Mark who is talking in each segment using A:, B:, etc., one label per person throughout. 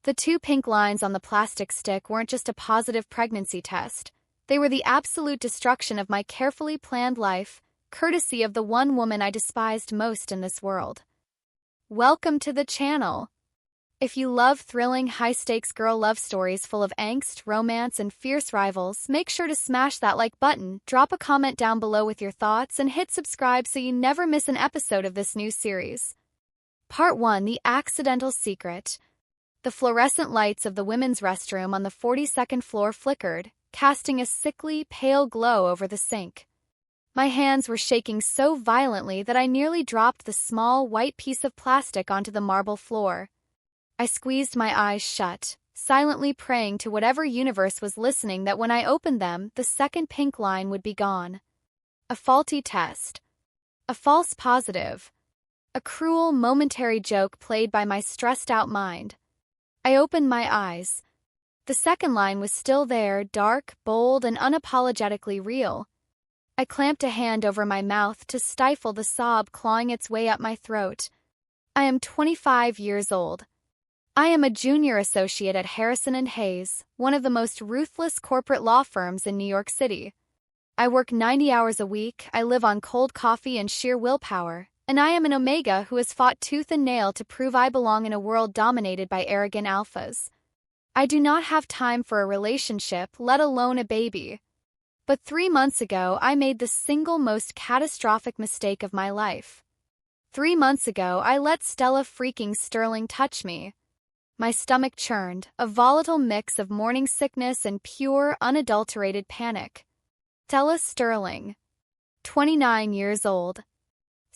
A: The two pink lines on the plastic stick weren't just a positive pregnancy test. They were the absolute destruction of my carefully planned life, courtesy of the one woman I despised most in this world. Welcome to the channel. If you love thrilling, high-stakes girl love stories full of angst, romance, and fierce rivals, make sure to smash that like button, drop a comment down below with your thoughts, and hit subscribe so you never miss an episode of this new series. Part 1: The Accidental Secret. The fluorescent lights of the women's restroom on the 42nd floor flickered, casting a sickly, pale glow over the sink. My hands were shaking so violently that I nearly dropped the small, white piece of plastic onto the marble floor. I squeezed my eyes shut, silently praying to whatever universe was listening that when I opened them, the second pink line would be gone. A faulty test. A false positive. A cruel, momentary joke played by my stressed-out mind. I opened my eyes. The second line was still there, dark, bold, and unapologetically real. I clamped a hand over my mouth to stifle the sob clawing its way up my throat. I am 25 years old. I am a junior associate at Harrison & Hayes, one of the most ruthless corporate law firms in New York City. I work 90 hours a week, I live on cold coffee and sheer willpower, and I am an Omega who has fought tooth and nail to prove I belong in a world dominated by arrogant alphas. I do not have time for a relationship, let alone a baby. But 3 months ago, I made the single most catastrophic mistake of my life. 3 months ago, I let Stella freaking Sterling touch me. My stomach churned, a volatile mix of morning sickness and pure, unadulterated panic. Stella Sterling. 29 years old.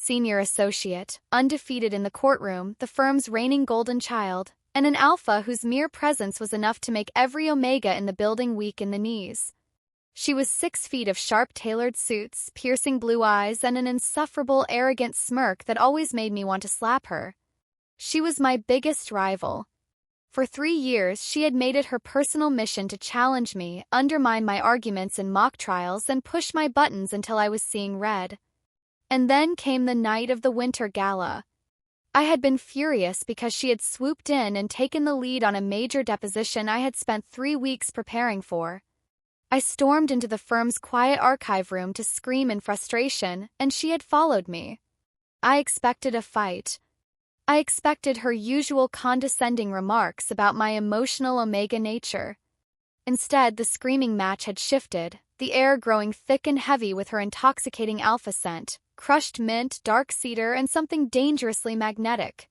A: Senior associate, undefeated in the courtroom, the firm's reigning golden child, and an alpha whose mere presence was enough to make every Omega in the building weak in the knees. She was 6 feet of sharp-tailored suits, piercing blue eyes, and an insufferable, arrogant smirk that always made me want to slap her. She was my biggest rival. For 3 years, she had made it her personal mission to challenge me, undermine my arguments in mock trials, and push my buttons until I was seeing red. And then came the night of the Winter Gala. I had been furious because she had swooped in and taken the lead on a major deposition I had spent 3 weeks preparing for. I stormed into the firm's quiet archive room to scream in frustration, and she had followed me. I expected a fight. I expected her usual condescending remarks about my emotional Omega nature. Instead, the screaming match had shifted, the air growing thick and heavy with her intoxicating alpha scent, crushed mint, dark cedar, and something dangerously magnetic.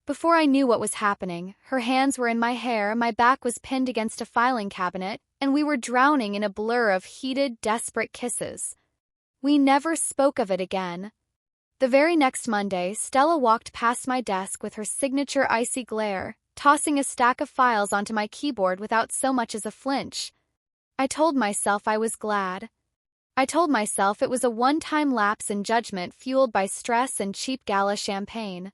A: Before I knew what was happening, her hands were in my hair, my back was pinned against a filing cabinet, and we were drowning in a blur of heated, desperate kisses. We never spoke of it again. The very next Monday, Stella walked past my desk with her signature icy glare, tossing a stack of files onto my keyboard without so much as a flinch. I told myself I was glad. I told myself it was a one-time lapse in judgment fueled by stress and cheap gala champagne.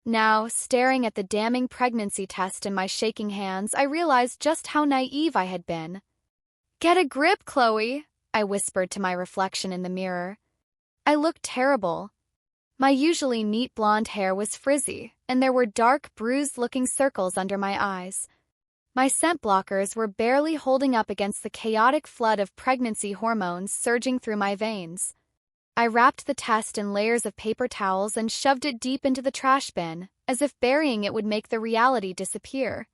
A: Now, staring at the damning pregnancy test in my shaking hands, I realized just how naive I had been. "Get a grip, Chloe," I whispered to my reflection in the mirror. I looked terrible. My usually neat blonde hair was frizzy, and there were dark, bruised-looking circles under my eyes. My scent blockers were barely holding up against the chaotic flood of pregnancy hormones surging through my veins. I wrapped the test in layers of paper towels and shoved it deep into the trash bin, as if burying it would make the reality disappear.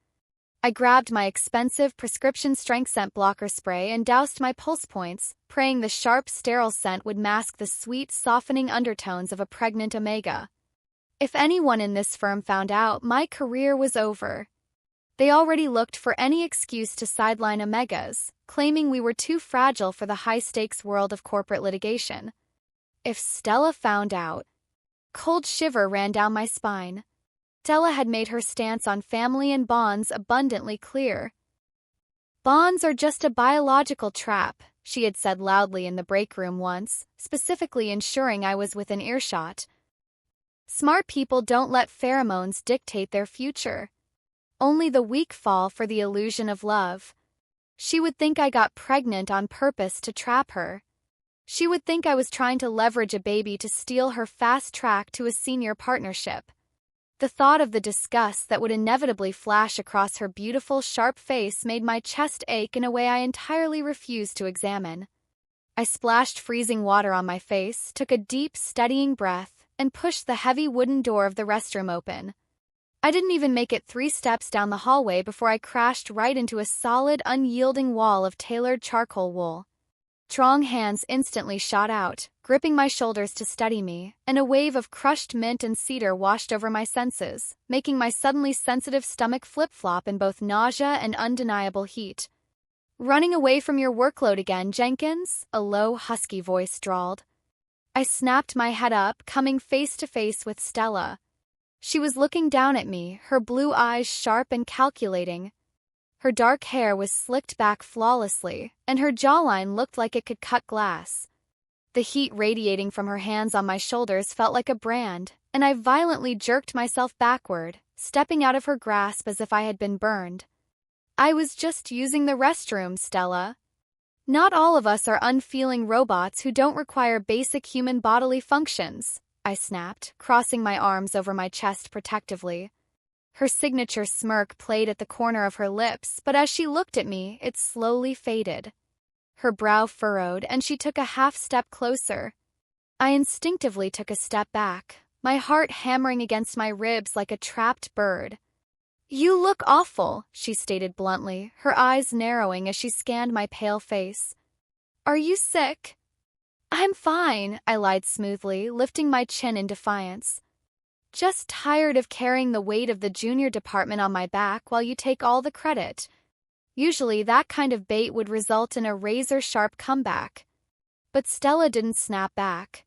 A: I grabbed my expensive prescription-strength scent blocker spray and doused my pulse points, praying the sharp, sterile scent would mask the sweet, softening undertones of a pregnant Omega. If anyone in this firm found out, my career was over. They already looked for any excuse to sideline Omegas, claiming we were too fragile for the high-stakes world of corporate litigation. If Stella found out, cold shiver ran down my spine. Stella had made her stance on family and bonds abundantly clear. "Bonds are just a biological trap," she had said loudly in the break room once, specifically ensuring I was within earshot. "Smart people don't let pheromones dictate their future. Only the weak fall for the illusion of love." She would think I got pregnant on purpose to trap her. She would think I was trying to leverage a baby to steal her fast track to a senior partnership. The thought of the disgust that would inevitably flash across her beautiful, sharp face made my chest ache in a way I entirely refused to examine. I splashed freezing water on my face, took a deep, steadying breath, and pushed the heavy wooden door of the restroom open. I didn't even make it 3 steps down the hallway before I crashed right into a solid, unyielding wall of tailored charcoal wool. Strong hands instantly shot out, gripping my shoulders to steady me, and a wave of crushed mint and cedar washed over my senses, making my suddenly sensitive stomach flip-flop in both nausea and undeniable heat. "Running away from your workload again, Jenkins?" a low, husky voice drawled. I snapped my head up, coming face to face with Stella. She was looking down at me, her blue eyes sharp and calculating. Her dark hair was slicked back flawlessly, and her jawline looked like it could cut glass. The heat radiating from her hands on my shoulders felt like a brand, and I violently jerked myself backward, stepping out of her grasp as if I had been burned. "I was just using the restroom, Stella. Not all of us are unfeeling robots who don't require basic human bodily functions," I snapped, crossing my arms over my chest protectively. Her signature smirk played at the corner of her lips, but as she looked at me, it slowly faded. Her brow furrowed, and she took a half-step closer. I instinctively took a step back, my heart hammering against my ribs like a trapped bird. "You look awful," she stated bluntly, her eyes narrowing as she scanned my pale face. "Are you sick?" "I'm fine," I lied smoothly, lifting my chin in defiance. "Just tired of carrying the weight of the junior department on my back while you take all the credit." Usually that kind of bait would result in a razor-sharp comeback. But Stella didn't snap back.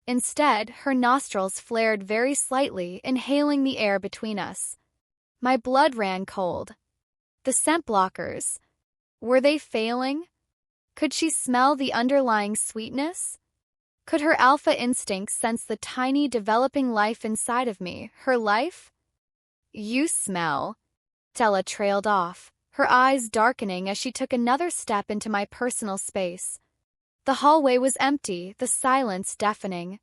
A: Instead, her nostrils flared very slightly, inhaling the air between us. My blood ran cold. The scent blockers. Were they failing? Could she smell the underlying sweetness? Could her alpha instincts sense the tiny developing life inside of me, her life? "You smell." Stella trailed off, her eyes darkening as she took another step into my personal space. The hallway was empty, the silence deafening.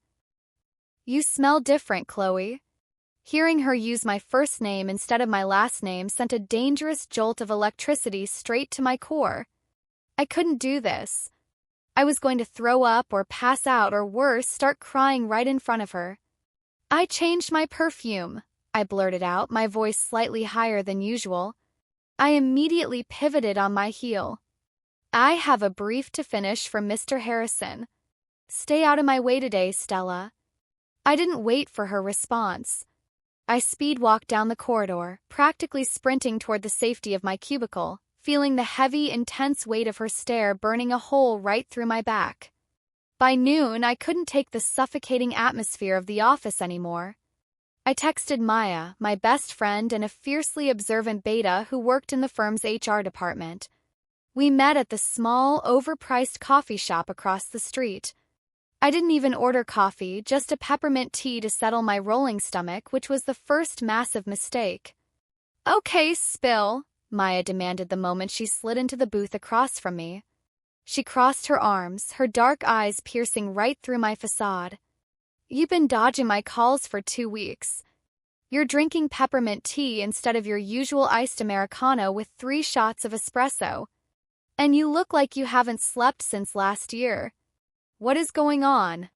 A: "You smell different, Chloe." Hearing her use my first name instead of my last name sent a dangerous jolt of electricity straight to my core. I couldn't do this. I was going to throw up or pass out or worse, start crying right in front of her. "I changed my perfume," I blurted out, my voice slightly higher than usual. I immediately pivoted on my heel. "I have a brief to finish from Mr. Harrison. Stay out of my way today, Stella." I didn't wait for her response. I speed-walked down the corridor, practically sprinting toward the safety of my cubicle, feeling the heavy, intense weight of her stare burning a hole right through my back. By noon, I couldn't take the suffocating atmosphere of the office anymore. I texted Maya, my best friend and a fiercely observant beta who worked in the firm's HR department. We met at the small, overpriced coffee shop across the street. I didn't even order coffee, just a peppermint tea to settle my rolling stomach, which was the first massive mistake. "Okay, spill," Maya demanded the moment she slid into the booth across from me. She crossed her arms, her dark eyes piercing right through my facade. "You've been dodging my calls for 2 weeks. You're drinking peppermint tea instead of your usual iced Americano with 3 shots of espresso. And you look like you haven't slept since last year. What is going on?"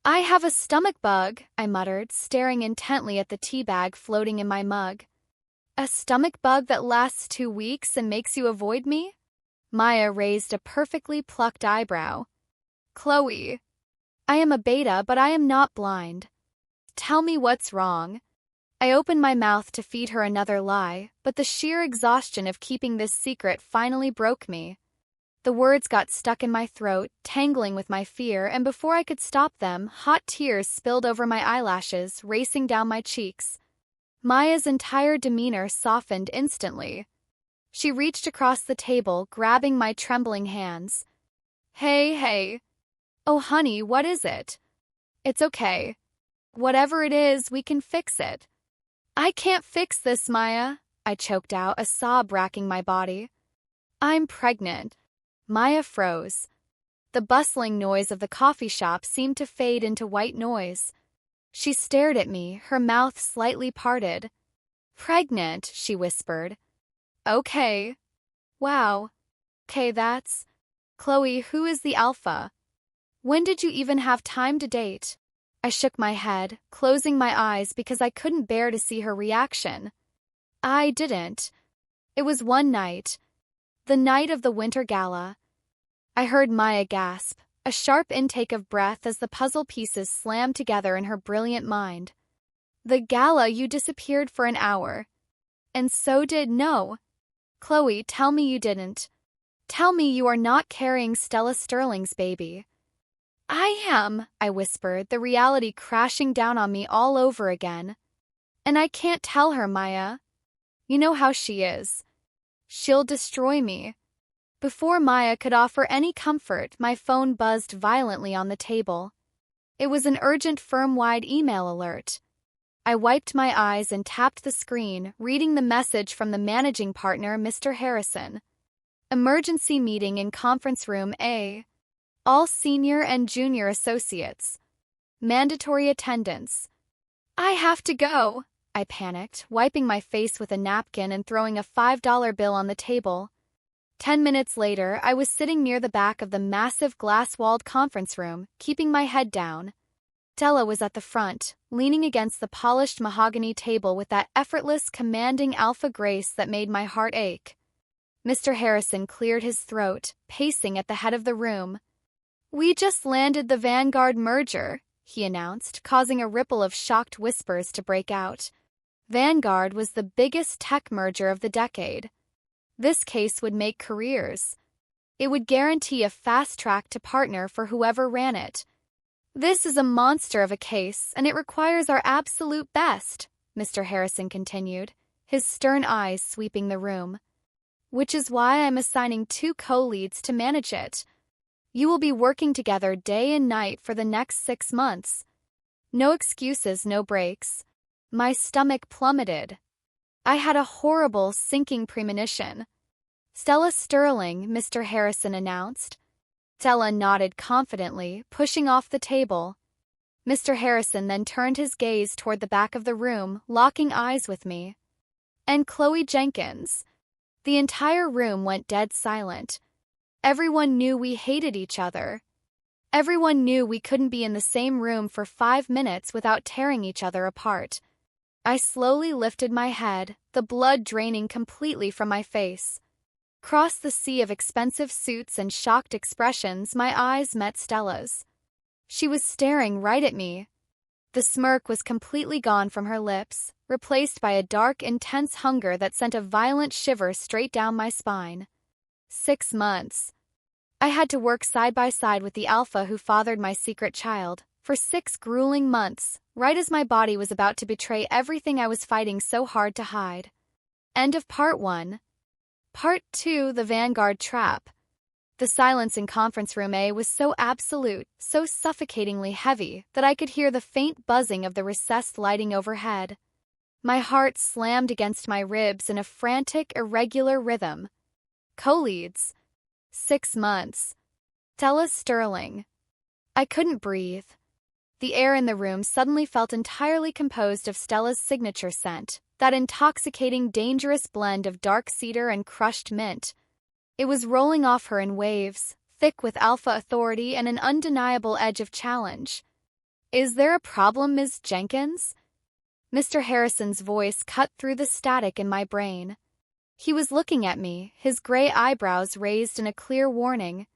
A: "I have a stomach bug," I muttered, staring intently at the tea bag floating in my mug. "A stomach bug that lasts 2 weeks and makes you avoid me?" Maya raised a perfectly plucked eyebrow. "Chloe, I am a beta, but I am not blind. Tell me what's wrong." I opened my mouth to feed her another lie, but the sheer exhaustion of keeping this secret finally broke me. The words got stuck in my throat, tangling with my fear, and before I could stop them, hot tears spilled over my eyelashes, racing down my cheeks. Maya's entire demeanor softened instantly. She reached across the table, grabbing my trembling hands. Hey. Oh, honey, what is it?" "It's okay. Whatever it is, we can fix it." "I can't fix this, Maya," I choked out, a sob racking my body. "I'm pregnant." Maya froze. The bustling noise of the coffee shop seemed to fade into white noise. She stared at me, her mouth slightly parted. "Pregnant," she whispered. "Okay. Wow. Okay, that's... Chloe, who is the alpha? When did you even have time to date?" I shook my head, closing my eyes because I couldn't bear to see her reaction. "I didn't. It was one night. The night of the winter gala." I heard Maya gasp, a sharp intake of breath as the puzzle pieces slammed together in her brilliant mind. "The gala, you disappeared for an hour. And so did... No. Chloe, tell me you didn't. Tell me you are not carrying Stella Sterling's baby." "I am," I whispered, the reality crashing down on me all over again. "And I can't tell her, Maya. You know how she is. She'll destroy me." Before Maya could offer any comfort, my phone buzzed violently on the table. It was an urgent firm-wide email alert. I wiped my eyes and tapped the screen, reading the message from the managing partner, Mr. Harrison. "Emergency meeting in conference room A. All senior and junior associates. Mandatory attendance." "I have to go," I panicked, wiping my face with a napkin and throwing a $5 bill on the table. 10 minutes later, I was sitting near the back of the massive glass-walled conference room, keeping my head down. Stella was at the front, leaning against the polished mahogany table with that effortless, commanding alpha grace that made my heart ache. Mr. Harrison cleared his throat, pacing at the head of the room. "We just landed the Vanguard Merger," he announced, causing a ripple of shocked whispers to break out. Vanguard was the biggest tech merger of the decade. This case would make careers. It would guarantee a fast track to partner for whoever ran it. "This is a monster of a case, and it requires our absolute best," Mr. Harrison continued, his stern eyes sweeping the room. "Which is why I'm assigning 2 co-leads to manage it. You will be working together day and night for the next 6 months. No excuses, no breaks." My stomach plummeted. I had a horrible, sinking premonition. "Stella Sterling," Mr. Harrison announced. Stella nodded confidently, pushing off the table. Mr. Harrison then turned his gaze toward the back of the room, locking eyes with me. "And Chloe Jenkins." The entire room went dead silent. Everyone knew we hated each other. Everyone knew we couldn't be in the same room for 5 minutes without tearing each other apart. I slowly lifted my head, the blood draining completely from my face. Across the sea of expensive suits and shocked expressions, my eyes met Stella's. She was staring right at me. The smirk was completely gone from her lips, replaced by a dark, intense hunger that sent a violent shiver straight down my spine. 6 months. I had to work side by side with the alpha who fathered my secret child, for 6 grueling months, right as my body was about to betray everything I was fighting so hard to hide. End of Part 1. Part 2, The Vanguard Trap. The silence in conference room A was so absolute, so suffocatingly heavy, that I could hear the faint buzzing of the recessed lighting overhead. My heart slammed against my ribs in a frantic, irregular rhythm. Co-leads. 6 months. Stella Sterling. I couldn't breathe. The air in the room suddenly felt entirely composed of Stella's signature scent, that intoxicating, dangerous blend of dark cedar and crushed mint. It was rolling off her in waves, thick with alpha authority and an undeniable edge of challenge. "Is there a problem, Ms. Jenkins?" Mr. Harrison's voice cut through the static in my brain. He was looking at me, his gray eyebrows raised in a clear warning.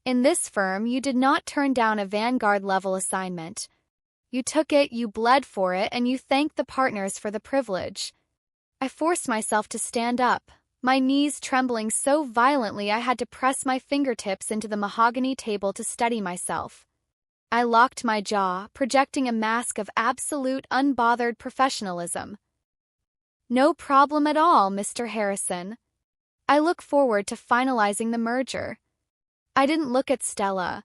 A: "In this firm, you did not turn down a Vanguard-level assignment. You took it, you bled for it, and you thanked the partners for the privilege." I forced myself to stand up, my knees trembling so violently I had to press my fingertips into the mahogany table to steady myself. I locked my jaw, projecting a mask of absolute, unbothered professionalism. "No problem at all, Mr. Harrison. I look forward to finalizing the merger." I didn't look at Stella.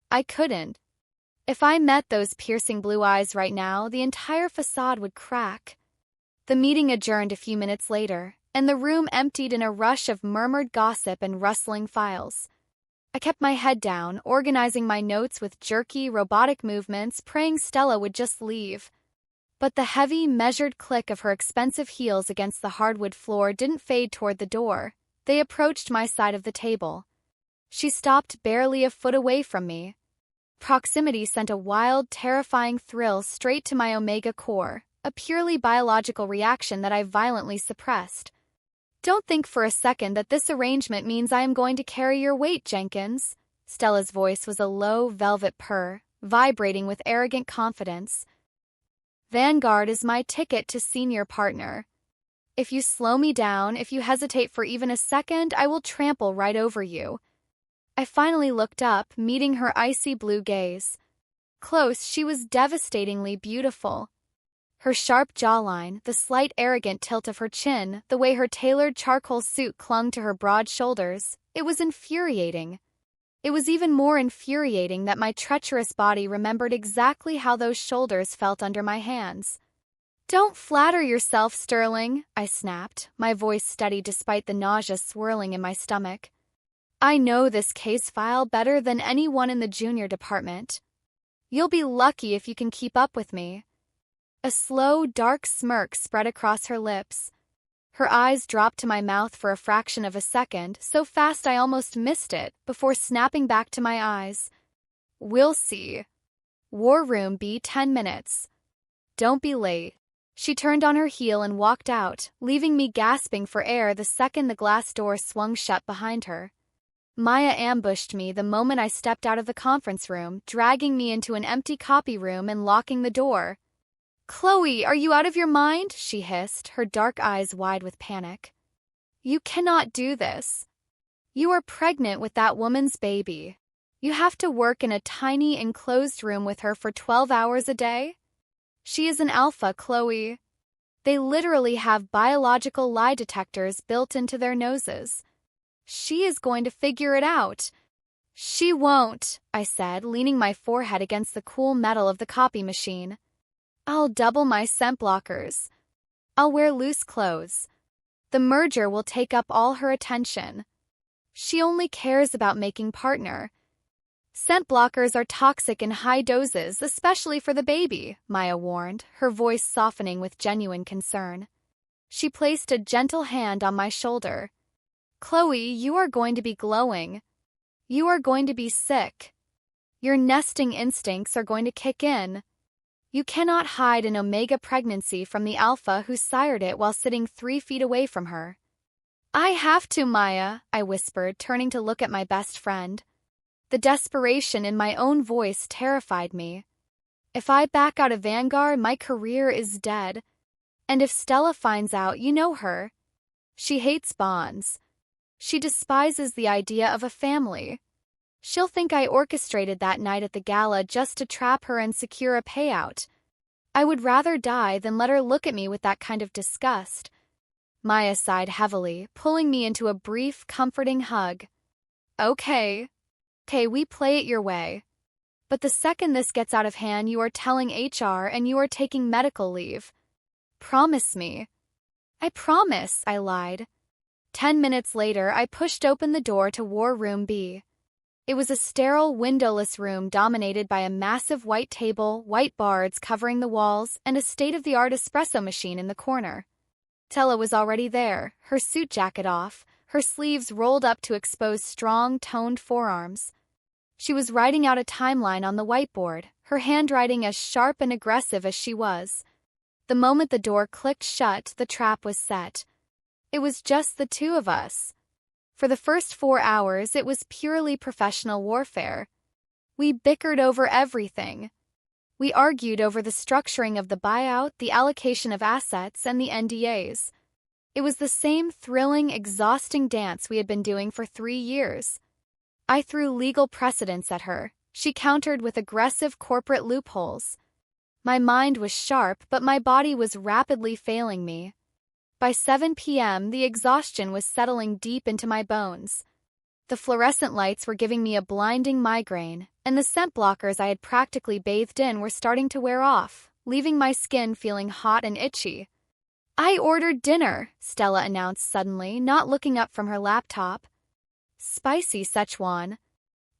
A: I couldn't. If I met those piercing blue eyes right now, the entire facade would crack. The meeting adjourned a few minutes later, and the room emptied in a rush of murmured gossip and rustling files. I kept my head down, organizing my notes with jerky, robotic movements, praying Stella would just leave. But the heavy, measured click of her expensive heels against the hardwood floor didn't fade toward the door. They approached my side of the table. She stopped barely a foot away from me. Proximity sent a wild, terrifying thrill straight to my Omega core, a purely biological reaction that I violently suppressed. Don't think for a second that this arrangement means I am going to carry your weight, Jenkins. Stella's voice was a low, velvet purr, vibrating with arrogant confidence. Vanguard is my ticket to senior partner. If you slow me down, if you hesitate for even a second, I will trample right over you. I finally looked up, meeting her icy blue gaze. Close, she was devastatingly beautiful. Her sharp jawline, the slight arrogant tilt of her chin, the way her tailored charcoal suit clung to her broad shoulders, it was infuriating. It was even more infuriating that my treacherous body remembered exactly how those shoulders felt under my hands. Don't flatter yourself, Sterling, I snapped, my voice steady despite the nausea swirling in my stomach. I know this case file better than anyone in the junior department. You'll be lucky if you can keep up with me. A slow, dark smirk spread across her lips. Her eyes dropped to my mouth for a fraction of a second, so fast I almost missed it, before snapping back to my eyes. We'll see. War Room B, 10 minutes. Don't be late. She turned on her heel and walked out, leaving me gasping for air the second the glass door swung shut behind her. Maya ambushed me the moment I stepped out of the conference room, dragging me into an empty copy room and locking the door. Chloe, are you out of your mind? She hissed, her dark eyes wide with panic. You cannot do this. You are pregnant with that woman's baby. You have to work in a tiny enclosed room with her for 12 hours a day? She is an alpha, Chloe. They literally have biological lie detectors built into their noses. She is going to figure it out. She won't, I said, leaning my forehead against the cool metal of the copy machine. I'll double my scent blockers. I'll wear loose clothes. The merger will take up all her attention. She only cares about making partner. Scent blockers are toxic in high doses, especially for the baby, Maya warned, her voice softening with genuine concern. She placed a gentle hand on my shoulder. Chloe, you are going to be glowing. You are going to be sick. Your nesting instincts are going to kick in. You cannot hide an Omega pregnancy from the Alpha who sired it while sitting 3 feet away from her. I have to, Maya, I whispered, turning to look at my best friend. The desperation in my own voice terrified me. If I back out of Vanguard, my career is dead. And if Stella finds out, you know her. She hates bonds. She despises the idea of a family. She'll think I orchestrated that night at the gala just to trap her and secure a payout. I would rather die than let her look at me with that kind of disgust. Maya sighed heavily, pulling me into a brief, comforting hug. Okay, we play it your way. But the second this gets out of hand, you are telling HR and you are taking medical leave. Promise me. I promise, I lied. 10 minutes later, I pushed open the door to War Room B. It was a sterile, windowless room dominated by a massive white table, white boards covering the walls, and a state-of-the-art espresso machine in the corner. Stella was already there, her suit jacket off, her sleeves rolled up to expose strong, toned forearms. She was writing out a timeline on the whiteboard, her handwriting as sharp and aggressive as she was. The moment the door clicked shut, the trap was set. It was just the two of us. For the first 4 hours, it was purely professional warfare. We bickered over everything. We argued over the structuring of the buyout, the allocation of assets, and the NDAs. It was the same thrilling, exhausting dance we had been doing for 3 years. I threw legal precedents at her. She countered with aggressive corporate loopholes. My mind was sharp, but my body was rapidly failing me. By 7 p.m., the exhaustion was settling deep into my bones. The fluorescent lights were giving me a blinding migraine, and the scent blockers I had practically bathed in were starting to wear off, leaving my skin feeling hot and itchy. I ordered dinner, Stella announced suddenly, not looking up from her laptop. Spicy Szechuan.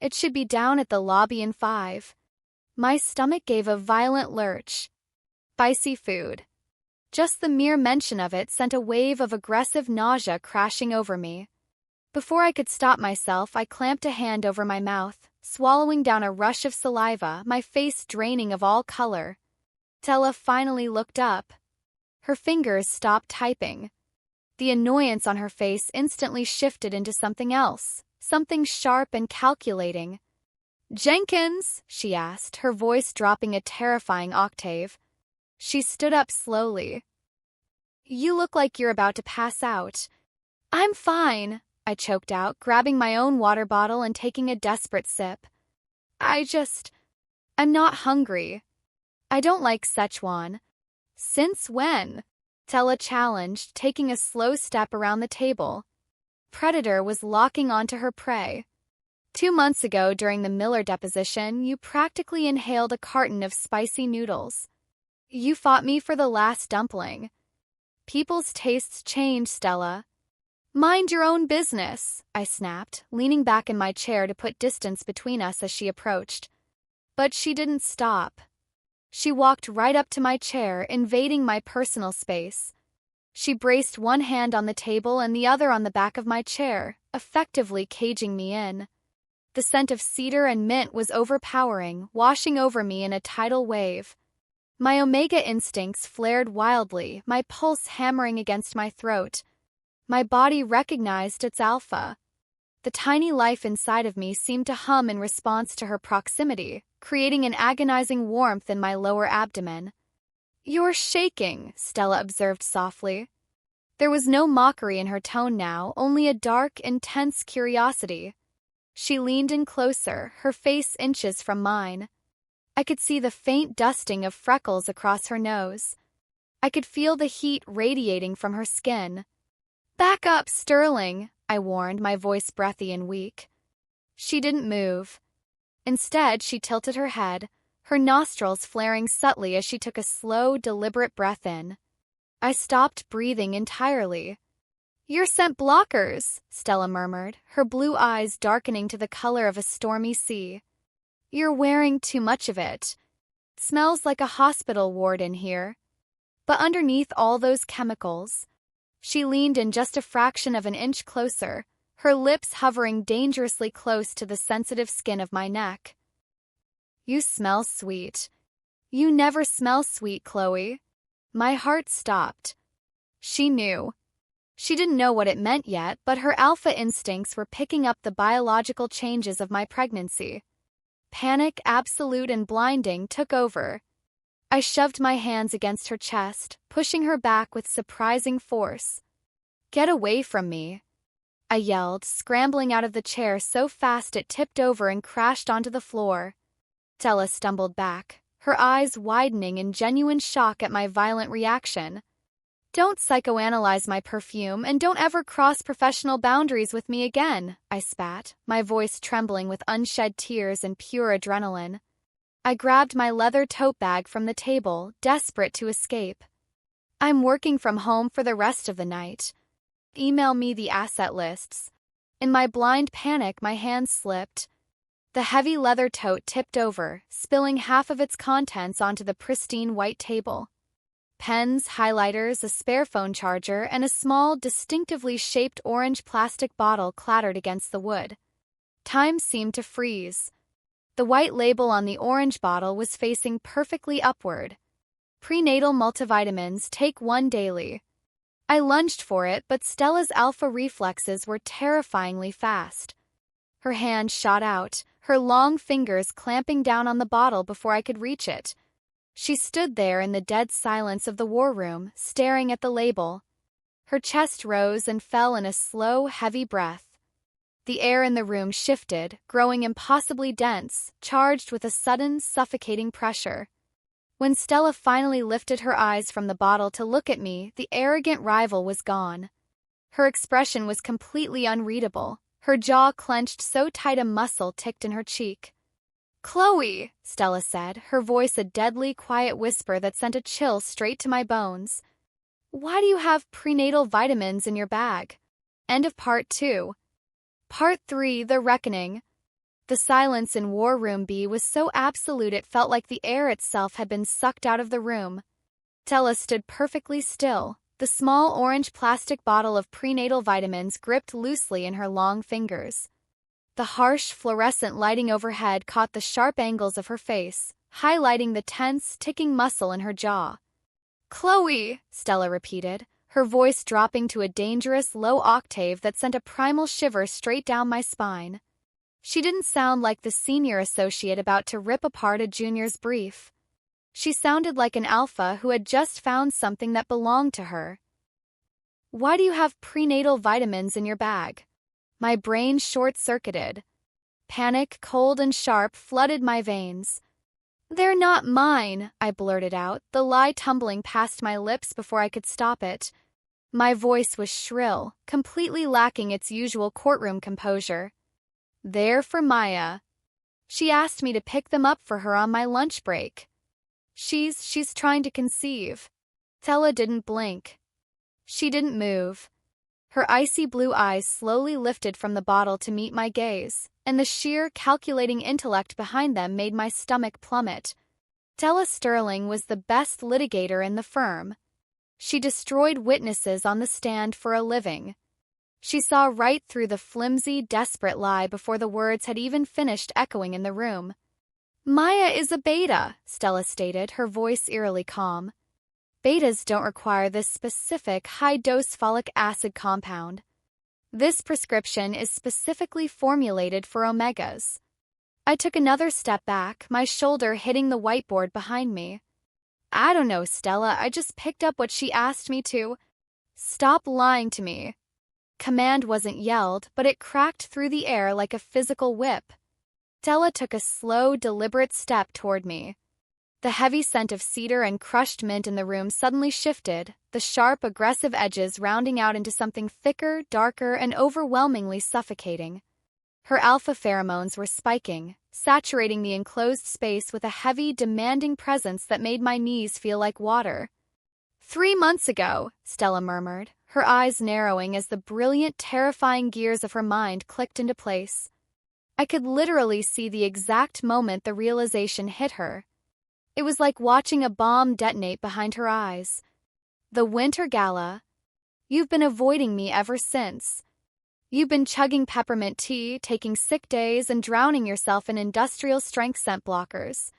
A: It should be down at the lobby in 5. My stomach gave a violent lurch. Spicy food. Just the mere mention of it sent a wave of aggressive nausea crashing over me. Before I could stop myself, I clamped a hand over my mouth, swallowing down a rush of saliva, my face draining of all color. Stella finally looked up. Her fingers stopped typing. The annoyance on her face instantly shifted into something else, something sharp and calculating. "Jenkins?" she asked, her voice dropping a terrifying octave. She stood up slowly. "You look like you're about to pass out." "I'm fine," I choked out, grabbing my own water bottle and taking a desperate sip. I'm not hungry. I don't like Szechuan." "Since when?" Stella challenged, taking a slow step around the table. Predator was locking onto her prey. "2 months ago, during the Miller deposition, you practically inhaled a carton of spicy noodles. You fought me for the last dumpling." "People's tastes change, Stella." "Mind your own business," I snapped, leaning back in my chair to put distance between us as she approached. But she didn't stop. She walked right up to my chair, invading my personal space. She braced one hand on the table and the other on the back of my chair, effectively caging me in. The scent of cedar and mint was overpowering, washing over me in a tidal wave. My Omega instincts flared wildly, my pulse hammering against my throat. My body recognized its Alpha. The tiny life inside of me seemed to hum in response to her proximity, creating an agonizing warmth in my lower abdomen. "You're shaking," Stella observed softly. There was no mockery in her tone now, only a dark, intense curiosity. She leaned in closer, her face inches from mine. I could see the faint dusting of freckles across her nose. I could feel the heat radiating from her skin. "Back up, Sterling," I warned, my voice breathy and weak. She didn't move. Instead, she tilted her head, her nostrils flaring subtly as she took a slow, deliberate breath in. I stopped breathing entirely. "You're scent blockers," Stella murmured, her blue eyes darkening to the color of a stormy sea. "You're wearing too much of it. Smells like a hospital ward in here." But underneath all those chemicals, she leaned in just a fraction of an inch closer, her lips hovering dangerously close to the sensitive skin of my neck. "You smell sweet." "You never smell sweet, Chloe." My heart stopped. She knew. She didn't know what it meant yet, but her alpha instincts were picking up the biological changes of my pregnancy. Panic, absolute and blinding, took over. I shoved my hands against her chest, pushing her back with surprising force. "Get away from me," I yelled, scrambling out of the chair so fast it tipped over and crashed onto the floor. Stella stumbled back, her eyes widening in genuine shock at my violent reaction. "Don't psychoanalyze my perfume, and don't ever cross professional boundaries with me again," I spat, my voice trembling with unshed tears and pure adrenaline. I grabbed my leather tote bag from the table, desperate to escape. "I'm working from home for the rest of the night. Email me the asset lists." In my blind panic, my hands slipped. The heavy leather tote tipped over, spilling half of its contents onto the pristine white table. Pens, highlighters, a spare phone charger, and a small, distinctively shaped orange plastic bottle clattered against the wood. Time seemed to freeze. The white label on the orange bottle was facing perfectly upward. "Prenatal multivitamins, take 1 daily." I lunged for it, but Stella's alpha reflexes were terrifyingly fast. Her hand shot out, her long fingers clamping down on the bottle before I could reach it. She stood there in the dead silence of the war room, staring at the label. Her chest rose and fell in a slow, heavy breath. The air in the room shifted, growing impossibly dense, charged with a sudden, suffocating pressure. When Stella finally lifted her eyes from the bottle to look at me, the arrogant rival was gone. Her expression was completely unreadable, her jaw clenched so tight a muscle ticked in her cheek. "Chloe," Stella said, her voice a deadly, quiet whisper that sent a chill straight to my bones. "Why do you have prenatal vitamins in your bag?" End of Part 2. Part 3, The Reckoning. The silence in War Room B was so absolute it felt like the air itself had been sucked out of the room. Stella stood perfectly still, the small orange plastic bottle of prenatal vitamins gripped loosely in her long fingers. The harsh, fluorescent lighting overhead caught the sharp angles of her face, highlighting the tense, ticking muscle in her jaw. "Chloe," Stella repeated, her voice dropping to a dangerous, low octave that sent a primal shiver straight down my spine. She didn't sound like the senior associate about to rip apart a junior's brief. She sounded like an alpha who had just found something that belonged to her. "Why do you have prenatal vitamins in your bag?" My brain short-circuited. Panic, cold and sharp, flooded my veins. "They're not mine," I blurted out, the lie tumbling past my lips before I could stop it. My voice was shrill, completely lacking its usual courtroom composure. "They're for Maya. She asked me to pick them up for her on my lunch break. She's trying to conceive." Stella didn't blink. She didn't move. Her icy blue eyes slowly lifted from the bottle to meet my gaze, and the sheer, calculating intellect behind them made my stomach plummet. Stella Sterling was the best litigator in the firm. She destroyed witnesses on the stand for a living. She saw right through the flimsy, desperate lie before the words had even finished echoing in the room. "Maya is a beta," Stella stated, her voice eerily calm. "Betas don't require this specific high-dose folic acid compound. This prescription is specifically formulated for omegas." I took another step back, my shoulder hitting the whiteboard behind me. "I don't know, Stella, I just picked up what she asked me to." "Stop lying to me." Command wasn't yelled, but it cracked through the air like a physical whip. Stella took a slow, deliberate step toward me. The heavy scent of cedar and crushed mint in the room suddenly shifted, the sharp, aggressive edges rounding out into something thicker, darker, and overwhelmingly suffocating. Her alpha pheromones were spiking, saturating the enclosed space with a heavy, demanding presence that made my knees feel like water. "3 months ago," Stella murmured, her eyes narrowing as the brilliant, terrifying gears of her mind clicked into place. I could literally see the exact moment the realization hit her. It was like watching a bomb detonate behind her eyes. "The Winter Gala. You've been avoiding me ever since. You've been chugging peppermint tea, taking sick days, and drowning yourself in industrial-strength scent blockers."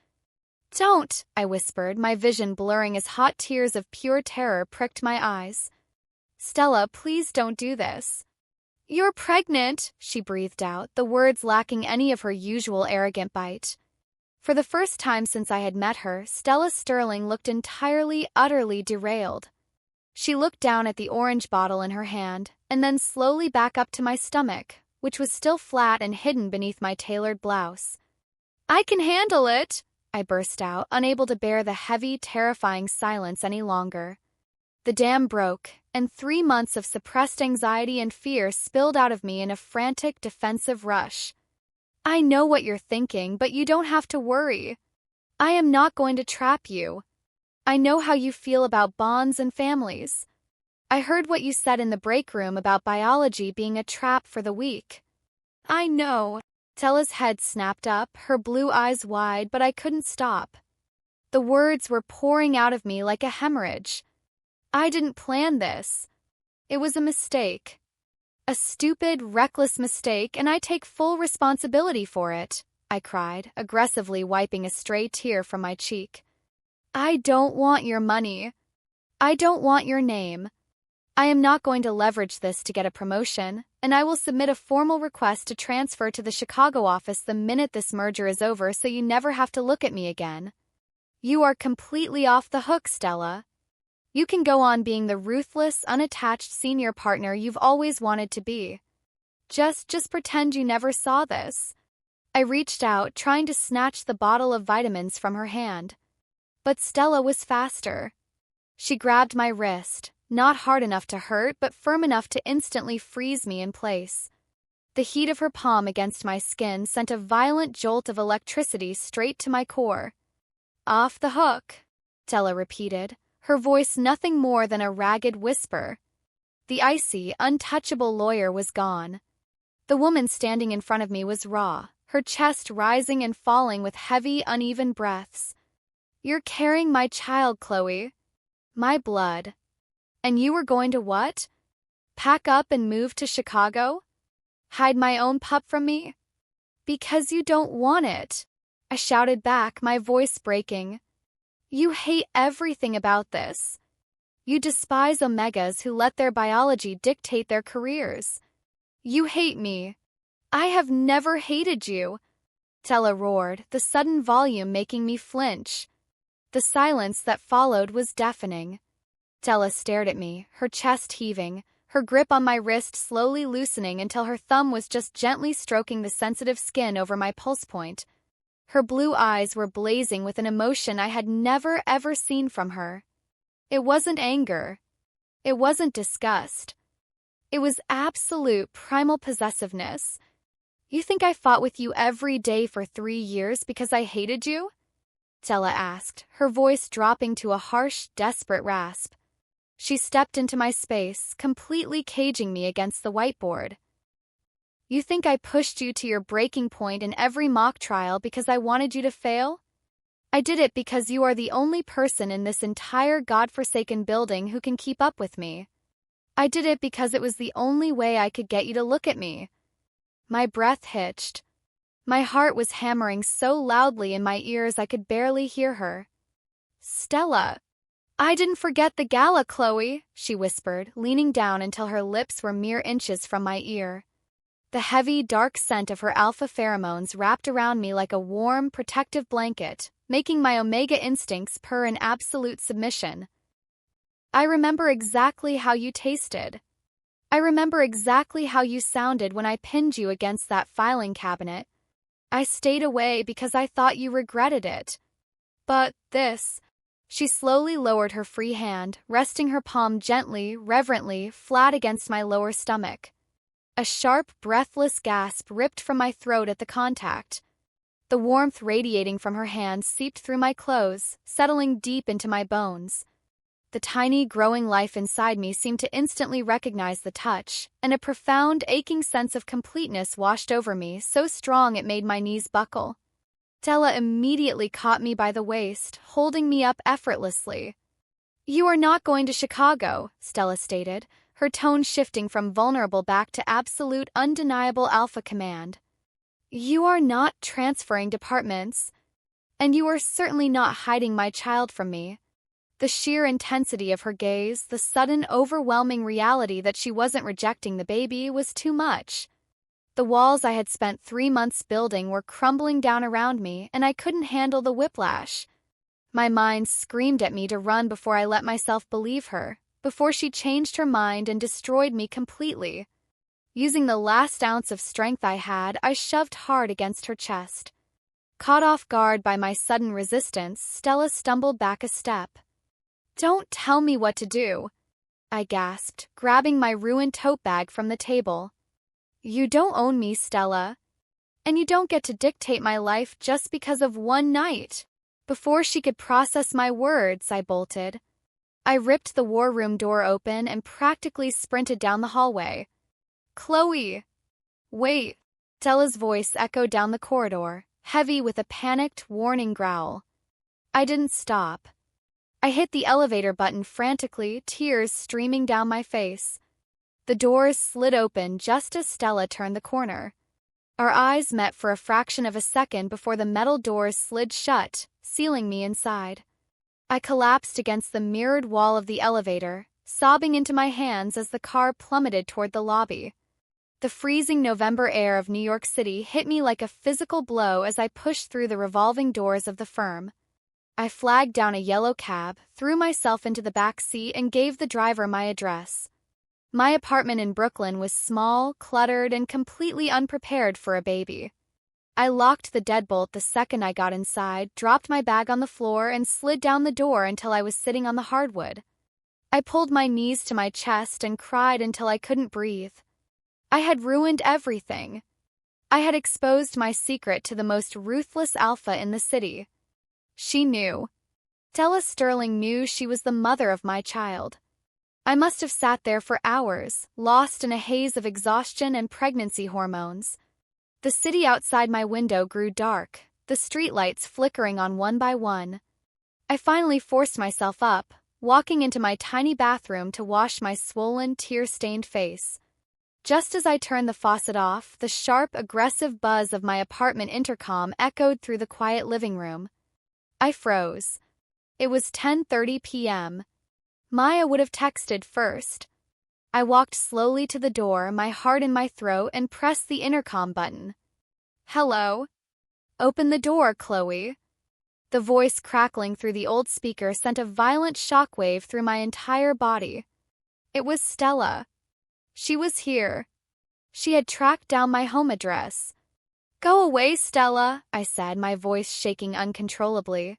A: "Don't," I whispered, my vision blurring as hot tears of pure terror pricked my eyes. "Stella, please don't do this." "You're pregnant," she breathed out, the words lacking any of her usual arrogant bite. For the first time since I had met her, Stella Sterling looked entirely, utterly derailed. She looked down at the orange bottle in her hand, and then slowly back up to my stomach, which was still flat and hidden beneath my tailored blouse. "I can handle it," I burst out, unable to bear the heavy, terrifying silence any longer. The dam broke, and 3 months of suppressed anxiety and fear spilled out of me in a frantic, defensive rush. "I know what you're thinking, but you don't have to worry. I am not going to trap you. I know how you feel about bonds and families. I heard what you said in the break room about biology being a trap for the weak." "I know." Stella's head snapped up, her blue eyes wide, but I couldn't stop. The words were pouring out of me like a hemorrhage. "I didn't plan this. It was a mistake. A stupid, reckless mistake, and I take full responsibility for it," I cried, aggressively wiping a stray tear from my cheek. "I don't want your money. I don't want your name. I am not going to leverage this to get a promotion, and I will submit a formal request to transfer to the Chicago office the minute this merger is over so you never have to look at me again. You are completely off the hook, Stella. You can go on being the ruthless, unattached senior partner you've always wanted to be. Just pretend you never saw this." I reached out, trying to snatch the bottle of vitamins from her hand. But Stella was faster. She grabbed my wrist, not hard enough to hurt, but firm enough to instantly freeze me in place. The heat of her palm against my skin sent a violent jolt of electricity straight to my core. "Off the hook," Stella repeated, her voice nothing more than a ragged whisper. The icy, untouchable lawyer was gone. The woman standing in front of me was raw, her chest rising and falling with heavy, uneven breaths. "You're carrying my child, Chloe. My blood. And you were going to what? Pack up and move to Chicago? Hide my own pup from me? Because you don't want it," I shouted back, my voice breaking. "You hate everything about this. You despise Omegas who let their biology dictate their careers. You hate me. I have never hated you," Stella roared, the sudden volume making me flinch. The silence that followed was deafening. Stella stared at me, her chest heaving, her grip on my wrist slowly loosening until her thumb was just gently stroking the sensitive skin over my pulse point. Her blue eyes were blazing with an emotion I had never ever seen from her. It wasn't anger. It wasn't disgust. It was absolute primal possessiveness. "You think I fought with you every day for 3 years because I hated you?" Stella asked, her voice dropping to a harsh, desperate rasp. She stepped into my space, completely caging me against the whiteboard. "You think I pushed you to your breaking point in every mock trial because I wanted you to fail? I did it because you are the only person in this entire godforsaken building who can keep up with me. I did it because it was the only way I could get you to look at me." My breath hitched. My heart was hammering so loudly in my ears I could barely hear her. "Stella, I didn't forget the gala, Chloe," she whispered, leaning down until her lips were mere inches from my ear. The heavy, dark scent of her alpha pheromones wrapped around me like a warm, protective blanket, making my Omega instincts purr in absolute submission. "I remember exactly how you tasted. I remember exactly how you sounded when I pinned you against that filing cabinet. I stayed away because I thought you regretted it. But this..." She slowly lowered her free hand, resting her palm gently, reverently, flat against my lower stomach. A sharp, breathless gasp ripped from my throat at the contact. The warmth radiating from her hand seeped through my clothes, settling deep into my bones. The tiny, growing life inside me seemed to instantly recognize the touch, and a profound, aching sense of completeness washed over me, so strong it made my knees buckle. Stella immediately caught me by the waist, holding me up effortlessly. "You are not going to Chicago," Stella stated, her tone shifting from vulnerable back to absolute, undeniable alpha command. "You are not transferring departments. And you are certainly not hiding my child from me." The sheer intensity of her gaze, the sudden, overwhelming reality that she wasn't rejecting the baby, was too much. The walls I had spent 3 months building were crumbling down around me, and I couldn't handle the whiplash. My mind screamed at me to run before I let myself believe her, before she changed her mind and destroyed me completely. Using the last ounce of strength I had, I shoved hard against her chest. Caught off guard by my sudden resistance, Stella stumbled back a step. "Don't tell me what to do," I gasped, grabbing my ruined tote bag from the table. "You don't own me, Stella. And you don't get to dictate my life just because of one night." Before she could process my words, I bolted. I ripped the war room door open and practically sprinted down the hallway. "Chloe! Wait!" Stella's voice echoed down the corridor, heavy with a panicked, warning growl. I didn't stop. I hit the elevator button frantically, tears streaming down my face. The doors slid open just as Stella turned the corner. Our eyes met for a fraction of a second before the metal doors slid shut, sealing me inside. I collapsed against the mirrored wall of the elevator, sobbing into my hands as the car plummeted toward the lobby. The freezing November air of New York City hit me like a physical blow as I pushed through the revolving doors of the firm. I flagged down a yellow cab, threw myself into the back seat, and gave the driver my address. My apartment in Brooklyn was small, cluttered, and completely unprepared for a baby. I locked the deadbolt the second I got inside, dropped my bag on the floor, and slid down the door until I was sitting on the hardwood. I pulled my knees to my chest and cried until I couldn't breathe. I had ruined everything. I had exposed my secret to the most ruthless alpha in the city. She knew. Stella Sterling knew she was the mother of my child. I must have sat there for hours, lost in a haze of exhaustion and pregnancy hormones. The city outside my window grew dark, the streetlights flickering on one by one. I finally forced myself up, walking into my tiny bathroom to wash my swollen, tear-stained face. Just as I turned the faucet off, the sharp, aggressive buzz of my apartment intercom echoed through the quiet living room. I froze. It was 10:30 p.m. Maya would have texted first. I walked slowly to the door, my heart in my throat, and pressed the intercom button. "Hello?" "Open the door, Chloe." The voice crackling through the old speaker sent a violent shockwave through my entire body. It was Stella. She was here. She had tracked down my home address. "Go away, Stella," I said, my voice shaking uncontrollably.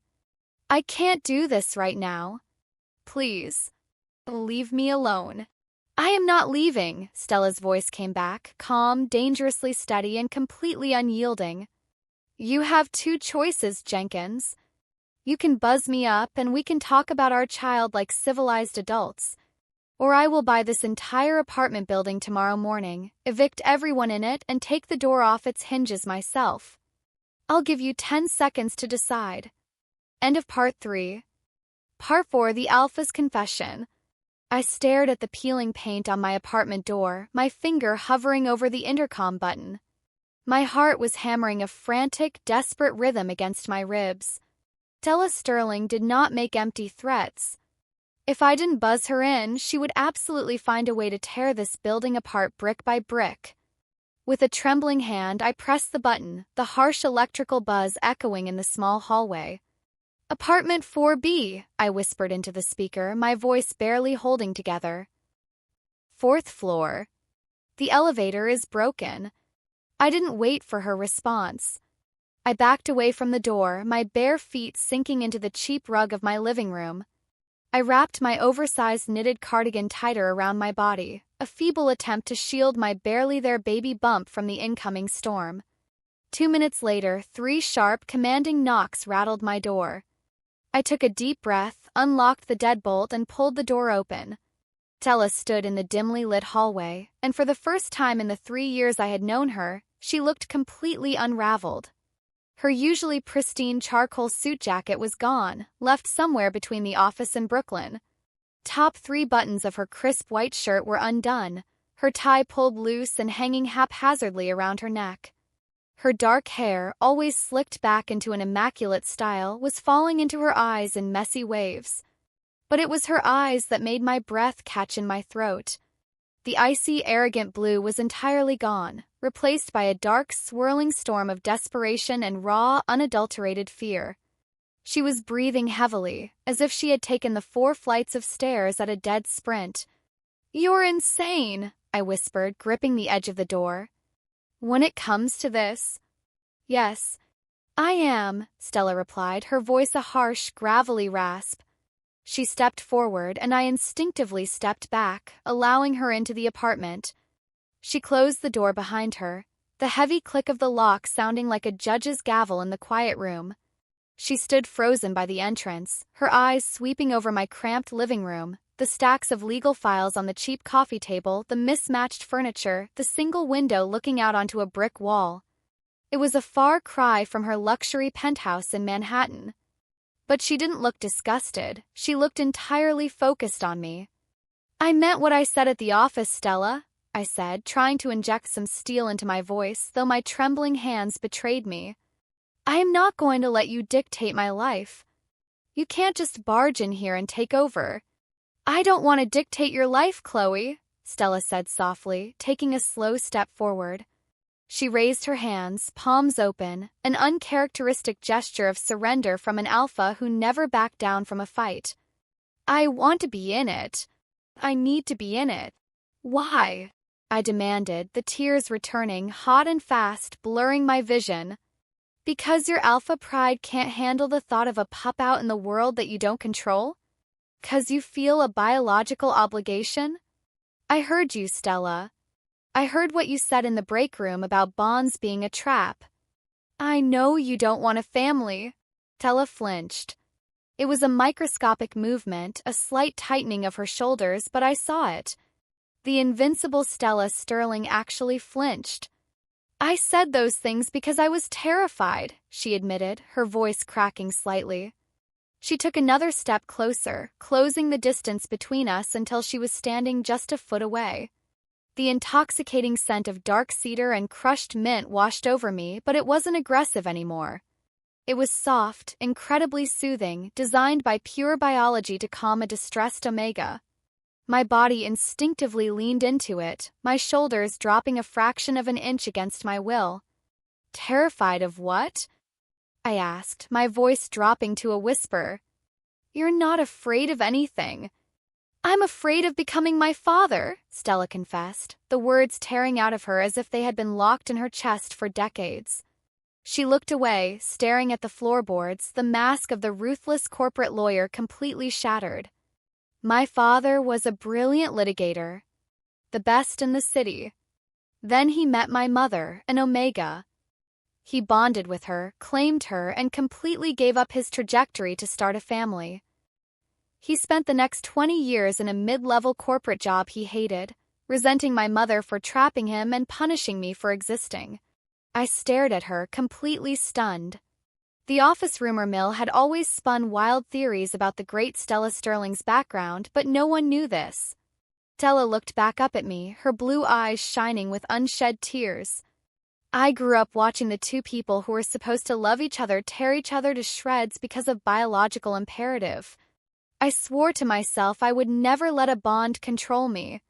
A: "I can't do this right now. Please, leave me alone." "I am not leaving," Stella's voice came back, calm, dangerously steady, and completely unyielding. "You have two choices, Jenkins. You can buzz me up and we can talk about our child like civilized adults. Or I will buy this entire apartment building tomorrow morning, evict everyone in it, and take the door off its hinges myself. I'll give you 10 seconds to decide." End of Part 3. Part 4, The Alpha's Confession. I stared at the peeling paint on my apartment door, my finger hovering over the intercom button. My heart was hammering a frantic, desperate rhythm against my ribs. Stella Sterling did not make empty threats. If I didn't buzz her in, she would absolutely find a way to tear this building apart brick by brick. With a trembling hand, I pressed the button, the harsh electrical buzz echoing in the small hallway. "Apartment 4B, I whispered into the speaker, my voice barely holding together. "4th floor. The elevator is broken." I didn't wait for her response. I backed away from the door, my bare feet sinking into the cheap rug of my living room. I wrapped my oversized knitted cardigan tighter around my body, a feeble attempt to shield my barely there baby bump from the incoming storm. 2 minutes later, 3 sharp, commanding knocks rattled my door. I took a deep breath, unlocked the deadbolt, and pulled the door open. Stella stood in the dimly lit hallway, and for the first time in the 3 years I had known her, she looked completely unraveled. Her usually pristine charcoal suit jacket was gone, left somewhere between the office and Brooklyn. Top 3 buttons of her crisp white shirt were undone, her tie pulled loose and hanging haphazardly around her neck. Her dark hair, always slicked back into an immaculate style, was falling into her eyes in messy waves. But it was her eyes that made my breath catch in my throat. The icy, arrogant blue was entirely gone, replaced by a dark, swirling storm of desperation and raw, unadulterated fear. She was breathing heavily, as if she had taken the 4 flights of stairs at a dead sprint. "You're insane," I whispered, gripping the edge of the door. "When it comes to this?" "Yes, I am," Stella replied, her voice a harsh, gravelly rasp. She stepped forward, and I instinctively stepped back, allowing her into the apartment. She closed the door behind her, the heavy click of the lock sounding like a judge's gavel in the quiet room. She stood frozen by the entrance, her eyes sweeping over my cramped living room, the stacks of legal files on the cheap coffee table, the mismatched furniture, the single window looking out onto a brick wall. It was a far cry from her luxury penthouse in Manhattan. But she didn't look disgusted, she looked entirely focused on me. "I meant what I said at the office, Stella," I said, trying to inject some steel into my voice, though my trembling hands betrayed me. "I am not going to let you dictate my life. You can't just barge in here and take over." "I don't want to dictate your life, Chloe," Stella said softly, taking a slow step forward. She raised her hands, palms open, an uncharacteristic gesture of surrender from an alpha who never backed down from a fight. "I want to be in it. I need to be in it." "Why?" I demanded, the tears returning, hot and fast, blurring my vision. "Because your alpha pride can't handle the thought of a pup out in the world that you don't control? 'Cause you feel a biological obligation? I heard you, Stella. I heard what you said in the break room about bonds being a trap. I know you don't want a family." Stella flinched. It was a microscopic movement, a slight tightening of her shoulders, but I saw it. The invincible Stella Sterling actually flinched. I said those things because I was terrified, she admitted, her voice cracking slightly. She took another step closer, closing the distance between us until she was standing just a foot away. The intoxicating scent of dark cedar and crushed mint washed over me, but it wasn't aggressive anymore. It was soft, incredibly soothing, designed by pure biology to calm a distressed Omega. My body instinctively leaned into it, my shoulders dropping a fraction of an inch against my will. Terrified of what? I asked, my voice dropping to a whisper. You're not afraid of anything. I'm afraid of becoming my father, Stella confessed, the words tearing out of her as if they had been locked in her chest for decades. She looked away, staring at the floorboards, the mask of the ruthless corporate lawyer completely shattered. My father was a brilliant litigator, the best in the city. Then he met my mother, an Omega. He bonded with her, claimed her, and completely gave up his trajectory to start a family. He spent the next 20 years in a mid-level corporate job he hated, resenting my mother for trapping him and punishing me for existing. I stared at her, completely stunned. The office rumor mill had always spun wild theories about the great Stella Sterling's background, but no one knew this. Stella looked back up at me, her blue eyes shining with unshed tears. I grew up watching the two people who were supposed to love each other tear each other to shreds because of biological imperative. I swore to myself I would never let a bond control me.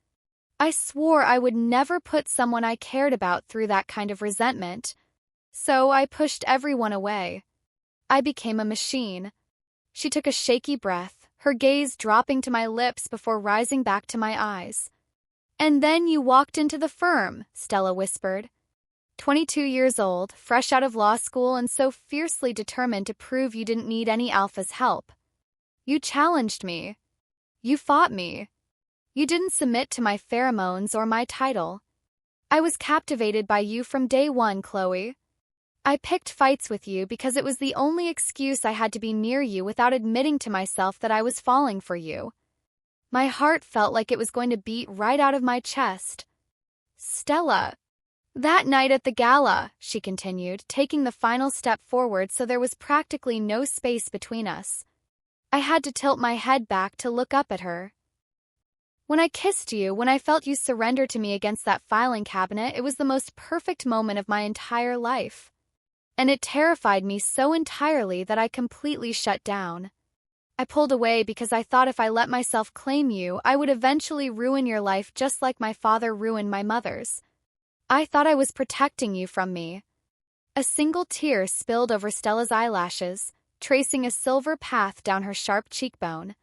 A: I swore I would never put someone I cared about through that kind of resentment. So I pushed everyone away. I became a machine. She took a shaky breath, her gaze dropping to my lips before rising back to my eyes. And then you walked into the firm, Stella whispered. 22 years old, fresh out of law school and so fiercely determined to prove you didn't need any Alpha's help. You challenged me. You fought me. You didn't submit to my pheromones or my title. I was captivated by you from day one, Chloe. I picked fights with you because it was the only excuse I had to be near you without admitting to myself that I was falling for you. My heart felt like it was going to beat right out of my chest. Stella. That night at the gala, she continued, taking the final step forward so there was practically no space between us. I had to tilt my head back to look up at her. When I kissed you, when I felt you surrender to me against that filing cabinet, it was the most perfect moment of my entire life. And it terrified me so entirely that I completely shut down. I pulled away because I thought if I let myself claim you, I would eventually ruin your life just like my father ruined my mother's. I thought I was protecting you from me. A single tear spilled over Stella's eyelashes, tracing a silver path down her sharp cheekbone.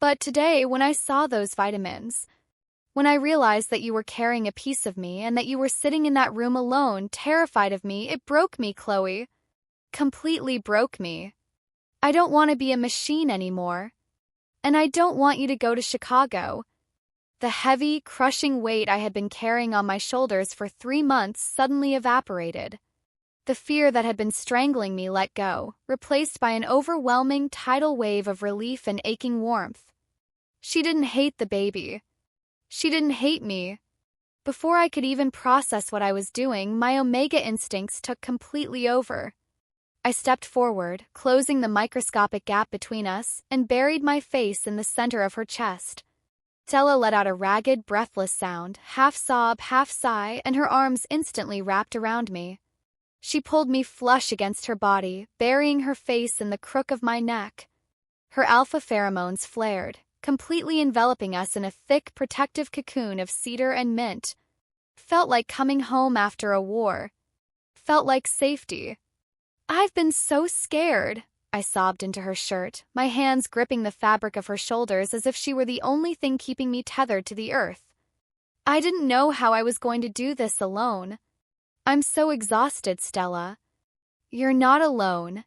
A: But today, when I saw those vitamins, when I realized that you were carrying a piece of me and that you were sitting in that room alone, terrified of me, it broke me, Chloe. Completely broke me. I don't want to be a machine anymore. And I don't want you to go to Chicago. The heavy, crushing weight I had been carrying on my shoulders for 3 months suddenly evaporated. The fear that had been strangling me let go, replaced by an overwhelming tidal wave of relief and aching warmth. She didn't hate the baby. She didn't hate me. Before I could even process what I was doing, my Omega instincts took completely over. I stepped forward, closing the microscopic gap between us, and buried my face in the center of her chest. Stella let out a ragged, breathless sound, half sob, half sigh, and her arms instantly wrapped around me. She pulled me flush against her body, burying her face in the crook of my neck. Her alpha pheromones flared, completely enveloping us in a thick, protective cocoon of cedar and mint. Felt like coming home after a war. Felt like safety. I've been so scared, I sobbed into her shirt, my hands gripping the fabric of her shoulders as if she were the only thing keeping me tethered to the earth. I didn't know how I was going to do this alone. I'm so exhausted, Stella. You're not alone.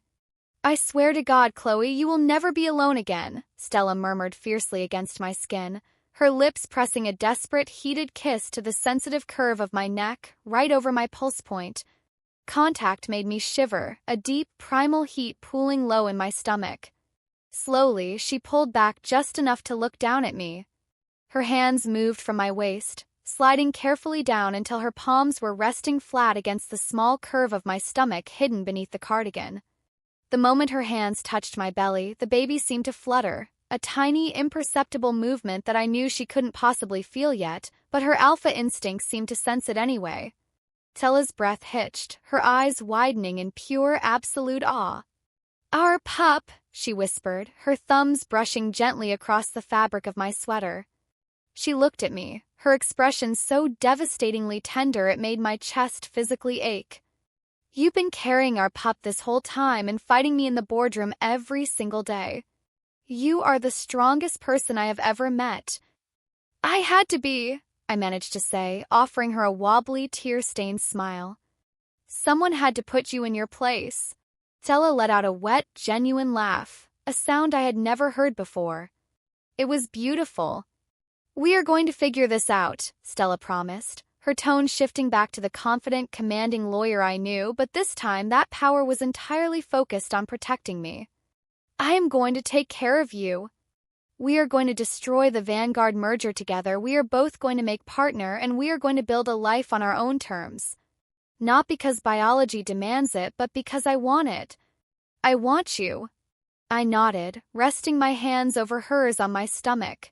A: I swear to God, Chloe, you will never be alone again, Stella murmured fiercely against my skin, her lips pressing a desperate, heated kiss to the sensitive curve of my neck, right over my pulse point. Contact made me shiver, a deep, primal heat pooling low in my stomach. Slowly, she pulled back just enough to look down at me. Her hands moved from my waist, sliding carefully down until her palms were resting flat against the small curve of my stomach hidden beneath the cardigan. The moment her hands touched my belly, the baby seemed to flutter, a tiny, imperceptible movement that I knew she couldn't possibly feel yet, but her alpha instincts seemed to sense it anyway. Stella's breath hitched, her eyes widening in pure, absolute awe. "Our pup," she whispered, her thumbs brushing gently across the fabric of my sweater. She looked at me, her expression so devastatingly tender it made my chest physically ache. "You've been carrying our pup this whole time and fighting me in the boardroom every single day. You are the strongest person I have ever met." "I had to be," I managed to say, offering her a wobbly, tear-stained smile. "Someone had to put you in your place." Stella let out a wet, genuine laugh, a sound I had never heard before. It was beautiful. "We are going to figure this out," Stella promised, her tone shifting back to the confident, commanding lawyer I knew, but this time that power was entirely focused on protecting me. "I am going to take care of you. We are going to destroy the Vanguard Merger together. We are both going to make partner, and we are going to build a life on our own terms. Not because biology demands it, but because I want it. I want you." I nodded, resting my hands over hers on my stomach.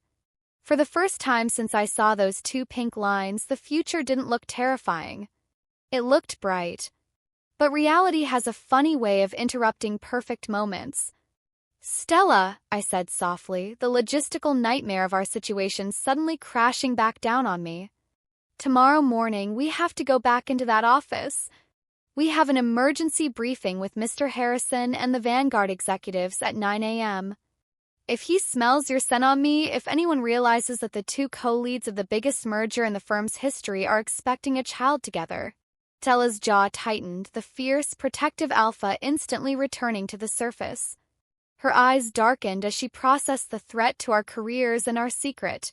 A: For the first time since I saw those two pink lines, the future didn't look terrifying. It looked bright. But reality has a funny way of interrupting perfect moments. "Stella," I said softly, the logistical nightmare of our situation suddenly crashing back down on me. "Tomorrow morning, we have to go back into that office. We have an emergency briefing with Mr. Harrison and the Vanguard executives at 9 a.m. If he smells your scent on me, if anyone realizes that the two co-leads of the biggest merger in the firm's history are expecting a child together." Stella's jaw tightened, the fierce, protective alpha instantly returning to the surface. Her eyes darkened as she processed the threat to our careers and our secret.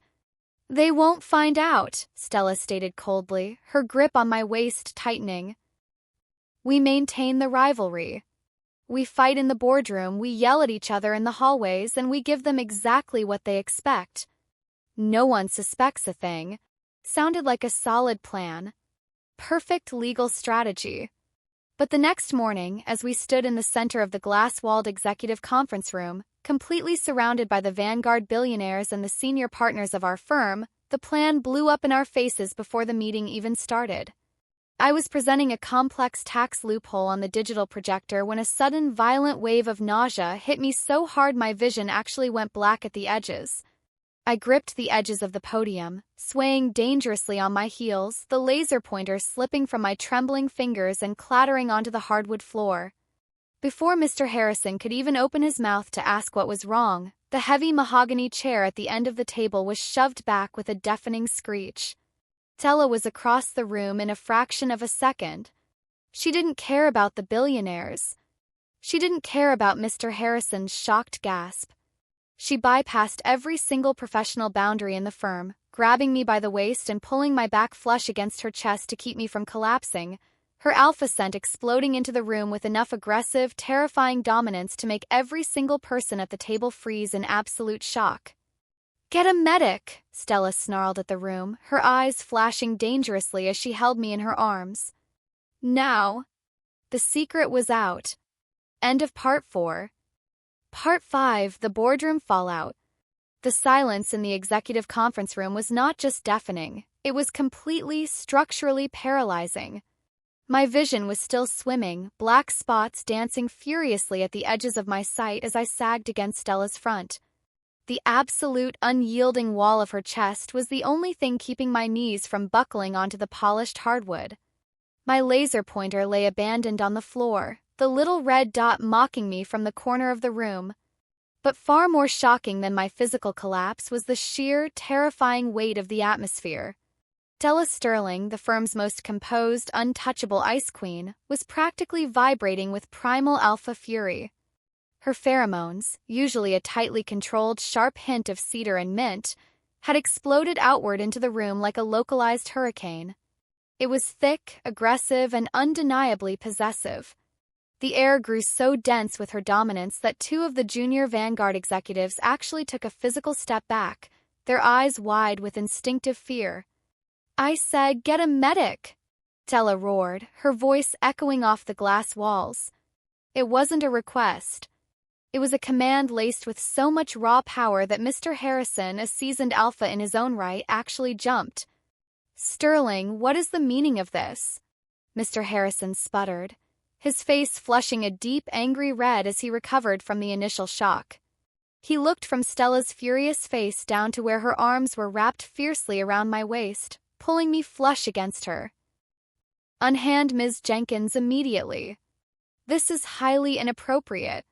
A: "They won't find out," Stella stated coldly, her grip on my waist tightening. "We maintain the rivalry. We fight in the boardroom, we yell at each other in the hallways, and we give them exactly what they expect. No one suspects a thing." Sounded like a solid plan. Perfect legal strategy. But the next morning, as we stood in the center of the glass-walled executive conference room, completely surrounded by the Vanguard billionaires and the senior partners of our firm, the plan blew up in our faces before the meeting even started. I was presenting a complex tax loophole on the digital projector when a sudden violent wave of nausea hit me so hard my vision actually went black at the edges. I gripped the edges of the podium, swaying dangerously on my heels, the laser pointer slipping from my trembling fingers and clattering onto the hardwood floor. Before Mr. Harrison could even open his mouth to ask what was wrong, the heavy mahogany chair at the end of the table was shoved back with a deafening screech. Stella was across the room in a fraction of a second. She didn't care about the billionaires. She didn't care about Mr. Harrison's shocked gasp. She bypassed every single professional boundary in the firm, grabbing me by the waist and pulling my back flush against her chest to keep me from collapsing, her alpha scent exploding into the room with enough aggressive, terrifying dominance to make every single person at the table freeze in absolute shock. "Get a medic," Stella snarled at the room, her eyes flashing dangerously as she held me in her arms. Now. The secret was out. End of Part 4. Part 5, The Boardroom Fallout. The silence in the executive conference room was not just deafening, it was completely, structurally paralyzing. My vision was still swimming, black spots dancing furiously at the edges of my sight as I sagged against Stella's front. The absolute, unyielding wall of her chest was the only thing keeping my knees from buckling onto the polished hardwood. My laser pointer lay abandoned on the floor, the little red dot mocking me from the corner of the room. But far more shocking than my physical collapse was the sheer, terrifying weight of the atmosphere. Stella Sterling, the firm's most composed, untouchable ice queen, was practically vibrating with primal alpha fury. Her pheromones, usually a tightly controlled, sharp hint of cedar and mint, had exploded outward into the room like a localized hurricane. It was thick, aggressive, and undeniably possessive. The air grew so dense with her dominance that two of the junior Vanguard executives actually took a physical step back, their eyes wide with instinctive fear. I said, get a medic, Stella roared, her voice echoing off the glass walls. It wasn't a request. It was a command laced with so much raw power that Mr. Harrison, a seasoned alpha in his own right, actually jumped. Sterling, what is the meaning of this? Mr. Harrison sputtered, his face flushing a deep, angry red as he recovered from the initial shock. He looked from Stella's furious face down to where her arms were wrapped fiercely around my waist, pulling me flush against her. Unhand Ms. Jenkins immediately. This is highly inappropriate.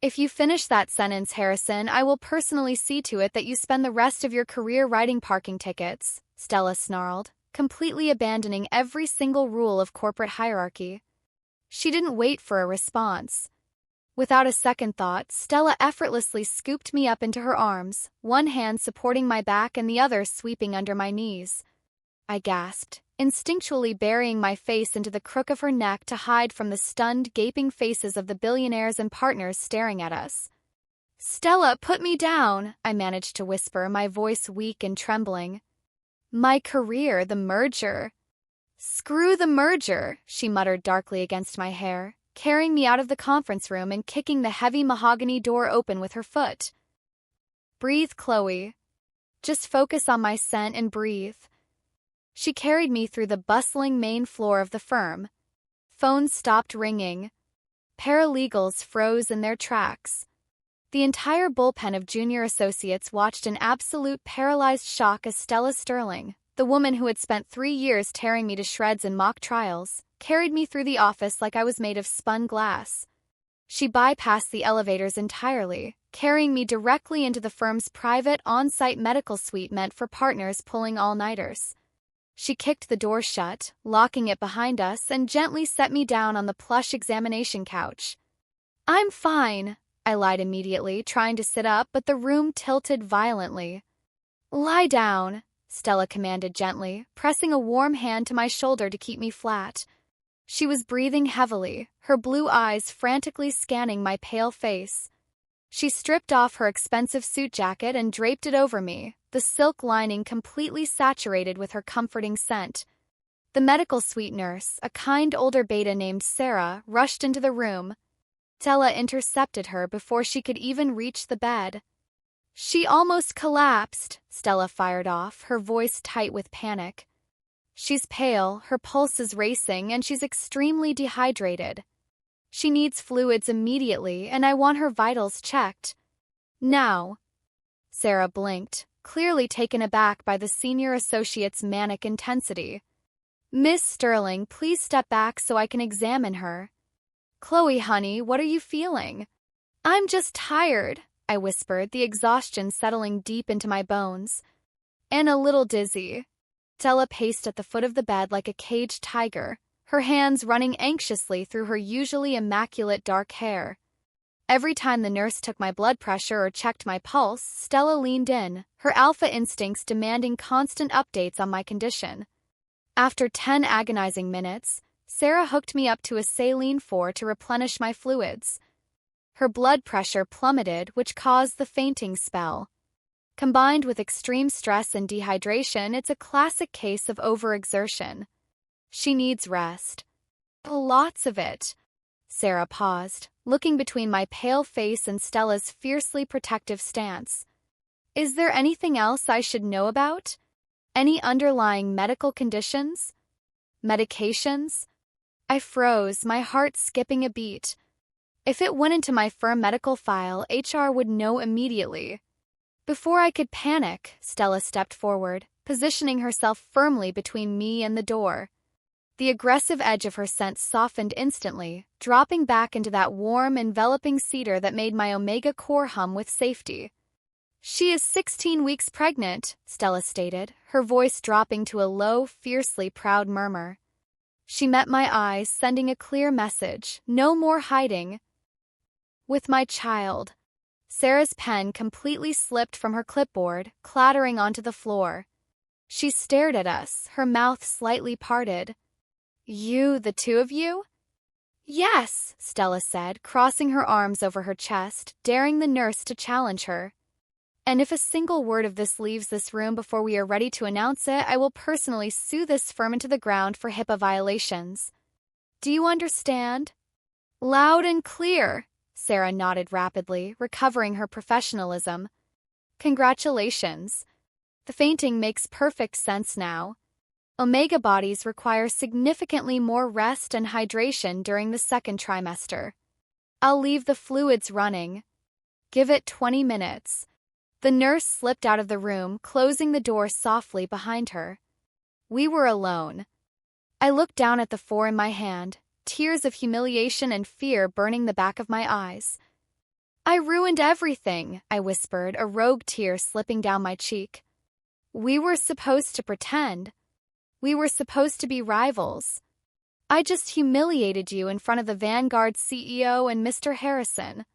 A: If you finish that sentence, Harrison, I will personally see to it that you spend the rest of your career writing parking tickets, Stella snarled, completely abandoning every single rule of corporate hierarchy. She didn't wait for a response. Without a second thought, Stella effortlessly scooped me up into her arms, one hand supporting my back and the other sweeping under my knees. I gasped, instinctually burying my face into the crook of her neck to hide from the stunned, gaping faces of the billionaires and partners staring at us. Stella, put me down, I managed to whisper, my voice weak and trembling. My career, the merger. Screw the merger, she muttered darkly against my hair, carrying me out of the conference room and kicking the heavy mahogany door open with her foot. Breathe, Chloe. Just focus on my scent and breathe. She carried me through the bustling main floor of the firm. Phones stopped ringing. Paralegals froze in their tracks. The entire bullpen of junior associates watched in absolute paralyzed shock as Stella Sterling, the woman who had spent 3 years tearing me to shreds in mock trials, carried me through the office like I was made of spun glass. She bypassed the elevators entirely, carrying me directly into the firm's private on-site medical suite meant for partners pulling all-nighters. She kicked the door shut, locking it behind us, and gently set me down on the plush examination couch. I'm fine, I lied immediately, trying to sit up, but the room tilted violently. Lie down, Stella commanded gently, pressing a warm hand to my shoulder to keep me flat. She was breathing heavily, her blue eyes frantically scanning my pale face. She stripped off her expensive suit jacket and draped it over me, the silk lining completely saturated with her comforting scent. The medical suite nurse, a kind older beta named Sarah, rushed into the room. Stella intercepted her before she could even reach the bed. She almost collapsed, Stella fired off, her voice tight with panic. She's pale, her pulse is racing, and she's extremely dehydrated. She needs fluids immediately, and I want her vitals checked. Now. Sarah blinked, clearly taken aback by the senior associate's manic intensity. Miss Sterling, please step back so I can examine her. Chloe, honey, what are you feeling? I'm just tired, I whispered, the exhaustion settling deep into my bones. And a little dizzy. Stella paced at the foot of the bed like a caged tiger, her hands running anxiously through her usually immaculate dark hair. Every time the nurse took my blood pressure or checked my pulse, Stella leaned in, her alpha instincts demanding constant updates on my condition. After 10 agonizing minutes, Sarah hooked me up to a saline 4 to replenish my fluids. Her blood pressure plummeted, which caused the fainting spell. Combined with extreme stress and dehydration, it's a classic case of overexertion. She needs rest. Lots of it. Sarah paused, looking between my pale face and Stella's fiercely protective stance. Is there anything else I should know about? Any underlying medical conditions? Medications? I froze, my heart skipping a beat. If it went into my firm medical file, HR would know immediately. Before I could panic, Stella stepped forward, positioning herself firmly between me and the door. The aggressive edge of her scent softened instantly, dropping back into that warm, enveloping cedar that made my Omega core hum with safety. She is 16 weeks pregnant, Stella stated, her voice dropping to a low, fiercely proud murmur. She met my eyes, sending a clear message, no more hiding. With my child. Sarah's pen completely slipped from her clipboard, clattering onto the floor. She stared at us, her mouth slightly parted. You, the two of you? Yes, Stella said, crossing her arms over her chest, daring the nurse to challenge her. And if a single word of this leaves this room before we are ready to announce it, I will personally sue this firm into the ground for HIPAA violations. Do you understand? Loud and clear, Sarah nodded rapidly, recovering her professionalism. Congratulations. The fainting makes perfect sense now. Omega bodies require significantly more rest and hydration during the second trimester. I'll leave the fluids running. Give it 20 minutes. The nurse slipped out of the room, closing the door softly behind her. We were alone. I looked down at the 4 in my hand, tears of humiliation and fear burning the back of my eyes. I ruined everything, I whispered, a rogue tear slipping down my cheek. We were supposed to pretend. We were supposed to be rivals. I just humiliated you in front of the Vanguard CEO and Mr. Harrison.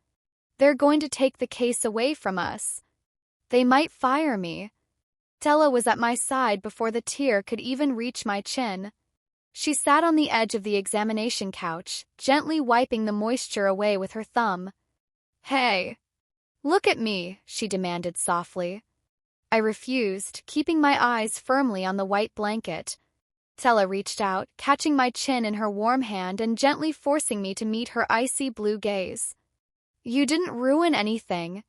A: They're going to take the case away from us. They might fire me. Stella was at my side before the tear could even reach my chin. She sat on the edge of the examination couch, gently wiping the moisture away with her thumb. Hey, look at me, she demanded softly. I refused, keeping my eyes firmly on the white blanket. Stella reached out, catching my chin in her warm hand and gently forcing me to meet her icy blue gaze. You didn't ruin anything.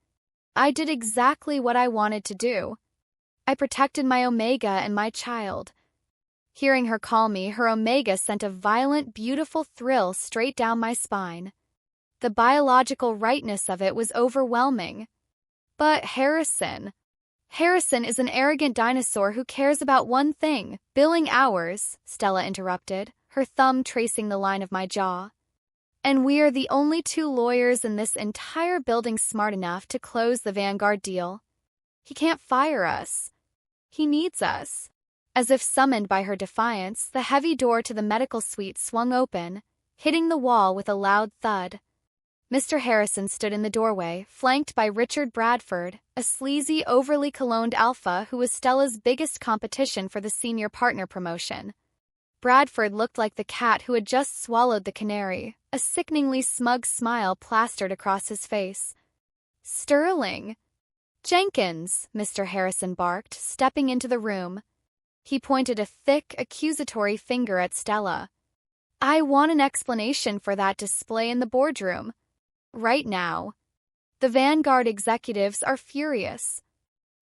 A: I did exactly what I wanted to do. I protected my Omega and my child. Hearing her call me, her Omega sent a violent, beautiful thrill straight down my spine. The biological rightness of it was overwhelming. But Harrison is an arrogant dinosaur who cares about one thing, billing hours, Stella interrupted, her thumb tracing the line of my jaw. And we are the only 2 lawyers in this entire building smart enough to close the Vanguard deal. He can't fire us. He needs us. As if summoned by her defiance, the heavy door to the medical suite swung open, hitting the wall with a loud thud. Mr. Harrison stood in the doorway, flanked by Richard Bradford, a sleazy, overly cologned alpha who was Stella's biggest competition for the senior partner promotion. Bradford looked like the cat who had just swallowed the canary, a sickeningly smug smile plastered across his face. Sterling! Jenkins, Mr. Harrison barked, stepping into the room. He pointed a thick, accusatory finger at Stella. I want an explanation for that display in the boardroom. Right now. The Vanguard executives are furious.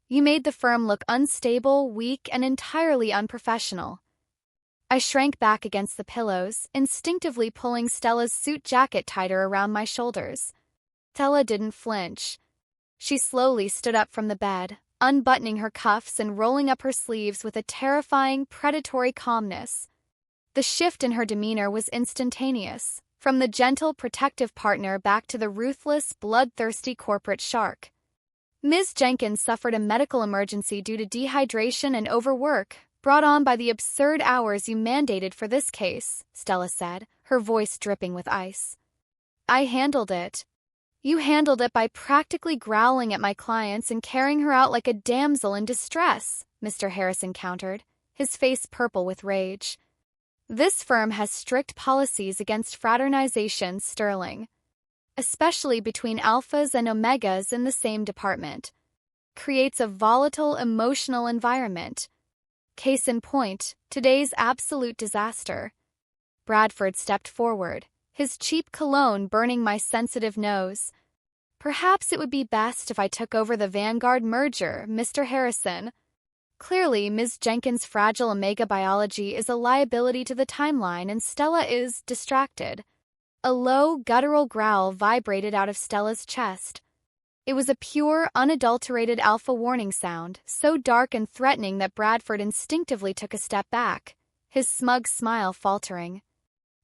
A: You made the firm look unstable, weak, and entirely unprofessional. I shrank back against the pillows, instinctively pulling Stella's suit jacket tighter around my shoulders. Stella didn't flinch. She slowly stood up from the bed, unbuttoning her cuffs and rolling up her sleeves with a terrifying, predatory calmness. The shift in her demeanor was instantaneous, from the gentle, protective partner back to the ruthless, bloodthirsty corporate shark. Ms. Jenkins suffered a medical emergency due to dehydration and overwork, brought on by the absurd hours you mandated for this case, Stella said, her voice dripping with ice. I handled it. You handled it by practically growling at my clients and carrying her out like a damsel in distress, Mr. Harrison countered, his face purple with rage. This firm has strict policies against fraternization, Sterling, especially between alphas and omegas in the same department. Creates a volatile, emotional environment. Case in point, today's absolute disaster. Bradford stepped forward, his cheap cologne burning my sensitive nose. Perhaps it would be best if I took over the Vanguard Merger, Mr. Harrison. Clearly, Ms. Jenkins' fragile Omega biology is a liability to the timeline and Stella is distracted. A low, guttural growl vibrated out of Stella's chest. It was a pure, unadulterated alpha warning sound, so dark and threatening that Bradford instinctively took a step back, his smug smile faltering.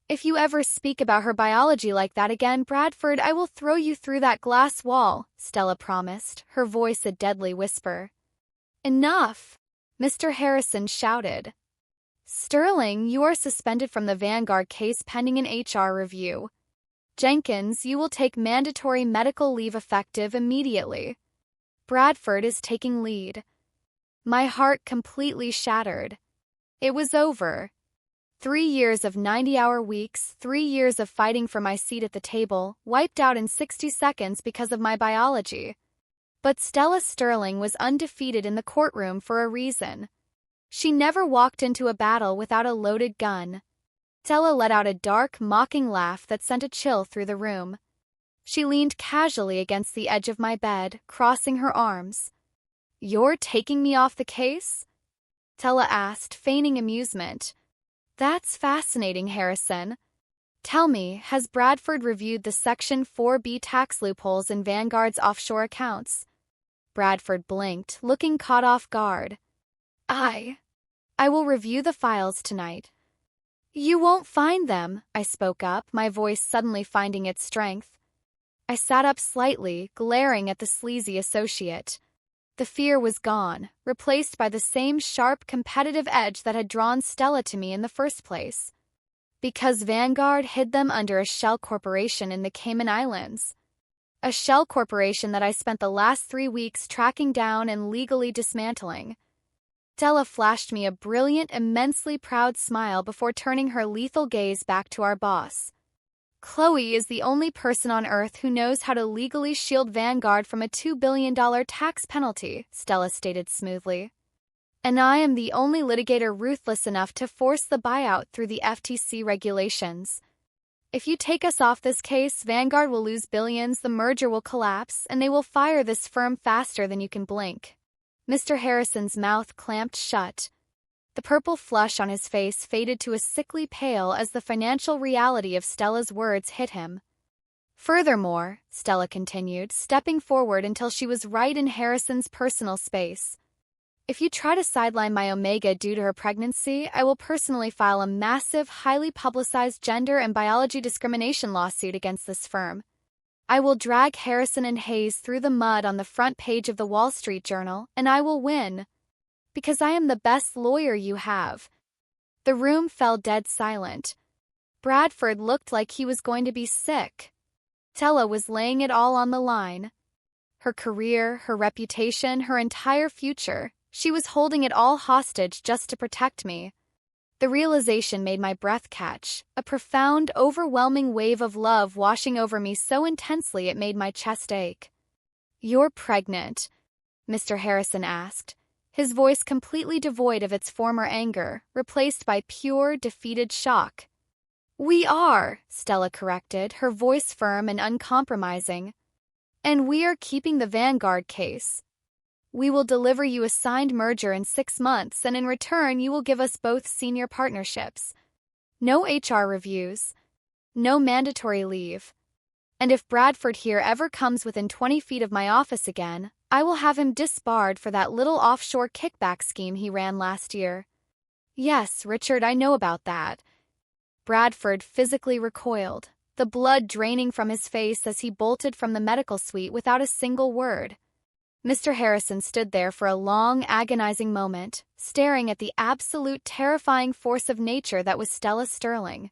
A: If you ever speak about her biology like that again, Bradford, I will throw you through that glass wall, Stella promised, her voice a deadly whisper. Enough! Mr. Harrison shouted. Sterling, you are suspended from the Vanguard case pending an HR review. Jenkins, you will take mandatory medical leave effective immediately. Bradford is taking lead. My heart completely shattered. It was over. 3 years of 90-hour weeks, 3 years of fighting for my seat at the table, wiped out in 60 seconds because of my biology. But Stella Sterling was undefeated in the courtroom for a reason. She never walked into a battle without a loaded gun. Stella let out a dark, mocking laugh that sent a chill through the room. She leaned casually against the edge of my bed, crossing her arms. "You're taking me off the case?" Stella asked, feigning amusement. "That's fascinating, Harrison. Tell me, has Bradford reviewed the Section 4B tax loopholes in Vanguard's offshore accounts?" Bradford blinked, looking caught off guard. I will review the files tonight." "You won't find them," I spoke up, my voice suddenly finding its strength. I sat up slightly, glaring at the sleazy associate. The fear was gone, replaced by the same sharp, competitive edge that had drawn Stella to me in the first place. Because Vanguard hid them under a shell corporation in the Cayman Islands. A shell corporation that I spent the last 3 weeks tracking down and legally dismantling. Stella flashed me a brilliant, immensely proud smile before turning her lethal gaze back to our boss. "Chloe is the only person on Earth who knows how to legally shield Vanguard from a $2 billion tax penalty," Stella stated smoothly. "And I am the only litigator ruthless enough to force the buyout through the FTC regulations. If you take us off this case, Vanguard will lose billions, the merger will collapse, and they will fire this firm faster than you can blink." Mr. Harrison's mouth clamped shut. The purple flush on his face faded to a sickly pale as the financial reality of Stella's words hit him. "Furthermore," Stella continued, stepping forward until she was right in Harrison's personal space, "if you try to sideline my Omega due to her pregnancy, I will personally file a massive, highly publicized gender and biology discrimination lawsuit against this firm. I will drag Harrison and Hayes through the mud on the front page of the Wall Street Journal, and I will win. Because I am the best lawyer you have." The room fell dead silent. Bradford looked like he was going to be sick. Stella was laying it all on the line. Her career, her reputation, her entire future. She was holding it all hostage just to protect me. The realization made my breath catch, a profound, overwhelming wave of love washing over me so intensely it made my chest ache. "You're pregnant?" Mr. Harrison asked, his voice completely devoid of its former anger, replaced by pure, defeated shock. "We are," Stella corrected, her voice firm and uncompromising. "And we are keeping the Vanguard case. We will deliver you a signed merger in 6 months, and in return you will give us both senior partnerships. No HR reviews. No mandatory leave. And if Bradford here ever comes within 20 feet of my office again, I will have him disbarred for that little offshore kickback scheme he ran last year." "Yes, Richard, I know about that." Bradford physically recoiled, the blood draining from his face as he bolted from the medical suite without a single word. Mr. Harrison stood there for a long, agonizing moment, staring at the absolute terrifying force of nature that was Stella Sterling.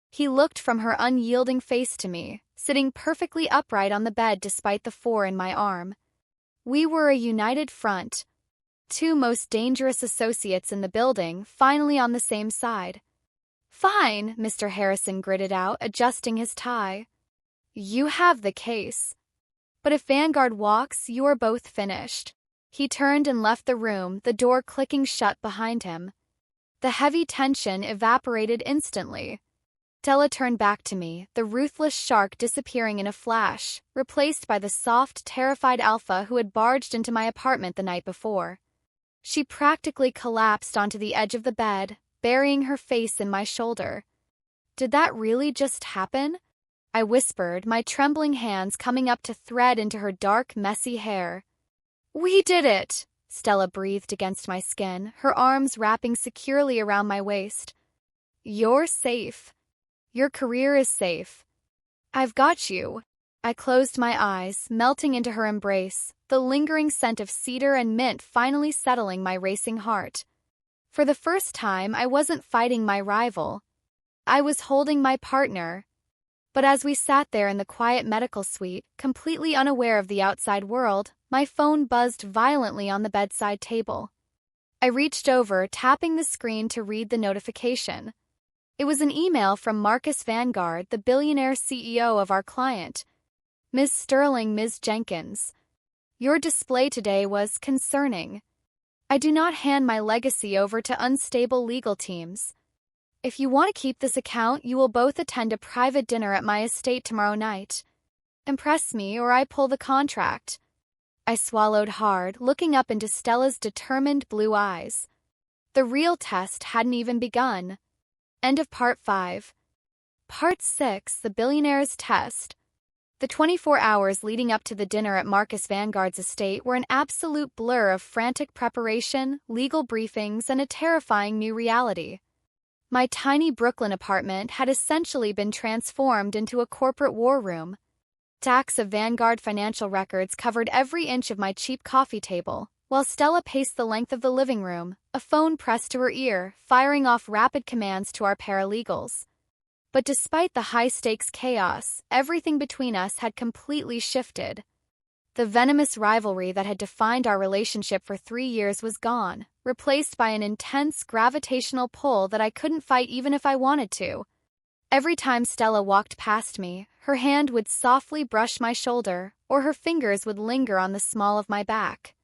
A: He looked from her unyielding face to me, sitting perfectly upright on the bed despite the 4 in my arm. We were a united front. 2 most dangerous associates in the building, finally on the same side. "Fine," Mr. Harrison gritted out, adjusting his tie. "You have the case. But if Vanguard walks, you are both finished." He turned and left the room, the door clicking shut behind him. The heavy tension evaporated instantly. Stella turned back to me, the ruthless shark disappearing in a flash, replaced by the soft, terrified Alpha who had barged into my apartment the night before. She practically collapsed onto the edge of the bed, burying her face in my shoulder. "Did that really just happen?" I whispered, my trembling hands coming up to thread into her dark, messy hair. "We did it!" Stella breathed against my skin, her arms wrapping securely around my waist. "You're safe. Your career is safe. I've got you." I closed my eyes, melting into her embrace, the lingering scent of cedar and mint finally settling my racing heart. For the first time, I wasn't fighting my rival. I was holding my partner. But as we sat there in the quiet medical suite, completely unaware of the outside world, my phone buzzed violently on the bedside table. I reached over, tapping the screen to read the notification. It was an email from Marcus Vanguard, the billionaire CEO of our client. "Ms. Sterling, Ms. Jenkins. Your display today was concerning. I do not hand my legacy over to unstable legal teams. If you want to keep this account, you will both attend a private dinner at my estate tomorrow night. Impress me or I pull the contract. I swallowed hard, looking up into Stella's determined blue eyes. The real test hadn't even begun. End of Part 5. Part 6, The Billionaire's Test. The 24 hours leading up to the dinner at Marcus Vanguard's estate were an absolute blur of frantic preparation, legal briefings, and a terrifying new reality. My tiny Brooklyn apartment had essentially been transformed into a corporate war room. Stacks of Vanguard financial records covered every inch of my cheap coffee table, while Stella paced the length of the living room, a phone pressed to her ear, firing off rapid commands to our paralegals. But despite the high-stakes chaos, everything between us had completely shifted. The venomous rivalry that had defined our relationship for 3 years was gone, replaced by an intense gravitational pull that I couldn't fight even if I wanted to. Every time Stella walked past me, her hand would softly brush my shoulder, or her fingers would linger on the small of my back.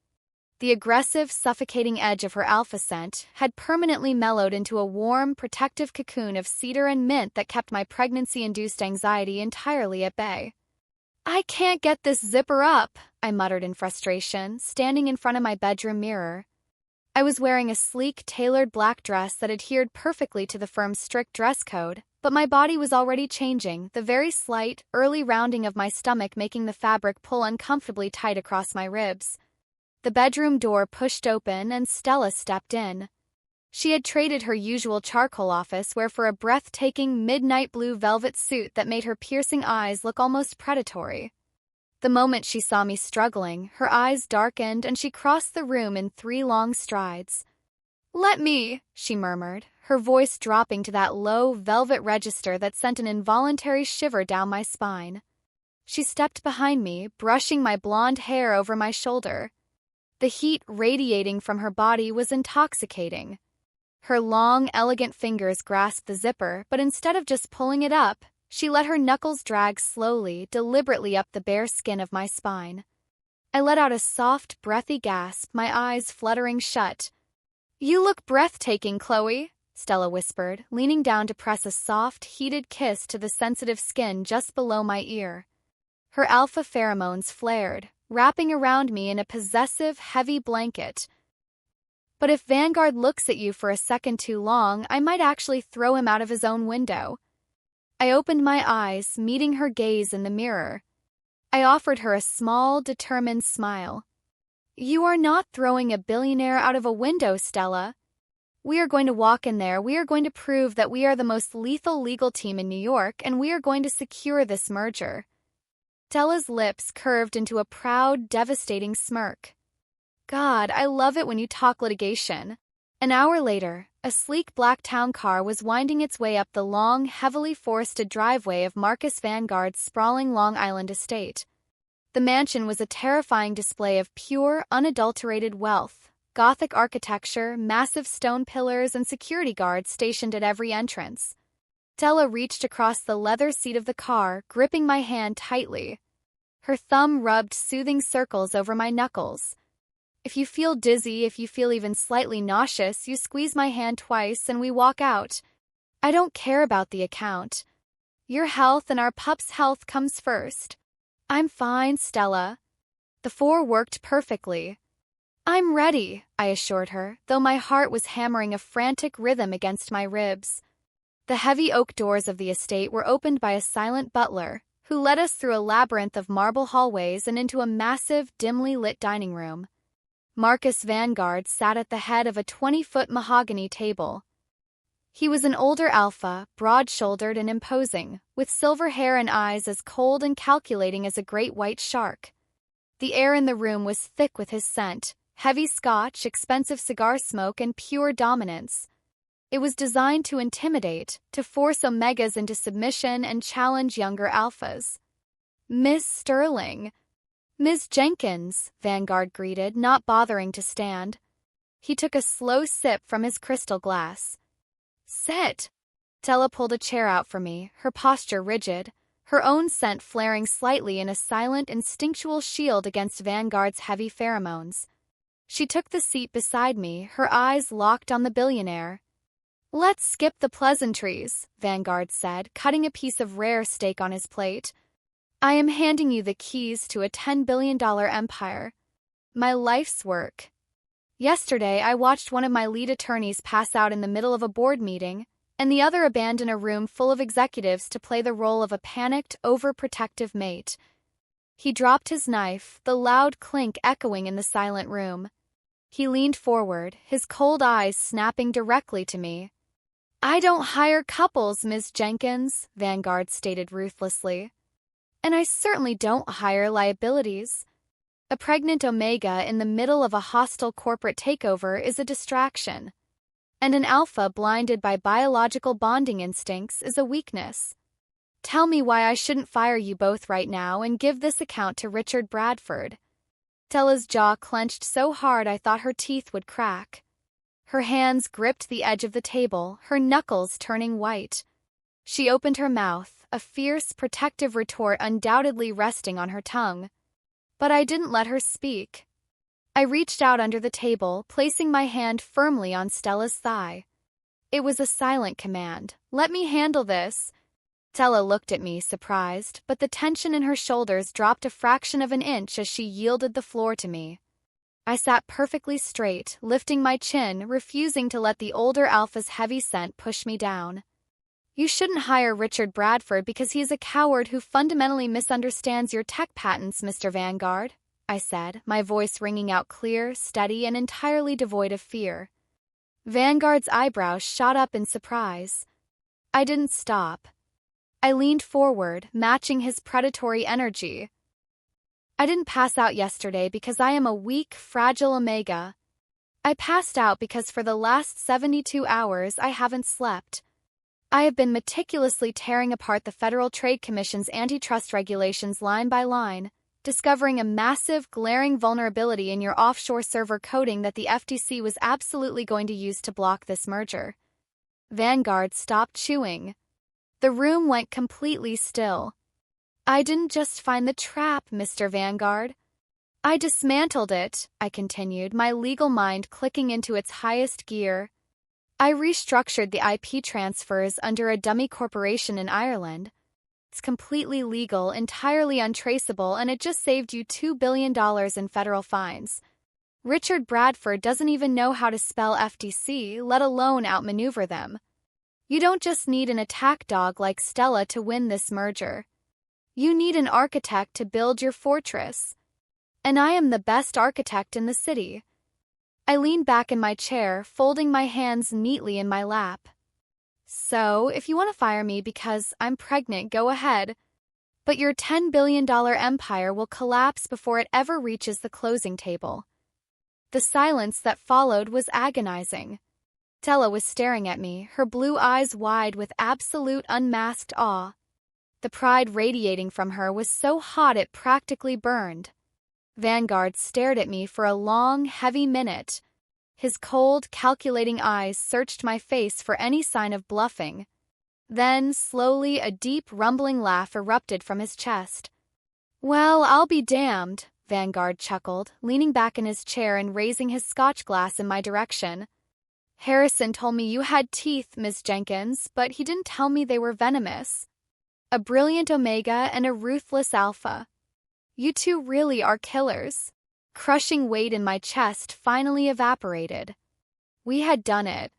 A: The aggressive, suffocating edge of her alpha scent had permanently mellowed into a warm, protective cocoon of cedar and mint that kept my pregnancy-induced anxiety entirely at bay. "I can't get this zipper up," I muttered in frustration, standing in front of my bedroom mirror. I was wearing a sleek, tailored black dress that adhered perfectly to the firm's strict dress code, but my body was already changing, the very slight, early rounding of my stomach making the fabric pull uncomfortably tight across my ribs. The bedroom door pushed open and Stella stepped in. She had traded her usual charcoal office wear for a breathtaking midnight blue velvet suit that made her piercing eyes look almost predatory. The moment she saw me struggling, her eyes darkened and she crossed the room in 3 long strides. "Let me," she murmured, her voice dropping to that low, velvet register that sent an involuntary shiver down my spine. She stepped behind me, brushing my blonde hair over my shoulder. The heat radiating from her body was intoxicating. Her long, elegant fingers grasped the zipper, but instead of just pulling it up, she let her knuckles drag slowly, deliberately up the bare skin of my spine. I let out a soft, breathy gasp, my eyes fluttering shut. "You look breathtaking, Chloe," Stella whispered, leaning down to press a soft, heated kiss to the sensitive skin just below my ear. Her alpha pheromones flared, wrapping around me in a possessive, heavy blanket. "But if Vanguard looks at you for a second too long, I might actually throw him out of his own window." I opened my eyes, meeting her gaze in the mirror. I offered her a small, determined smile. "You are not throwing a billionaire out of a window, Stella. We are going to walk in there, we are going to prove that we are the most lethal legal team in New York, and we are going to secure this merger." Stella's lips curved into a proud, devastating smirk. "God, I love it when you talk litigation." An hour later, a sleek black town car was winding its way up the long, heavily forested driveway of Marcus Vanguard's sprawling Long Island estate. The mansion was a terrifying display of pure, unadulterated wealth, Gothic architecture, massive stone pillars, and security guards stationed at every entrance. Stella reached across the leather seat of the car, gripping my hand tightly. Her thumb rubbed soothing circles over my knuckles. "If you feel dizzy, if you feel even slightly nauseous, you squeeze my hand twice and we walk out. I don't care about the account. Your health and our pup's health comes first." "I'm fine, Stella." The 4 worked perfectly. "I'm ready," I assured her, though my heart was hammering a frantic rhythm against my ribs. The heavy oak doors of the estate were opened by a silent butler, who led us through a labyrinth of marble hallways and into a massive, dimly lit dining room. Marcus Vanguard sat at the head of a 20-foot mahogany table. He was an older alpha, broad-shouldered and imposing, with silver hair and eyes as cold and calculating as a great white shark. The air in the room was thick with his scent, heavy scotch, expensive cigar smoke, and pure dominance. It was designed to intimidate, to force Omegas into submission and challenge younger alphas. "Miss Sterling." "Ms. Jenkins," Vanguard greeted, not bothering to stand. He took a slow sip from his crystal glass. "Sit." Stella pulled a chair out for me, her posture rigid. her own scent flaring slightly in a silent, instinctual shield against Vanguard's heavy pheromones. She took the seat beside me, her eyes locked on the billionaire. "Let's skip the pleasantries," Vanguard said, cutting a piece of rare steak on his plate. "I am handing you the keys to a $10 billion empire. My life's work." Yesterday, I watched one of my lead attorneys pass out in the middle of a board meeting, and the other abandon a room full of executives to play the role of a panicked, overprotective mate. He dropped his knife, the loud clink echoing in the silent room. He leaned forward, his cold eyes snapping directly to me. "I don't hire couples, Ms. Jenkins," Vanguard stated ruthlessly. "And I certainly don't hire liabilities. A pregnant Omega in the middle of a hostile corporate takeover is a distraction. And an Alpha blinded by biological bonding instincts is a weakness. Tell me why I shouldn't fire you both right now and give this account to Richard Bradford." Stella's jaw clenched so hard I thought her teeth would crack. Her hands gripped the edge of the table, her knuckles turning white. She opened her mouth, a fierce, protective retort undoubtedly resting on her tongue. But I didn't let her speak. I reached out under the table, placing my hand firmly on Stella's thigh. It was a silent command. "Let me handle this." Stella looked at me, surprised, but the tension in her shoulders dropped a fraction of an inch as she yielded the floor to me. I sat perfectly straight, lifting my chin, refusing to let the older Alpha's heavy scent push me down. "You shouldn't hire Richard Bradford because he is a coward who fundamentally misunderstands your tech patents, Mr. Vanguard," I said, my voice ringing out clear, steady, and entirely devoid of fear. Vanguard's eyebrows shot up in surprise. I didn't stop. I leaned forward, matching his predatory energy. "I didn't pass out yesterday because I am a weak, fragile Omega. I passed out because for the last 72 hours I haven't slept. I have been meticulously tearing apart the Federal Trade Commission's antitrust regulations line by line, discovering a massive, glaring vulnerability in your offshore server coding that the FTC was absolutely going to use to block this merger." Vanguard stopped chewing. The room went completely still. "I didn't just find the trap, Mr. Vanguard. I dismantled it," I continued, my legal mind clicking into its highest gear. "I restructured the IP transfers under a dummy corporation in Ireland. It's completely legal, entirely untraceable, and it just saved you $2 billion in federal fines. Richard Bradford doesn't even know how to spell FTC, let alone outmaneuver them. You don't just need an attack dog like Stella to win this merger. You need an architect to build your fortress. And I am the best architect in the city." I leaned back in my chair, folding my hands neatly in my lap. "So, if you want to fire me because I'm pregnant, go ahead. But your $10 billion empire will collapse before it ever reaches the closing table." The silence that followed was agonizing. Stella was staring at me, her blue eyes wide with absolute unmasked awe. The pride radiating from her was so hot it practically burned. Vanguard stared at me for a long, heavy minute. His cold, calculating eyes searched my face for any sign of bluffing. Then, slowly, a deep, rumbling laugh erupted from his chest. "Well, I'll be damned," Vanguard chuckled, leaning back in his chair and raising his scotch glass in my direction. "Harrison told me you had teeth, Miss Jenkins, but he didn't tell me they were venomous. A brilliant Omega and a ruthless Alpha. You two really are killers." Crushing weight in my chest finally evaporated. We had done it.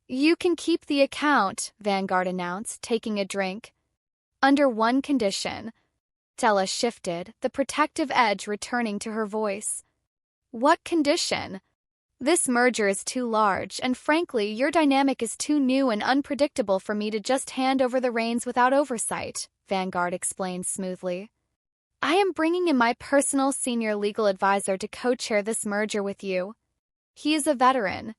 A: "You can keep the account," Vanguard announced, taking a drink. "Under one condition." Stella shifted, the protective edge returning to her voice. "What condition?" "This merger is too large, and frankly, your dynamic is too new and unpredictable for me to just hand over the reins without oversight," Vanguard explained smoothly. "I am bringing in my personal senior legal advisor to co-chair this merger with you. He is a veteran.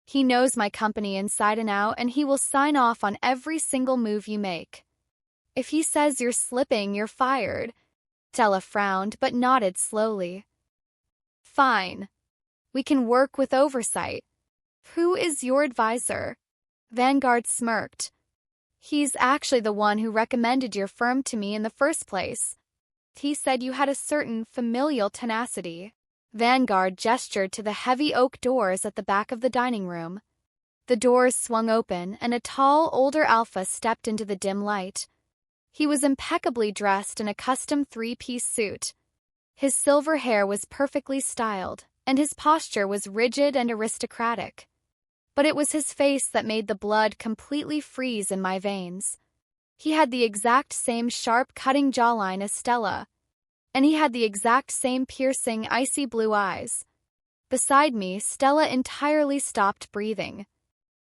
A: He knows my company inside and out, and he will sign off on every single move you make. If he says you're slipping, you're fired." Stella frowned, but nodded slowly. "Fine. We can work with oversight. Who is your advisor?" Vanguard smirked. He's actually the one who recommended your firm to me in the first place. He said you had a certain familial tenacity. Vanguard gestured to the heavy oak doors at the back of the dining room. The doors swung open, and a tall, older alpha stepped into the dim light. He was impeccably dressed in a custom three-piece suit. His silver hair was perfectly styled, and his posture was rigid and aristocratic. But it was his face that made the blood completely freeze in my veins. He had the exact same sharp, cutting jawline as Stella, and he had the exact same piercing, icy blue eyes. Beside me, Stella entirely stopped breathing.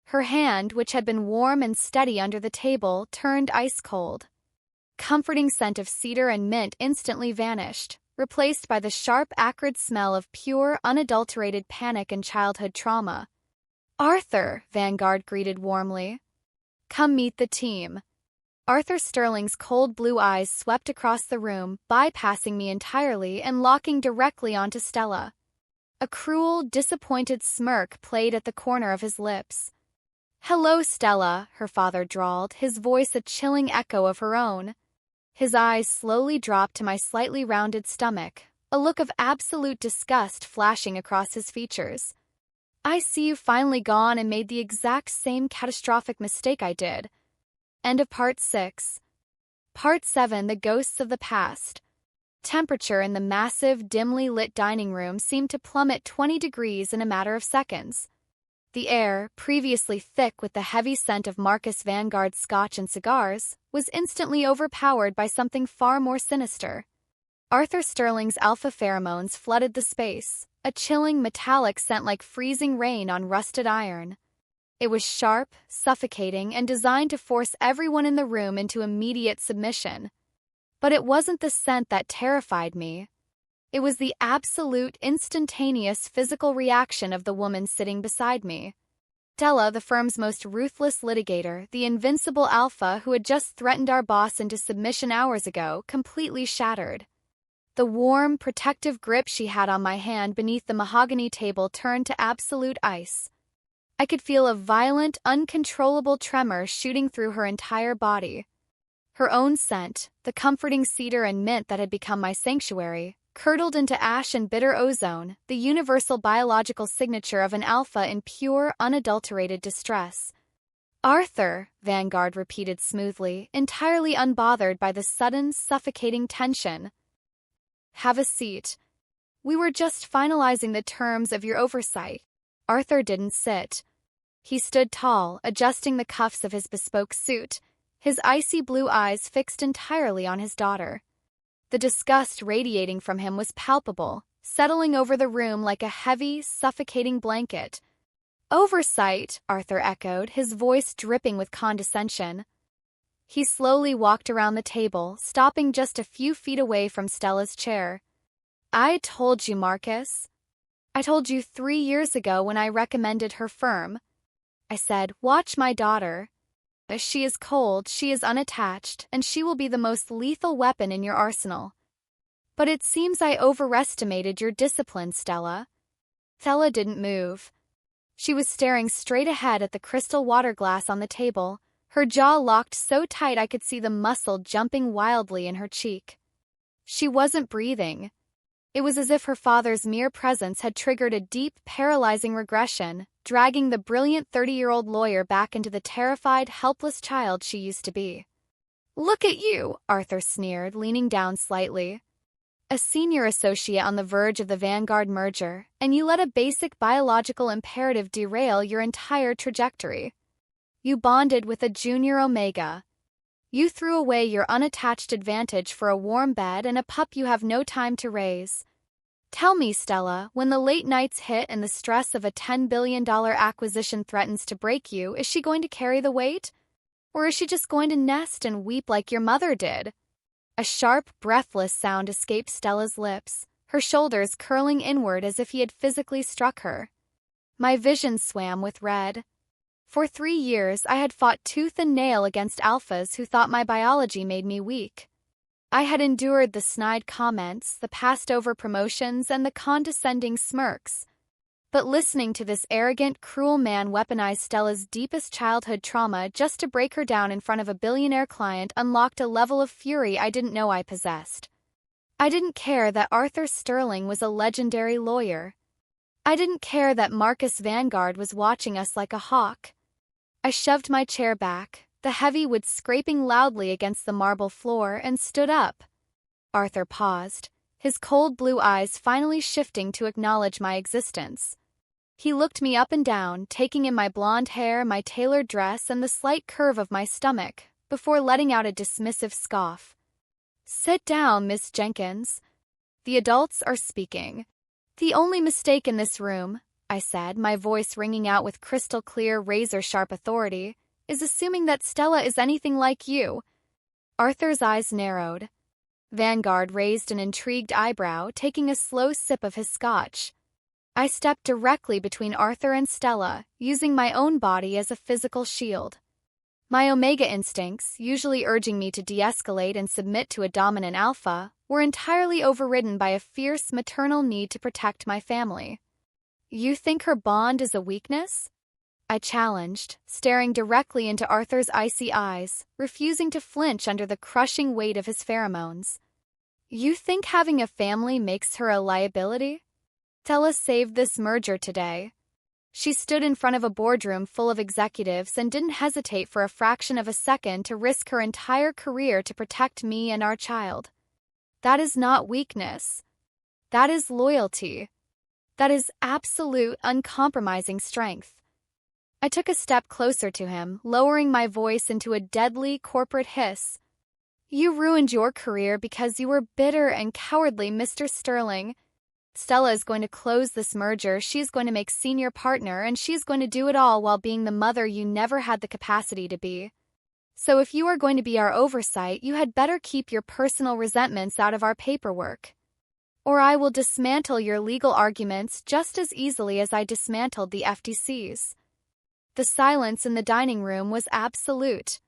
A: Her hand, which had been warm and steady under the table, turned ice-cold. Comforting scent of cedar and mint instantly vanished, replaced by the sharp, acrid smell of pure, unadulterated panic and childhood trauma. "Arthur," Vanguard greeted warmly. "Come meet the team." Arthur Sterling's cold blue eyes swept across the room, bypassing me entirely and locking directly onto Stella. A cruel, disappointed smirk played at the corner of his lips. "Hello, Stella," her father drawled, his voice a chilling echo of her own. His eyes slowly dropped to my slightly rounded stomach, a look of absolute disgust flashing across his features. "I see you've finally gone and made the exact same catastrophic mistake I did." End of Part 6. Part 7, The Ghosts of the Past. Temperature in the massive, dimly lit dining room seemed to plummet 20 degrees in a matter of seconds. The air, previously thick with the heavy scent of Marcus Vanguard's scotch and cigars, was instantly overpowered by something far more sinister. Arthur Sterling's alpha pheromones flooded the space, a chilling metallic scent like freezing rain on rusted iron. It was sharp, suffocating, and designed to force everyone in the room into immediate submission. But it wasn't the scent that terrified me. It was the absolute, instantaneous physical reaction of the woman sitting beside me. Stella, the firm's most ruthless litigator, the invincible alpha who had just threatened our boss into submission hours ago, completely shattered. The warm, protective grip she had on my hand beneath the mahogany table turned to absolute ice. I could feel a violent, uncontrollable tremor shooting through her entire body. Her own scent, the comforting cedar and mint that had become my sanctuary, curdled into ash and bitter ozone, the universal biological signature of an alpha in pure, unadulterated distress. "Arthur," Vanguard repeated smoothly, entirely unbothered by the sudden, suffocating tension. "Have a seat. We were just finalizing the terms of your oversight." Arthur didn't sit. He stood tall, adjusting the cuffs of his bespoke suit, his icy blue eyes fixed entirely on his daughter. The disgust radiating from him was palpable, settling over the room like a heavy, suffocating blanket. "Oversight," Arthur echoed, his voice dripping with condescension. He slowly walked around the table, stopping just a few feet away from Stella's chair. "I told you, Marcus. I told you 3 years ago when I recommended her firm. I said, watch my daughter. She is cold, she is unattached, and she will be the most lethal weapon in your arsenal. But it seems I overestimated your discipline, Stella." Stella didn't move. She was staring straight ahead at the crystal water glass on the table, her jaw locked so tight I could see the muscle jumping wildly in her cheek. She wasn't breathing. It was as if her father's mere presence had triggered a deep, paralyzing regression, dragging the brilliant 30-year-old lawyer back into the terrified, helpless child she used to be. "Look at you," Arthur sneered, leaning down slightly. "A senior associate on the verge of the Vanguard merger, and you let a basic biological imperative derail your entire trajectory. You bonded with a junior Omega. You threw away your unattached advantage for a warm bed and a pup you have no time to raise. Tell me, Stella, when the late nights hit and the stress of a $10 billion acquisition threatens to break you, is she going to carry the weight? Or is she just going to nest and weep like your mother did?" A sharp, breathless sound escaped Stella's lips, her shoulders curling inward as if he had physically struck her. My vision swam with red. For 3 years, I had fought tooth and nail against alphas who thought my biology made me weak. I had endured the snide comments, the passed-over promotions, and the condescending smirks. But listening to this arrogant, cruel man weaponize Stella's deepest childhood trauma just to break her down in front of a billionaire client unlocked a level of fury I didn't know I possessed. I didn't care that Arthur Sterling was a legendary lawyer. I didn't care that Marcus Vanguard was watching us like a hawk. I shoved my chair back, the heavy wood scraping loudly against the marble floor, and stood up. Arthur paused, his cold blue eyes finally shifting to acknowledge my existence. He looked me up and down, taking in my blonde hair, my tailored dress, and the slight curve of my stomach, before letting out a dismissive scoff. "Sit down, Miss Jenkins. The adults are speaking." "The only mistake in this room," I said, my voice ringing out with crystal-clear, razor-sharp authority, "is assuming that Stella is anything like you." Arthur's eyes narrowed. Vanguard raised an intrigued eyebrow, taking a slow sip of his scotch. I stepped directly between Arthur and Stella, using my own body as a physical shield. My Omega instincts, usually urging me to de-escalate and submit to a dominant alpha, were entirely overridden by a fierce maternal need to protect my family. "You think her bond is a weakness?" I challenged, staring directly into Arthur's icy eyes, refusing to flinch under the crushing weight of his pheromones. "You think having a family makes her a liability? Stella saved this merger today." She stood in front of a boardroom full of executives and didn't hesitate for a fraction of a second to risk her entire career to protect me and our child. That is not weakness. That is loyalty. That is absolute, uncompromising strength. I took a step closer to him, lowering my voice into a deadly corporate hiss. "You ruined your career because you were bitter and cowardly, Mr. Sterling. Stella is going to close this merger, she's going to make senior partner, and she's going to do it all while being the mother you never had the capacity to be. So if you are going to be our oversight, you had better keep your personal resentments out of our paperwork. Or I will dismantle your legal arguments just as easily as I dismantled the FTC's." The silence in the dining room was absolute.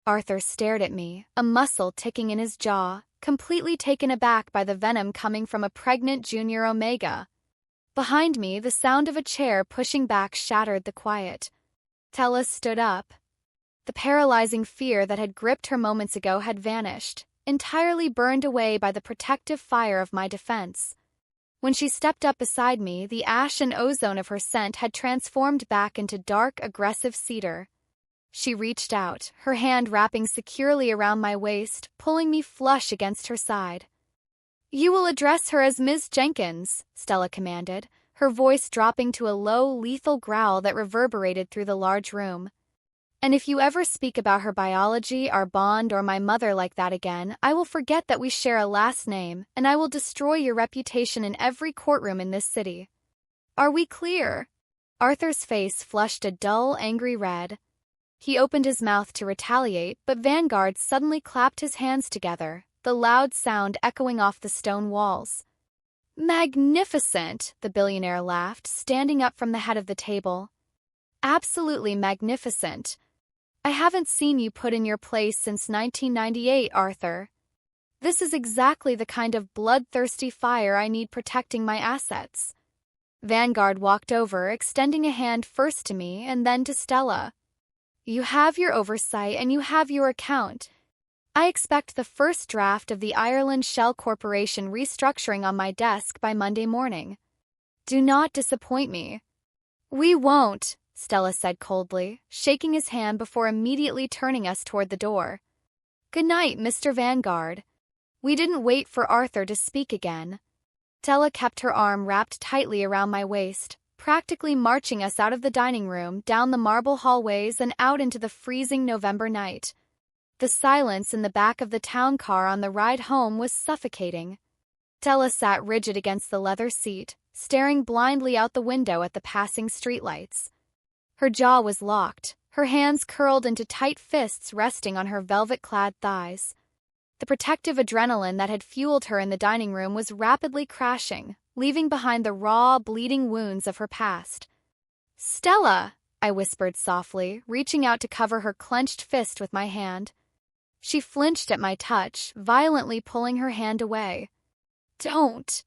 A: Arthur stared at me, a muscle ticking in his jaw, completely taken aback by the venom coming from a pregnant junior Omega. Behind me, the sound of a chair pushing back shattered the quiet. Stella stood up. The paralyzing fear that had gripped her moments ago had vanished, entirely burned away by the protective fire of my defense. When she stepped up beside me, the ash and ozone of her scent had transformed back into dark, aggressive cedar. She reached out, her hand wrapping securely around my waist, pulling me flush against her side. "You will address her as Ms. Jenkins," Stella commanded, her voice dropping to a low, lethal growl that reverberated through the large room. "And if you ever speak about her biology, our bond, or my mother like that again, I will forget that we share a last name, and I will destroy your reputation in every courtroom in this city. Are we clear?" Arthur's face flushed a dull, angry red. He opened his mouth to retaliate, but Vanguard suddenly clapped his hands together, the loud sound echoing off the stone walls. "Magnificent," the billionaire laughed, standing up from the head of the table. "Absolutely magnificent. I haven't seen you put in your place since 1998, Arthur. This is exactly the kind of bloodthirsty fire I need protecting my assets." Vanguard walked over, extending a hand first to me and then to Stella. "You have your oversight and you have your account. I expect the first draft of the Ireland Shell Corporation restructuring on my desk by Monday morning. Do not disappoint me." "We won't," Stella said coldly, shaking his hand before immediately turning us toward the door. "Good night, Mr. Vanguard." We didn't wait for Arthur to speak again. Stella kept her arm wrapped tightly around my waist, practically marching us out of the dining room, down the marble hallways, and out into the freezing November night. The silence in the back of the town car on the ride home was suffocating. Stella sat rigid against the leather seat, staring blindly out the window at the passing streetlights. Her jaw was locked, her hands curled into tight fists resting on her velvet-clad thighs. The protective adrenaline that had fueled her in the dining room was rapidly crashing, leaving behind the raw, bleeding wounds of her past. "Stella," I whispered softly, reaching out to cover her clenched fist with my hand. She flinched at my touch, violently pulling her hand away. "Don't."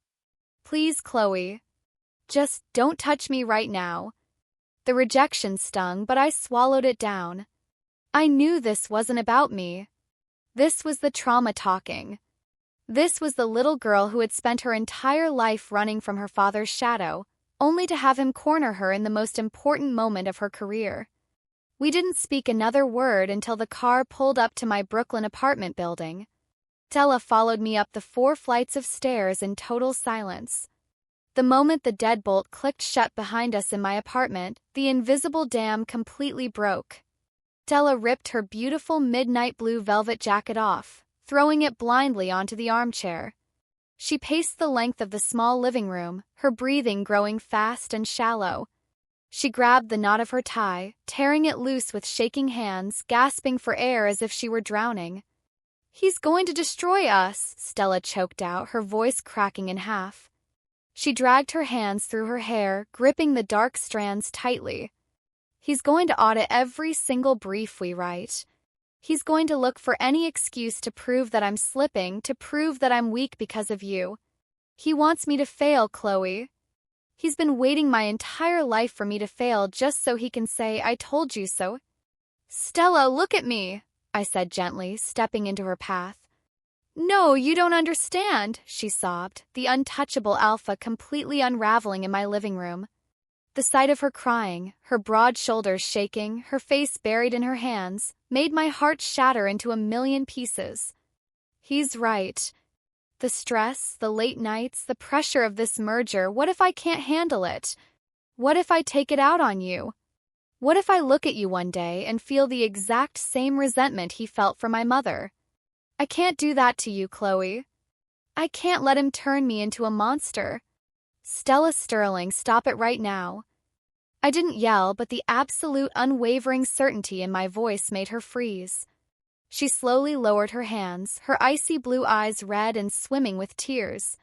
A: "Please, Chloe." Just don't touch me right now. The rejection stung, but I swallowed it down. I knew this wasn't about me. This was the trauma talking. This was the little girl who had spent her entire life running from her father's shadow, only to have him corner her in the most important moment of her career. We didn't speak another word until the car pulled up to my Brooklyn apartment building. Stella followed me up the 4 flights of stairs in total silence. The moment the deadbolt clicked shut behind us in my apartment, the invisible dam completely broke. Stella ripped her beautiful midnight blue velvet jacket off, throwing it blindly onto the armchair. She paced the length of the small living room, her breathing growing fast and shallow. She grabbed the knot of her tie, tearing it loose with shaking hands, gasping for air as if she were drowning. "He's going to destroy us," Stella choked out, her voice cracking in half. She dragged her hands through her hair, gripping the dark strands tightly. "He's going to audit every single brief we write. He's going to look for any excuse to prove that I'm slipping, to prove that I'm weak because of you. He wants me to fail, Chloe. He's been waiting my entire life for me to fail just so he can say, 'I told you so.'" "Stella, look at me," I said gently, stepping into her path. "No, you don't understand," she sobbed, the untouchable Alpha completely unraveling in my living room. The sight of her crying, her broad shoulders shaking, her face buried in her hands, made my heart shatter into a million pieces. He's right. The stress, the late nights, the pressure of this merger, what if I can't handle it? What if I take it out on you? What if I look at you one day and feel the exact same resentment he felt for my mother? I can't do that to you, Chloe. I can't let him turn me into a monster. Stella Sterling, stop it right now. I didn't yell, but the absolute unwavering certainty in my voice made her freeze. She slowly lowered her hands, her icy blue eyes red and swimming with tears.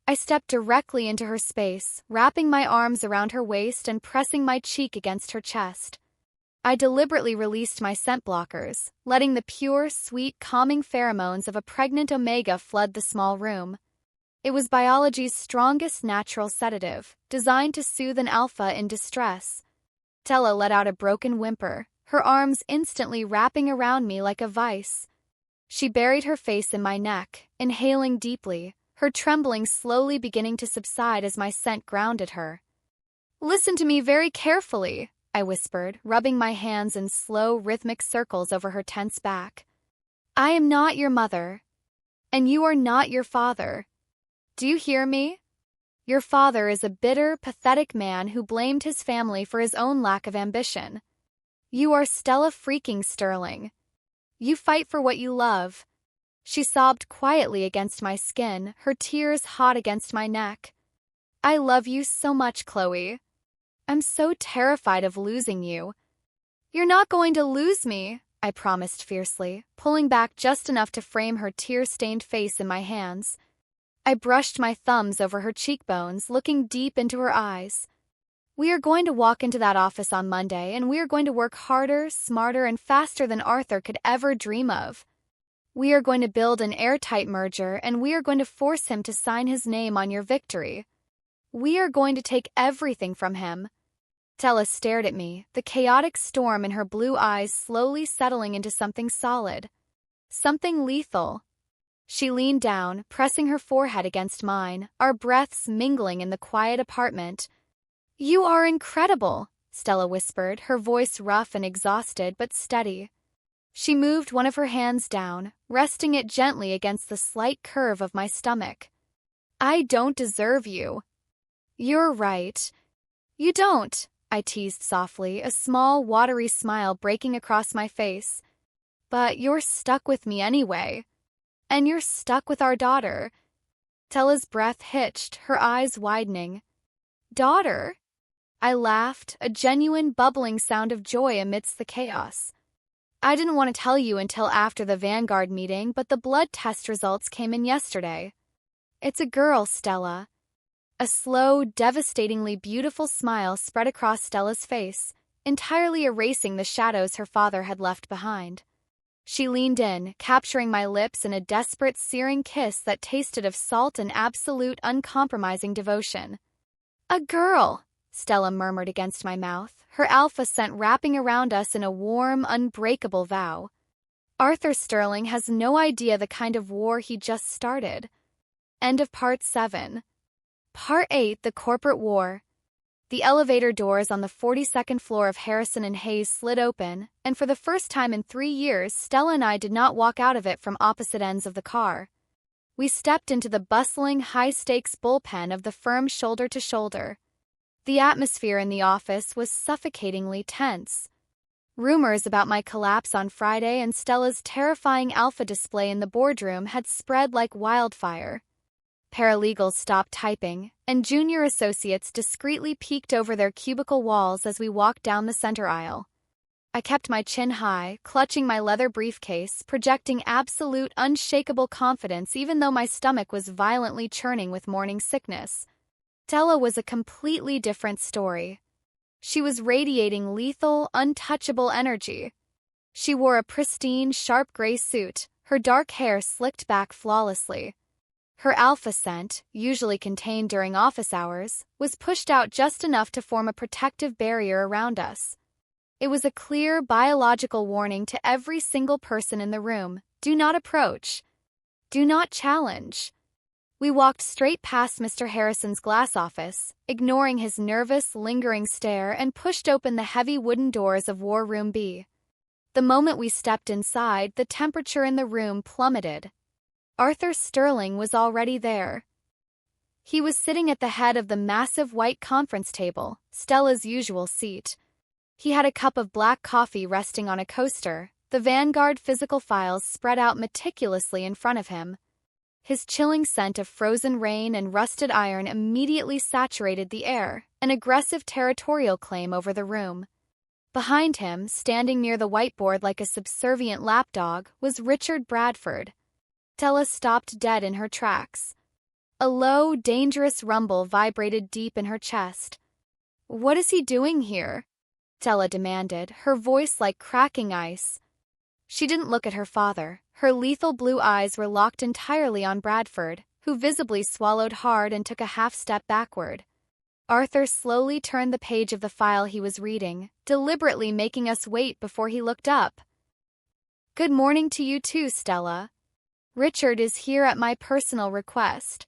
A: I stepped directly into her space, wrapping my arms around her waist and pressing my cheek against her chest. I deliberately released my scent blockers, letting the pure, sweet, calming pheromones of a pregnant Omega flood the small room. It was biology's strongest natural sedative, designed to soothe an Alpha in distress. Stella let out a broken whimper, her arms instantly wrapping around me like a vice. She buried her face in my neck, inhaling deeply, her trembling slowly beginning to subside as my scent grounded her. "Listen to me very carefully," I whispered, rubbing my hands in slow, rhythmic circles over her tense back. "I am not your mother, and you are not your father. Do you hear me? Your father is a bitter, pathetic man who blamed his family for his own lack of ambition. You are Stella freaking Sterling. You fight for what you love." She sobbed quietly against my skin, her tears hot against my neck. "I love you so much, Chloe. I'm so terrified of losing you." "You're not going to lose me," I promised fiercely, pulling back just enough to frame her tear-stained face in my hands. I brushed my thumbs over her cheekbones, looking deep into her eyes. "We are going to walk into that office on Monday, and we are going to work harder, smarter, and faster than Arthur could ever dream of. We are going to build an airtight merger, and we are going to force him to sign his name on your victory. We are going to take everything from him." Stella stared at me, the chaotic storm in her blue eyes slowly settling into something solid. Something lethal. She leaned down, pressing her forehead against mine, our breaths mingling in the quiet apartment. "You are incredible," Stella whispered, her voice rough and exhausted but steady. She moved one of her hands down, resting it gently against the slight curve of my stomach. "I don't deserve you." "You're right. You don't," I teased softly, a small, watery smile breaking across my face. "But you're stuck with me anyway. And you're stuck with our daughter." Stella's breath hitched, her eyes widening. "Daughter?" I laughed, a genuine bubbling sound of joy amidst the chaos. "I didn't want to tell you until after the Vanguard meeting, but the blood test results came in yesterday. It's a girl, Stella." A slow, devastatingly beautiful smile spread across Stella's face, entirely erasing the shadows her father had left behind. She leaned in, capturing my lips in a desperate, searing kiss that tasted of salt and absolute, uncompromising devotion. A girl, Stella murmured against my mouth, her alpha scent wrapping around us in a warm, unbreakable vow. Arthur Sterling has no idea the kind of war he just started. End of Part 7. Part 8, The Corporate War. The elevator doors on the 42nd floor of Harrison and Hayes slid open, and for the first time in 3 years, Stella and I did not walk out of it from opposite ends of the car. We stepped into the bustling, high-stakes bullpen of the firm shoulder to shoulder. The atmosphere in the office was suffocatingly tense. Rumors about my collapse on Friday and Stella's terrifying alpha display in the boardroom had spread like wildfire. Paralegals stopped typing, and junior associates discreetly peeked over their cubicle walls as we walked down the center aisle. I kept my chin high, clutching my leather briefcase, projecting absolute, unshakable confidence even though my stomach was violently churning with morning sickness. Stella was a completely different story. She was radiating lethal, untouchable energy. She wore a pristine, sharp gray suit, her dark hair slicked back flawlessly. Her alpha scent, usually contained during office hours, was pushed out just enough to form a protective barrier around us. It was a clear, biological warning to every single person in the room: do not approach. Do not challenge. We walked straight past Mr. Harrison's glass office, ignoring his nervous, lingering stare, and pushed open the heavy wooden doors of War Room B. The moment we stepped inside, the temperature in the room plummeted. Arthur Sterling was already there. He was sitting at the head of the massive white conference table, Stella's usual seat. He had a cup of black coffee resting on a coaster, the Vanguard physical files spread out meticulously in front of him. His chilling scent of frozen rain and rusted iron immediately saturated the air, an aggressive territorial claim over the room. Behind him, standing near the whiteboard like a subservient lapdog, was Richard Bradford. Stella stopped dead in her tracks. A low, dangerous rumble vibrated deep in her chest. "What is he doing here?" Stella demanded, her voice like cracking ice. She didn't look at her father. Her lethal blue eyes were locked entirely on Bradford, who visibly swallowed hard and took a half-step backward. Arthur slowly turned the page of the file he was reading, deliberately making us wait before he looked up. "Good morning to you too, Stella. Richard is here at my personal request.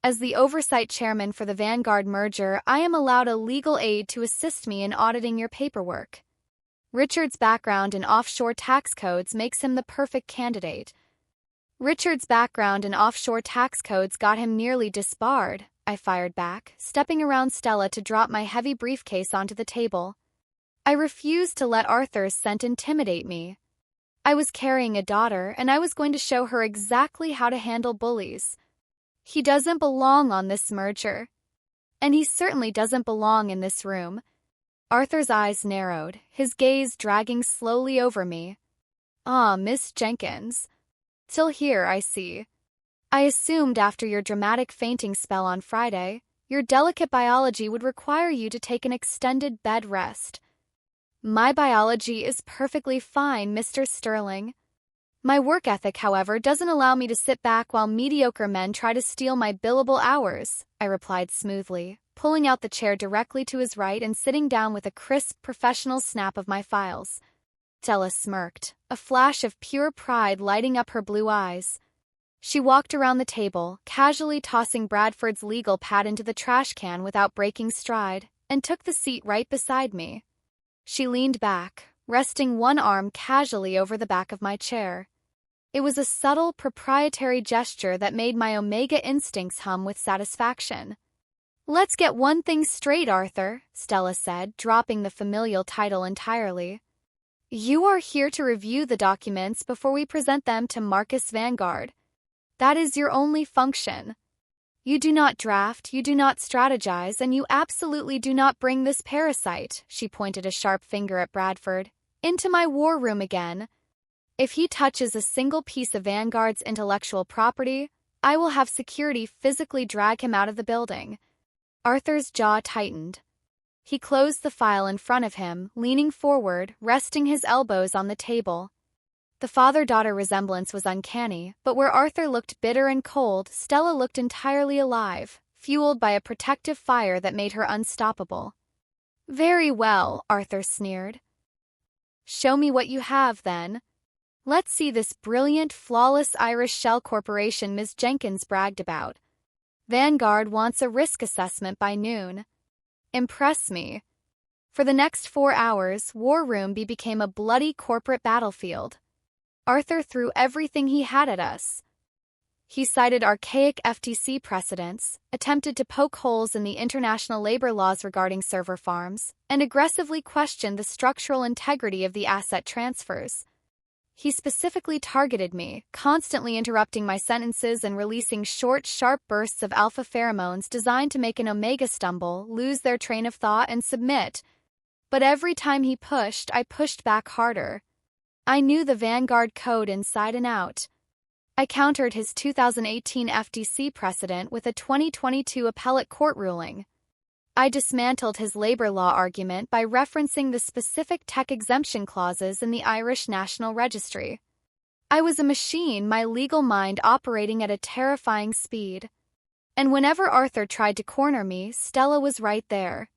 A: As the oversight chairman for the Vanguard Merger, I am allowed a legal aid to assist me in auditing your paperwork. Richard's background in offshore tax codes makes him the perfect candidate." Richard's background in offshore tax codes got him nearly disbarred, I fired back, stepping around Stella to drop my heavy briefcase onto the table. I refused to let Arthur's scent intimidate me. I was carrying a daughter, and I was going to show her exactly how to handle bullies. He doesn't belong on this merger. And he certainly doesn't belong in this room. Arthur's eyes narrowed, his gaze dragging slowly over me. "Ah, Miss Jenkins. Still here, I see. I assumed after your dramatic fainting spell on Friday, your delicate biology would require you to take an extended bed rest. My biology is perfectly fine, Mr. Sterling. My work ethic, however, doesn't allow me to sit back while mediocre men try to steal my billable hours," I replied smoothly, pulling out the chair directly to his right and sitting down with a crisp, professional snap of my files. Stella smirked, a flash of pure pride lighting up her blue eyes. She walked around the table, casually tossing Bradford's legal pad into the trash can without breaking stride, and took the seat right beside me. She leaned back, resting one arm casually over the back of my chair. It was a subtle, proprietary gesture that made my Omega instincts hum with satisfaction. "Let's get one thing straight, Arthur," Stella said, dropping the familial title entirely. "You are here to review the documents before we present them to Marcus Vanguard. That is your only function. You do not draft, you do not strategize, and you absolutely do not bring this parasite," she pointed a sharp finger at Bradford, "into my war room again. If he touches a single piece of Vanguard's intellectual property, I will have security physically drag him out of the building." Arthur's jaw tightened. He closed the file in front of him, leaning forward, resting his elbows on the table. The father-daughter resemblance was uncanny, but where Arthur looked bitter and cold, Stella looked entirely alive, fueled by a protective fire that made her unstoppable. "Very well," Arthur sneered. "Show me what you have, then. Let's see this brilliant, flawless Irish shell corporation Ms. Jenkins bragged about. Vanguard wants a risk assessment by noon. Impress me." For the next 4 hours, War Room B became a bloody corporate battlefield. Arthur threw everything he had at us. He cited archaic FTC precedents, attempted to poke holes in the international labor laws regarding server farms, and aggressively questioned the structural integrity of the asset transfers. He specifically targeted me, constantly interrupting my sentences and releasing short, sharp bursts of alpha pheromones designed to make an Omega stumble, lose their train of thought, and submit. But every time he pushed, I pushed back harder. I knew the Vanguard code inside and out. I countered his 2018 FTC precedent with a 2022 appellate court ruling. I dismantled his labor law argument by referencing the specific tech exemption clauses in the Irish National Registry. I was a machine, my legal mind operating at a terrifying speed. And whenever Arthur tried to corner me, Stella was right there.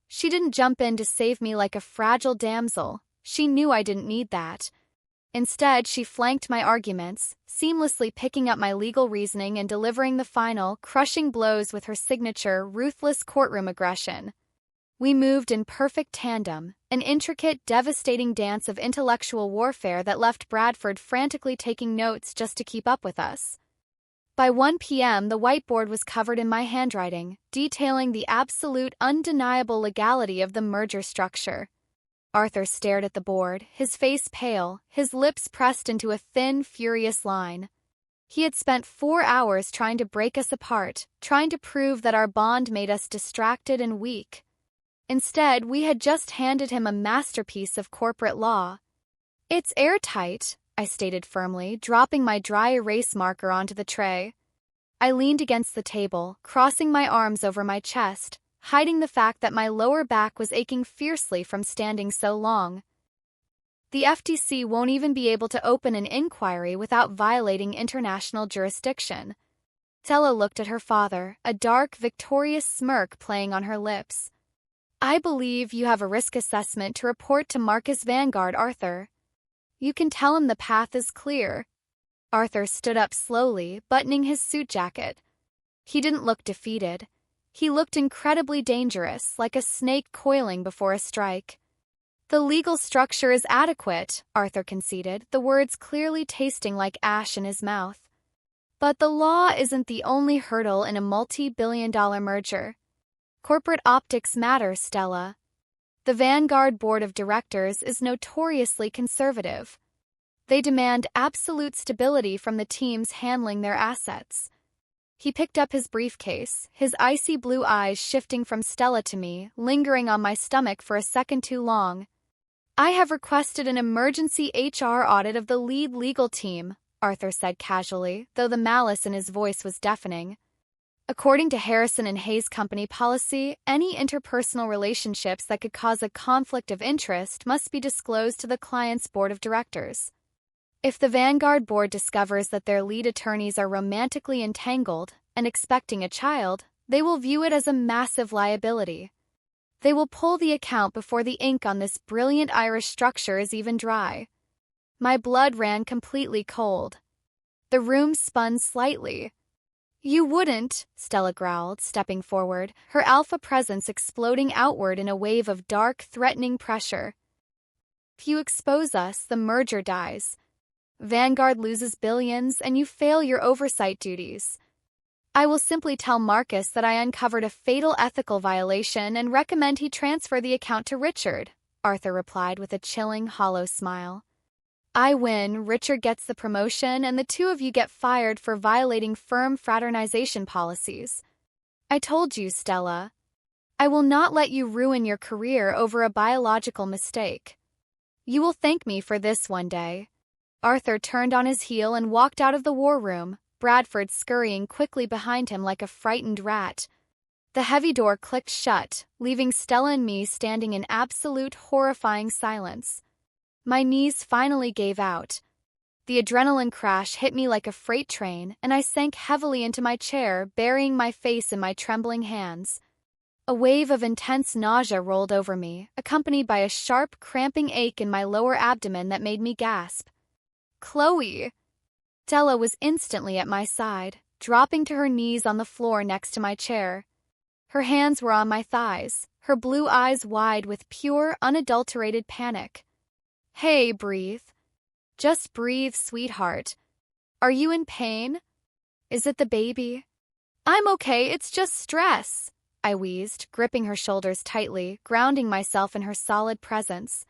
A: She didn't jump in to save me like a fragile damsel. She knew I didn't need that. Instead, she flanked my arguments, seamlessly picking up my legal reasoning and delivering the final, crushing blows with her signature, ruthless courtroom aggression. We moved in perfect tandem, an intricate, devastating dance of intellectual warfare that left Bradford frantically taking notes just to keep up with us. By 1 p.m., the whiteboard was covered in my handwriting, detailing the absolute, undeniable legality of the merger structure. Arthur stared at the board, his face pale, his lips pressed into a thin, furious line. He had spent 4 hours trying to break us apart, trying to prove that our bond made us distracted and weak. Instead, we had just handed him a masterpiece of corporate law. "It's airtight," I stated firmly, dropping my dry erase marker onto the tray. I leaned against the table, crossing my arms over my chest, hiding the fact that my lower back was aching fiercely from standing so long. "The FTC won't even be able to open an inquiry without violating international jurisdiction." Stella looked at her father, a dark, victorious smirk playing on her lips. "I believe you have a risk assessment to report to Marcus Vanguard, Arthur. You can tell him the path is clear." Arthur stood up slowly, buttoning his suit jacket. He didn't look defeated. He looked incredibly dangerous, like a snake coiling before a strike. "The legal structure is adequate," Arthur conceded, the words clearly tasting like ash in his mouth. "But the law isn't the only hurdle in a multi-billion-dollar merger. Corporate optics matter, Stella. The Vanguard Board of Directors is notoriously conservative. They demand absolute stability from the teams handling their assets." He picked up his briefcase, his icy blue eyes shifting from Stella to me, lingering on my stomach for a second too long. "I have requested an emergency HR audit of the lead legal team," Arthur said casually, though the malice in his voice was deafening. "According to Harrison and Hayes Company policy, any interpersonal relationships that could cause a conflict of interest must be disclosed to the client's board of directors. If the Vanguard board discovers that their lead attorneys are romantically entangled and expecting a child, they will view it as a massive liability. They will pull the account before the ink on this brilliant Irish structure is even dry." My blood ran completely cold. The room spun slightly. "You wouldn't," Stella growled, stepping forward, her alpha presence exploding outward in a wave of dark, threatening pressure. "If you expose us, the merger dies. Vanguard loses billions, and you fail your oversight duties. I will simply tell Marcus that I uncovered a fatal ethical violation and recommend he transfer the account to Richard," Arthur replied with a chilling, hollow smile. "I win, Richard gets the promotion, and the two of you get fired for violating firm fraternization policies. I told you, Stella. I will not let you ruin your career over a biological mistake. You will thank me for this one day." Arthur turned on his heel and walked out of the war room, Bradford scurrying quickly behind him like a frightened rat. The heavy door clicked shut, leaving Stella and me standing in absolute horrifying silence. My knees finally gave out. The adrenaline crash hit me like a freight train, and I sank heavily into my chair, burying my face in my trembling hands. A wave of intense nausea rolled over me, accompanied by a sharp, cramping ache in my lower abdomen that made me gasp. Chloe! Stella was instantly at my side, dropping to her knees on the floor next to my chair. Her hands were on my thighs, her blue eyes wide with pure, unadulterated panic. Hey, breathe. Just breathe, sweetheart. Are you in pain? Is it the baby? I'm okay, it's just stress, I wheezed, gripping her shoulders tightly, grounding myself in her solid presence.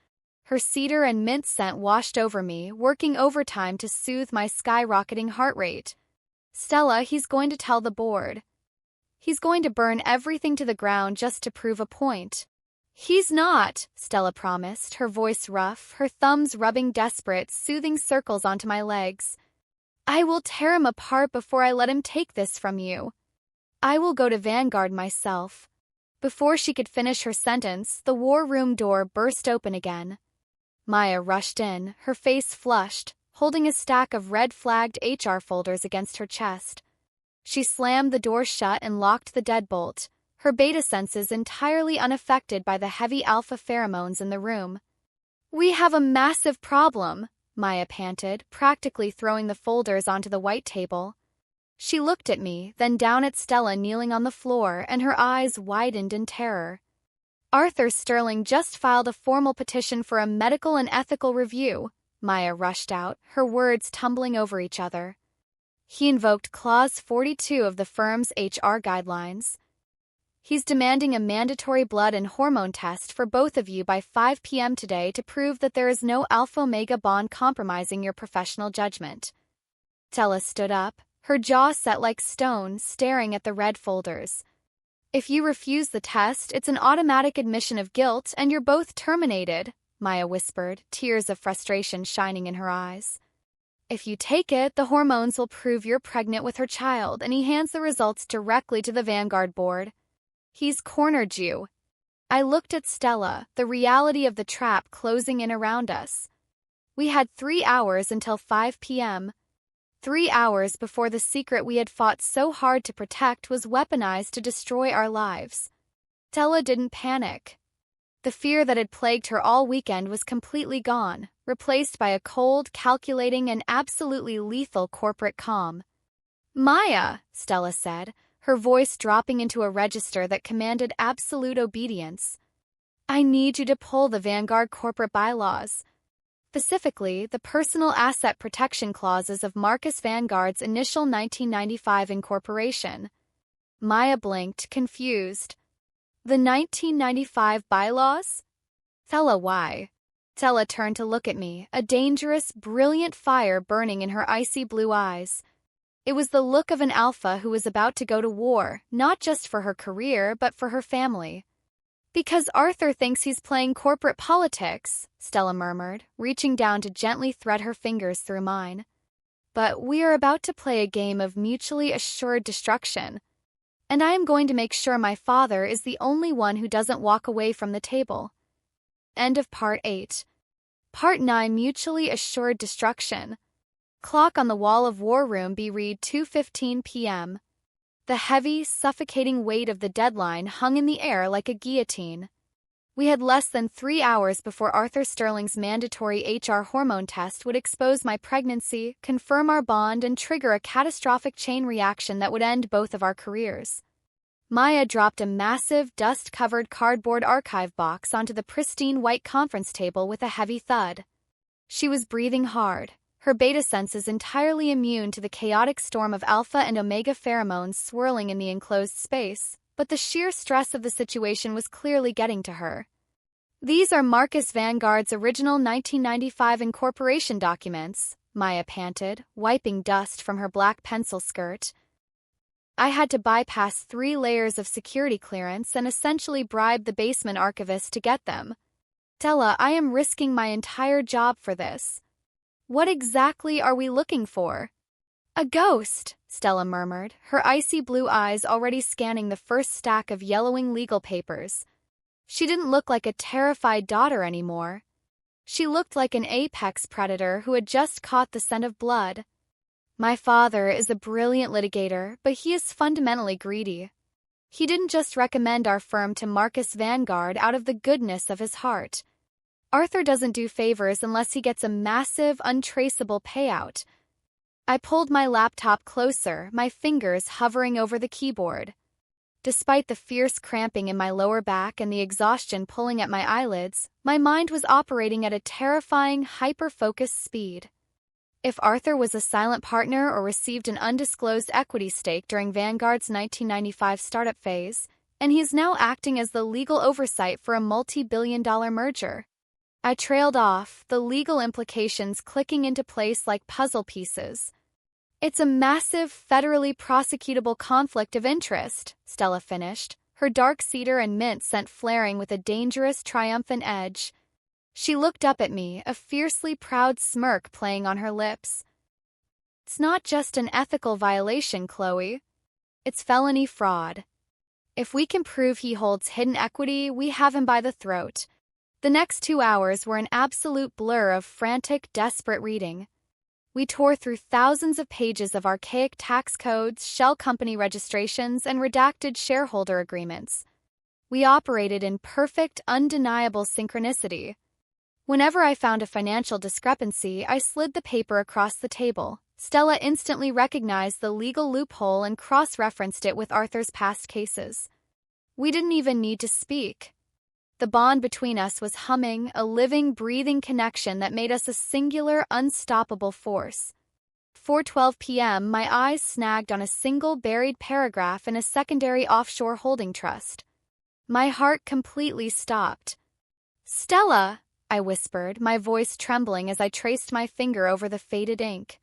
A: Her cedar and mint scent washed over me, working overtime to soothe my skyrocketing heart rate. Stella, he's going to tell the board. He's going to burn everything to the ground just to prove a point. He's not, Stella promised, her voice rough, her thumbs rubbing desperate, soothing circles onto my legs. I will tear him apart before I let him take this from you. I will go to Vanguard myself. Before she could finish her sentence, the war room door burst open again. Maya rushed in, her face flushed, holding a stack of red-flagged HR folders against her chest. She slammed the door shut and locked the deadbolt, her beta senses entirely unaffected by the heavy alpha pheromones in the room. We have a massive problem, Maya panted, practically throwing the folders onto the white table. She looked at me, then down at Stella kneeling on the floor, and her eyes widened in terror. Arthur Sterling just filed a formal petition for a medical and ethical review, Maya rushed out, her words tumbling over each other. He invoked Clause 42 of the firm's HR guidelines. He's demanding a mandatory blood and hormone test for both of you by 5 p.m. today to prove that there is no alpha-omega bond compromising your professional judgment. Stella stood up, her jaw set like stone, staring at the red folders. If you refuse the test, it's an automatic admission of guilt and you're both terminated, Maya whispered, tears of frustration shining in her eyes. If you take it, the hormones will prove you're pregnant with her child, and he hands the results directly to the Vanguard board. He's cornered you. I looked at Stella, the reality of the trap closing in around us. We had 3 hours until 5 p.m. 3 hours before the secret we had fought so hard to protect was weaponized to destroy our lives. Stella didn't panic. The fear that had plagued her all weekend was completely gone, replaced by a cold, calculating, and absolutely lethal corporate calm. Maya, Stella said, her voice dropping into a register that commanded absolute obedience. I need you to pull the Vanguard corporate bylaws. Specifically, the personal asset protection clauses of Marcus Vanguard's initial 1995 incorporation. Maya blinked, confused. The 1995 bylaws? Stella, why? Stella turned to look at me, a dangerous, brilliant fire burning in her icy blue eyes. It was the look of an alpha who was about to go to war, not just for her career, but for her family. Because Arthur thinks he's playing corporate politics, Stella murmured, reaching down to gently thread her fingers through mine. But we are about to play a game of mutually assured destruction, and I am going to make sure my father is the only one who doesn't walk away from the table. End of Part 8. Part 9, Mutually Assured Destruction. Clock on the wall of War Room B read 2:15 p.m. The heavy, suffocating weight of the deadline hung in the air like a guillotine. We had less than 3 hours before Arthur Sterling's mandatory HR hormone test would expose my pregnancy, confirm our bond, and trigger a catastrophic chain reaction that would end both of our careers. Maya dropped a massive, dust-covered cardboard archive box onto the pristine white conference table with a heavy thud. She was breathing hard, her beta senses entirely immune to the chaotic storm of alpha and omega pheromones swirling in the enclosed space, but the sheer stress of the situation was clearly getting to her. These are Marcus Vanguard's original 1995 incorporation documents, Maya panted, wiping dust from her black pencil skirt. I had to bypass 3 layers of security clearance and essentially bribe the basement archivist to get them. Stella, I am risking my entire job for this. What exactly are we looking for? A ghost, Stella murmured, her icy blue eyes already scanning the first stack of yellowing legal papers. She didn't look like a terrified daughter anymore. She looked like an apex predator who had just caught the scent of blood. My father is a brilliant litigator, but he is fundamentally greedy. He didn't just recommend our firm to Marcus Vanguard out of the goodness of his heart. Arthur doesn't do favors unless he gets a massive, untraceable payout. I pulled my laptop closer, my fingers hovering over the keyboard. Despite the fierce cramping in my lower back and the exhaustion pulling at my eyelids, my mind was operating at a terrifying, hyper-focused speed. If Arthur was a silent partner or received an undisclosed equity stake during Vanguard's 1995 startup phase, and he is now acting as the legal oversight for a multi-billion-dollar merger, I trailed off, the legal implications clicking into place like puzzle pieces. It's a massive, federally prosecutable conflict of interest, Stella finished, her dark cedar and mint scent flaring with a dangerous, triumphant edge. She looked up at me, a fiercely proud smirk playing on her lips. It's not just an ethical violation, Chloe. It's felony fraud. If we can prove he holds hidden equity, we have him by the throat. The next 2 hours were an absolute blur of frantic, desperate reading. We tore through thousands of pages of archaic tax codes, shell company registrations, and redacted shareholder agreements. We operated in perfect, undeniable synchronicity. Whenever I found a financial discrepancy, I slid the paper across the table. Stella instantly recognized the legal loophole and cross-referenced it with Arthur's past cases. We didn't even need to speak. The bond between us was humming, a living, breathing connection that made us a singular, unstoppable force. 4:12 p.m., my eyes snagged on a single buried paragraph in a secondary offshore holding trust. My heart completely stopped. "Stella," I whispered, my voice trembling as I traced my finger over the faded ink.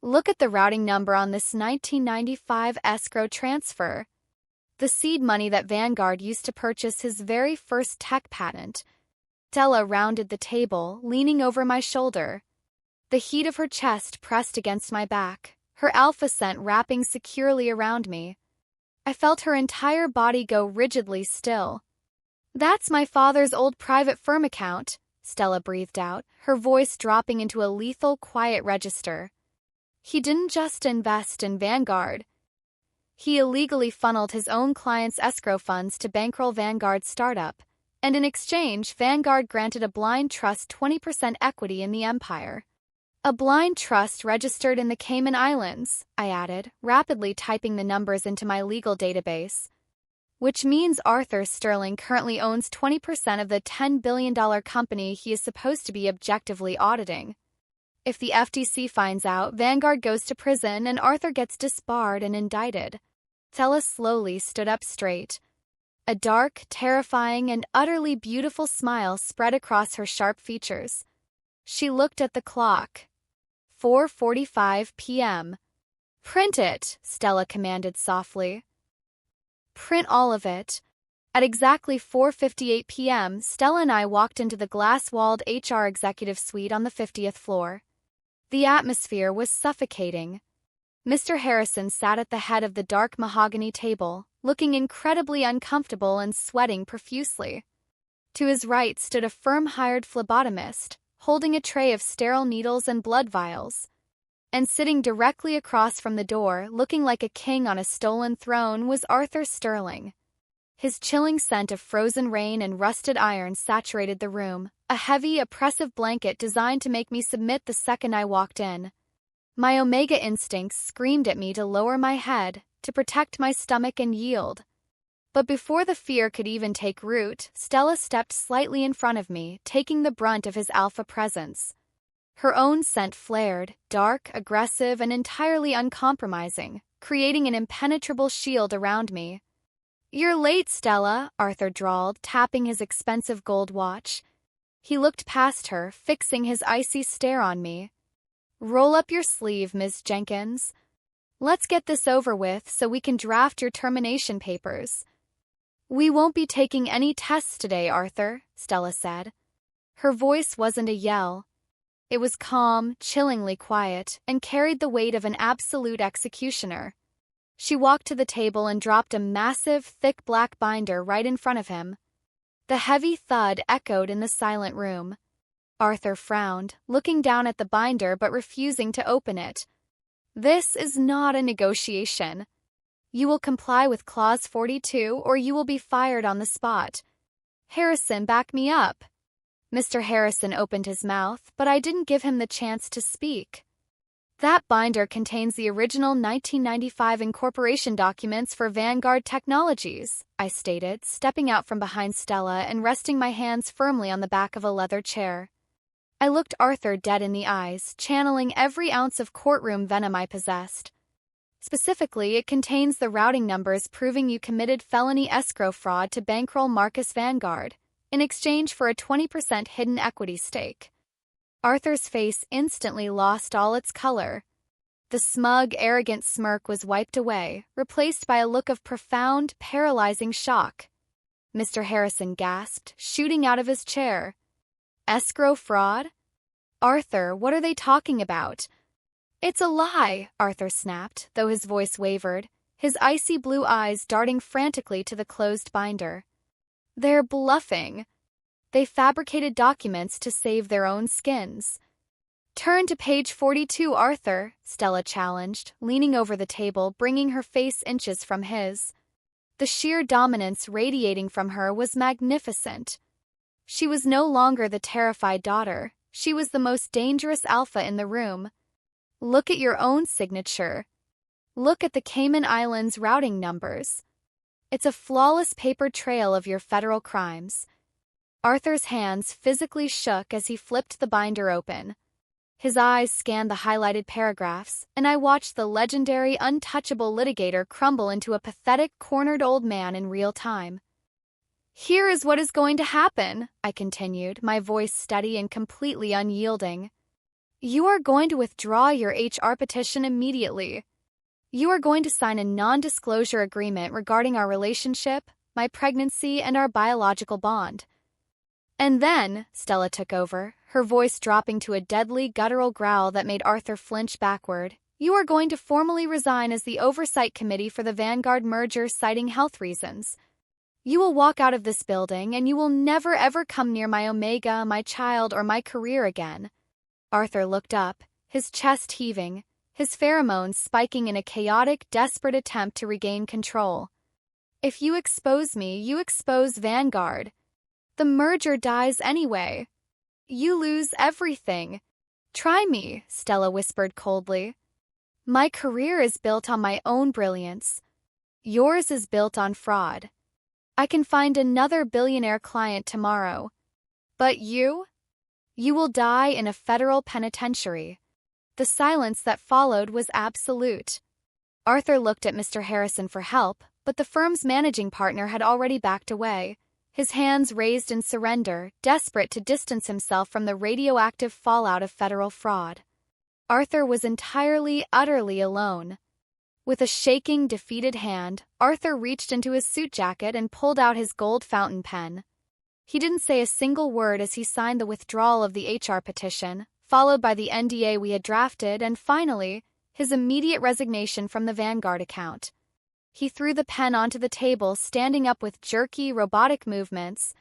A: "Look at the routing number on this 1995 escrow transfer. The seed money that Vanguard used to purchase his very first tech patent." Stella rounded the table, leaning over my shoulder. The heat of her chest pressed against my back, her alpha scent wrapping securely around me. I felt her entire body go rigidly still. "That's my father's old private firm account," Stella breathed out, her voice dropping into a lethal, quiet register. "He didn't just invest in Vanguard. He illegally funneled his own clients' escrow funds to bankroll Vanguard's startup, and in exchange, Vanguard granted a blind trust 20% equity in the empire." "A blind trust registered in the Cayman Islands," I added, rapidly typing the numbers into my legal database. "Which means Arthur Sterling currently owns 20% of the $10 billion company he is supposed to be objectively auditing. If the FTC finds out, Vanguard goes to prison and Arthur gets disbarred and indicted." Stella slowly stood up straight. A dark, terrifying, and utterly beautiful smile spread across her sharp features. She looked at the clock. 4:45 p.m. "Print it," Stella commanded softly. "Print all of it." At exactly 4:58 p.m., Stella and I walked into the glass-walled HR executive suite on the 50th floor. The atmosphere was suffocating. Mr. Harrison sat at the head of the dark mahogany table, looking incredibly uncomfortable and sweating profusely. To his right stood a firm-hired phlebotomist, holding a tray of sterile needles and blood vials. And sitting directly across from the door, looking like a king on a stolen throne, was Arthur Sterling. His chilling scent of frozen rain and rusted iron saturated the room, a heavy, oppressive blanket designed to make me submit the second I walked in. My Omega instincts screamed at me to lower my head, to protect my stomach and yield. But before the fear could even take root, Stella stepped slightly in front of me, taking the brunt of his alpha presence. Her own scent flared, dark, aggressive, and entirely uncompromising, creating an impenetrable shield around me. "You're late, Stella," Arthur drawled, tapping his expensive gold watch. He looked past her, fixing his icy stare on me. "Roll up your sleeve, Miss Jenkins. Let's get this over with so we can draft your termination papers." "We won't be taking any tests today, Arthur," Stella said. Her voice wasn't a yell. It was calm, chillingly quiet, and carried the weight of an absolute executioner. She walked to the table and dropped a massive, thick black binder right in front of him. The heavy thud echoed in the silent room. Arthur frowned, looking down at the binder but refusing to open it. This is not a negotiation. You will comply with Clause 42 or you will be fired on the spot. Harrison, back me up. Mr. Harrison opened his mouth, but I didn't give him the chance to speak. That binder contains the original 1995 incorporation documents for Vanguard Technologies, I stated, stepping out from behind Stella and resting my hands firmly on the back of a leather chair. I looked Arthur dead in the eyes, channeling every ounce of courtroom venom I possessed. Specifically, it contains the routing numbers proving you committed felony escrow fraud to bankroll Marcus Vanguard, in exchange for a 20% hidden equity stake. Arthur's face instantly lost all its color. The smug, arrogant smirk was wiped away, replaced by a look of profound, paralyzing shock. Mr. Harrison gasped, shooting out of his chair. Escrow fraud? Arthur, what are they talking about? It's a lie, Arthur snapped, though his voice wavered, his icy blue eyes darting frantically to the closed binder. They're bluffing. They fabricated documents to save their own skins. Turn to page 42, Arthur, Stella challenged, leaning over the table, bringing her face inches from his. The sheer dominance radiating from her was magnificent. She was no longer the terrified daughter. She was the most dangerous alpha in the room. Look at your own signature. Look at the Cayman Islands routing numbers. It's a flawless paper trail of your federal crimes. Arthur's hands physically shook as he flipped the binder open. His eyes scanned the highlighted paragraphs, and I watched the legendary untouchable litigator crumble into a pathetic, cornered old man in real time. Here is what is going to happen, I continued, my voice steady and completely unyielding. You are going to withdraw your HR petition immediately. You are going to sign a non-disclosure agreement regarding our relationship, my pregnancy, and our biological bond. And then, Stella took over, her voice dropping to a deadly, guttural growl that made Arthur flinch backward, you are going to formally resign as the Oversight Committee for the Vanguard Merger, citing health reasons. You will walk out of this building and you will never ever come near my Omega, my child, or my career again. Arthur looked up, his chest heaving, his pheromones spiking in a chaotic, desperate attempt to regain control. If you expose me, you expose Vanguard. The merger dies anyway. You lose everything. Try me, Stella whispered coldly. My career is built on my own brilliance. Yours is built on fraud. I can find another billionaire client tomorrow. But you? You will die in a federal penitentiary. The silence that followed was absolute. Arthur looked at Mr. Harrison for help, but the firm's managing partner had already backed away, his hands raised in surrender, desperate to distance himself from the radioactive fallout of federal fraud. Arthur was entirely, utterly alone. With a shaking, defeated hand, Arthur reached into his suit jacket and pulled out his gold fountain pen. He didn't say a single word as he signed the withdrawal of the HR petition, followed by the NDA we had drafted, and finally, his immediate resignation from the Vanguard account. He threw the pen onto the table, standing up with jerky, robotic movements.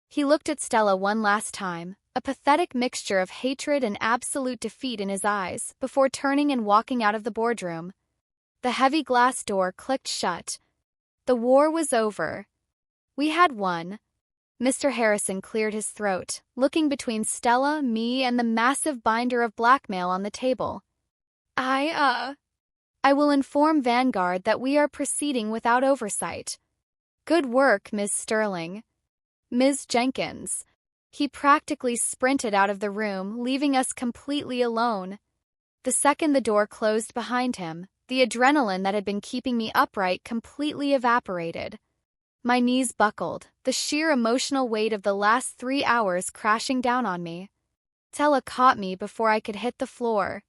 A: He looked at Stella one last time, a pathetic mixture of hatred and absolute defeat in his eyes, before turning and walking out of the boardroom. The heavy glass door clicked shut. The war was over. We had won. Mr. Harrison cleared his throat, looking between Stella, me, and the massive binder of blackmail on the table. I will inform Vanguard that we are proceeding without oversight. Good work, Ms. Sterling. Ms. Jenkins. He practically sprinted out of the room, leaving us completely alone. The second the door closed behind him, the adrenaline that had been keeping me upright completely evaporated. My knees buckled, the sheer emotional weight of the last 3 hours crashing down on me. Stella caught me before I could hit the floor.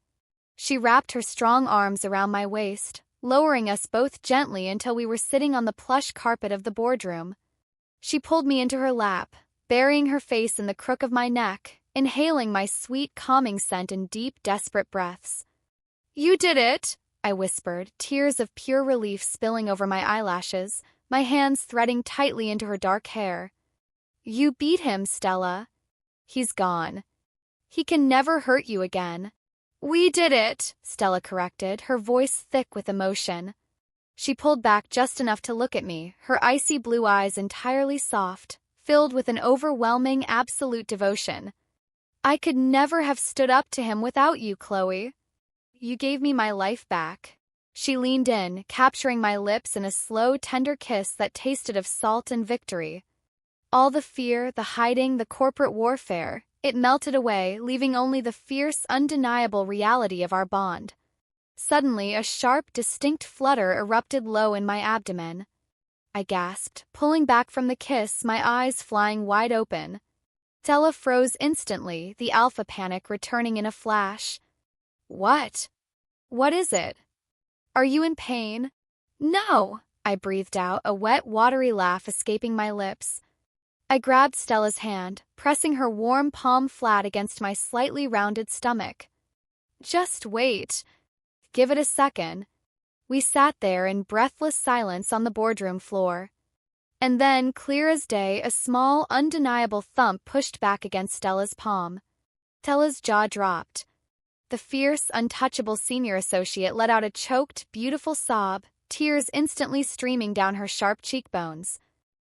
A: She wrapped her strong arms around my waist, lowering us both gently until we were sitting on the plush carpet of the boardroom. She pulled me into her lap, burying her face in the crook of my neck, inhaling my sweet, calming scent in deep, desperate breaths. You did it, I whispered, tears of pure relief spilling over my eyelashes, my hands threading tightly into her dark hair. You beat him, Stella. He's gone. He can never hurt you again. We did it, Stella corrected, her voice thick with emotion. She pulled back just enough to look at me, her icy blue eyes entirely soft, filled with an overwhelming absolute devotion. I could never have stood up to him without you, Chloe. You gave me my life back. She leaned in, capturing my lips in a slow, tender kiss that tasted of salt and victory. All the fear, the hiding, the corporate warfare, it melted away, leaving only the fierce, undeniable reality of our bond. Suddenly, a sharp, distinct flutter erupted low in my abdomen. I gasped, pulling back from the kiss, my eyes flying wide open. Stella froze instantly, the alpha panic returning in a flash. What? What is it? Are you in pain? No, I breathed out, a wet, watery laugh escaping my lips. I grabbed Stella's hand, pressing her warm palm flat against my slightly rounded stomach. Just wait. Give it a second. We sat there in breathless silence on the boardroom floor. And then, clear as day, a small, undeniable thump pushed back against Stella's palm. Stella's jaw dropped. The fierce, untouchable senior associate let out a choked, beautiful sob, tears instantly streaming down her sharp cheekbones.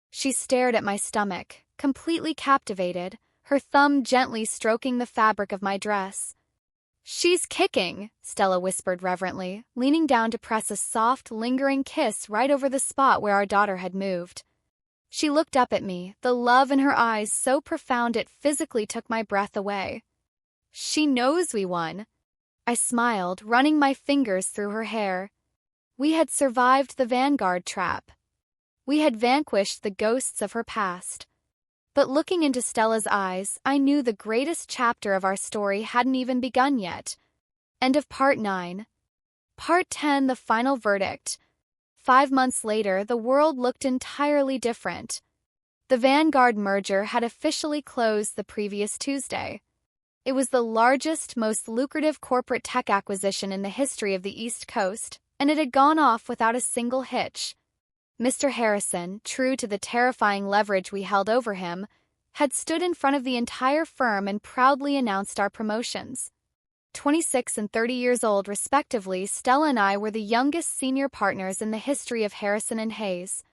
A: She stared at my stomach, completely captivated, her thumb gently stroking the fabric of my dress. She's kicking, Stella whispered reverently, leaning down to press a soft, lingering kiss right over the spot where our daughter had moved. She looked up at me, the love in her eyes so profound it physically took my breath away. She knows we won. I smiled, running my fingers through her hair. We had survived the Vanguard trap. We had vanquished the ghosts of her past. But looking into Stella's eyes, I knew the greatest chapter of our story hadn't even begun yet. End of Part 9. Part 10, the final verdict. 5 months later, the world looked entirely different. The Vanguard merger had officially closed the previous Tuesday. It was the largest, most lucrative corporate tech acquisition in the history of the East Coast, and it had gone off without a single hitch. Mr. Harrison, true to the terrifying leverage we held over him, had stood in front of the entire firm and proudly announced our promotions. 26 and 30 years old respectively, Stella and I were the youngest senior partners in the history of Harrison and Hayes.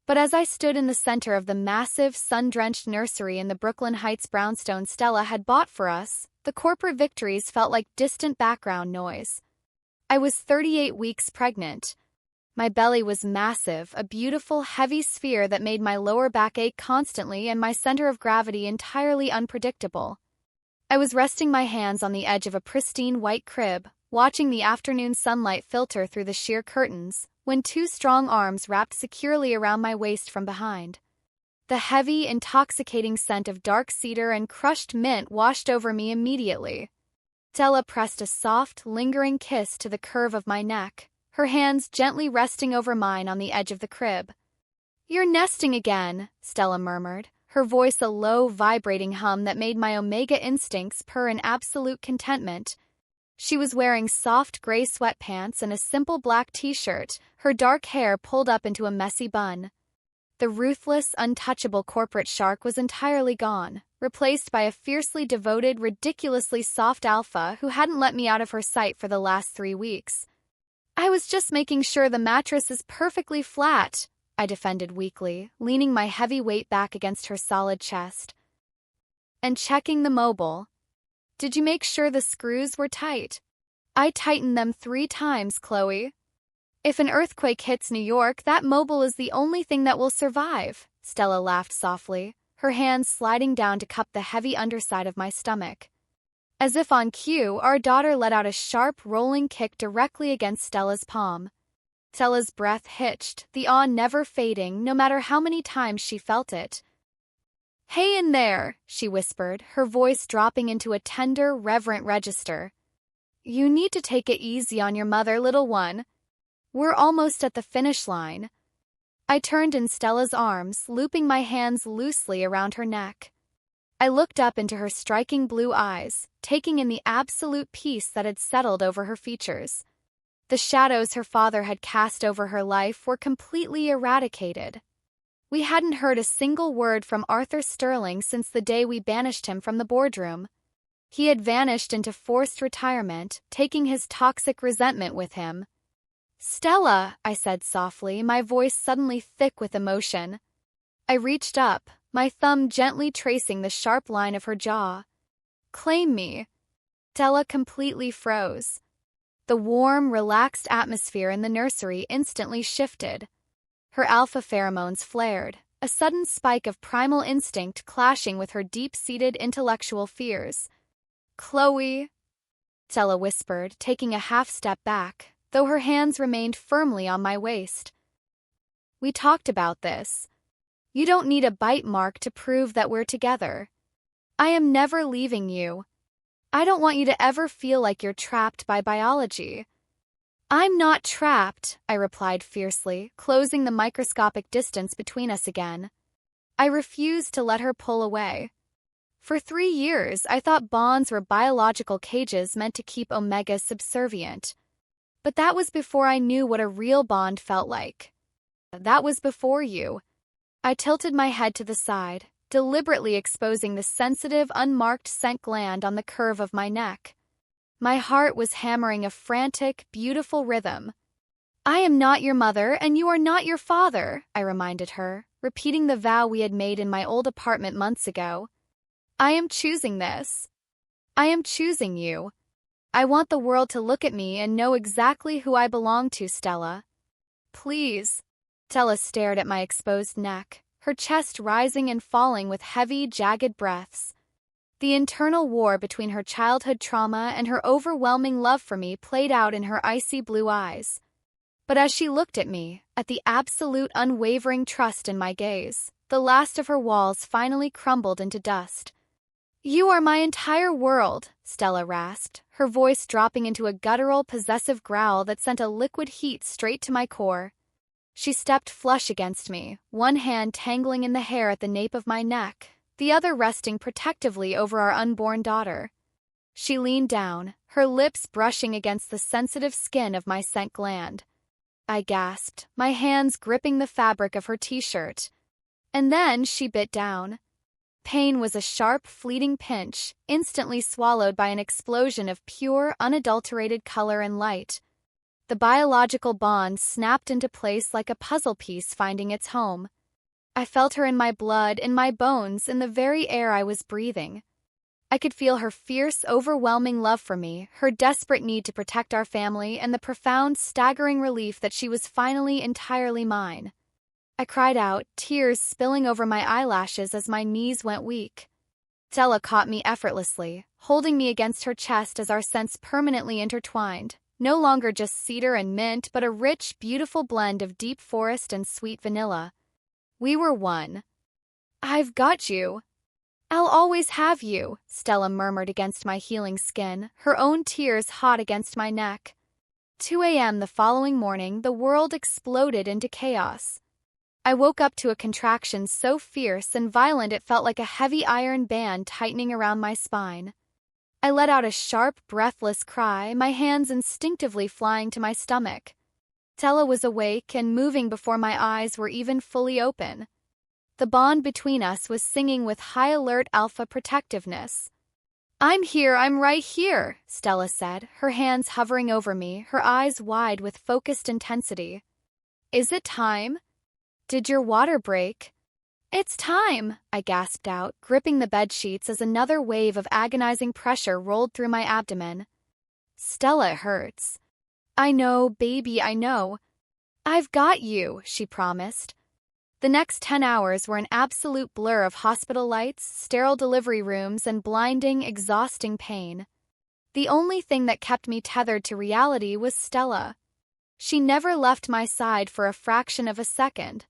A: But as I stood in the center of the massive, sun-drenched nursery in the Brooklyn Heights brownstone Stella had bought for us, the corporate victories felt like distant background noise. I was 38 weeks pregnant. My belly was massive, a beautiful, heavy sphere that made my lower back ache constantly and my center of gravity entirely unpredictable. I was resting my hands on the edge of a pristine white crib, watching the afternoon sunlight filter through the sheer curtains, when 2 strong arms wrapped securely around my waist from behind. The heavy, intoxicating scent of dark cedar and crushed mint washed over me immediately. Stella pressed a soft, lingering kiss to the curve of my neck, her hands gently resting over mine on the edge of the crib. "You're nesting again," Stella murmured, her voice a low, vibrating hum that made my Omega instincts purr in absolute contentment. She was wearing soft gray sweatpants and a simple black t-shirt, her dark hair pulled up into a messy bun. The ruthless, untouchable corporate shark was entirely gone, replaced by a fiercely devoted, ridiculously soft alpha who hadn't let me out of her sight for the last 3 weeks. "I was just making sure the mattress is perfectly flat," I defended weakly, leaning my heavy weight back against her solid chest. "And checking the mobile. Did you make sure the screws were tight?" "I tightened them 3 times, Chloe. If an earthquake hits New York, that mobile is the only thing that will survive," Stella laughed softly, her hands sliding down to cup the heavy underside of my stomach. As if on cue, our daughter let out a sharp, rolling kick directly against Stella's palm. Stella's breath hitched, the awe never fading, no matter how many times she felt it. "Hey in there," she whispered, her voice dropping into a tender, reverent register. "You need to take it easy on your mother, little one. We're almost at the finish line." I turned in Stella's arms, looping my hands loosely around her neck. I looked up into her striking blue eyes, taking in the absolute peace that had settled over her features. The shadows her father had cast over her life were completely eradicated. We hadn't heard a single word from Arthur Sterling since the day we banished him from the boardroom. He had vanished into forced retirement, taking his toxic resentment with him. "Stella," I said softly, my voice suddenly thick with emotion. I reached up, my thumb gently tracing the sharp line of her jaw. "Claim me." Stella completely froze. The warm, relaxed atmosphere in the nursery instantly shifted. Her alpha pheromones flared, a sudden spike of primal instinct clashing with her deep-seated intellectual fears. "Chloe," Stella whispered, taking a half-step back, though her hands remained firmly on my waist. "We talked about this. You don't need a bite mark to prove that we're together. I am never leaving you. I don't want you to ever feel like you're trapped by biology." "I'm not trapped," I replied fiercely, closing the microscopic distance between us again. I refused to let her pull away. For 3 years, I thought bonds were biological cages meant to keep Omega subservient. But that was before I knew what a real bond felt like. That was before you. I tilted my head to the side, deliberately exposing the sensitive, unmarked scent gland on the curve of my neck. My heart was hammering a frantic, beautiful rhythm. "I am not your mother, and you are not your father," I reminded her, repeating the vow we had made in my old apartment months ago. "I am choosing this. I am choosing you. I want the world to look at me and know exactly who I belong to, Stella." "Please." Stella stared at my exposed neck, her chest rising and falling with heavy, jagged breaths. The internal war between her childhood trauma and her overwhelming love for me played out in her icy blue eyes. But as she looked at me, at the absolute unwavering trust in my gaze, the last of her walls finally crumbled into dust. "You are my entire world," Stella rasped, her voice dropping into a guttural, possessive growl that sent a liquid heat straight to my core. She stepped flush against me, one hand tangling in the hair at the nape of my neck, the other resting protectively over our unborn daughter. She leaned down, her lips brushing against the sensitive skin of my scent gland. I gasped, my hands gripping the fabric of her t-shirt. And then she bit down. Pain was a sharp, fleeting pinch, instantly swallowed by an explosion of pure, unadulterated color and light. The biological bond snapped into place like a puzzle piece finding its home. I felt her in my blood, in my bones, in the very air I was breathing. I could feel her fierce, overwhelming love for me, her desperate need to protect our family, and the profound, staggering relief that she was finally entirely mine. I cried out, tears spilling over my eyelashes as my knees went weak. Stella caught me effortlessly, holding me against her chest as our scents permanently intertwined, no longer just cedar and mint, but a rich, beautiful blend of deep forest and sweet vanilla. We were one. "I've got you. I'll always have you," Stella murmured against my healing skin, her own tears hot against my neck. 2 a.m. the following morning, the world exploded into chaos. I woke up to a contraction so fierce and violent it felt like a heavy iron band tightening around my spine. I let out a sharp, breathless cry, my hands instinctively flying to my stomach. Stella was awake and moving before my eyes were even fully open. The bond between us was singing with high-alert alpha protectiveness. "I'm here, I'm right here," Stella said, her hands hovering over me, her eyes wide with focused intensity. "Is it time? Did your water break?" "It's time," I gasped out, gripping the bedsheets as another wave of agonizing pressure rolled through my abdomen. "Stella, it hurts." "I know, baby, I know." "I've got you," she promised. The next 10 hours were an absolute blur of hospital lights, sterile delivery rooms, and blinding, exhausting pain. The only thing that kept me tethered to reality was Stella. She never left my side for a fraction of a second.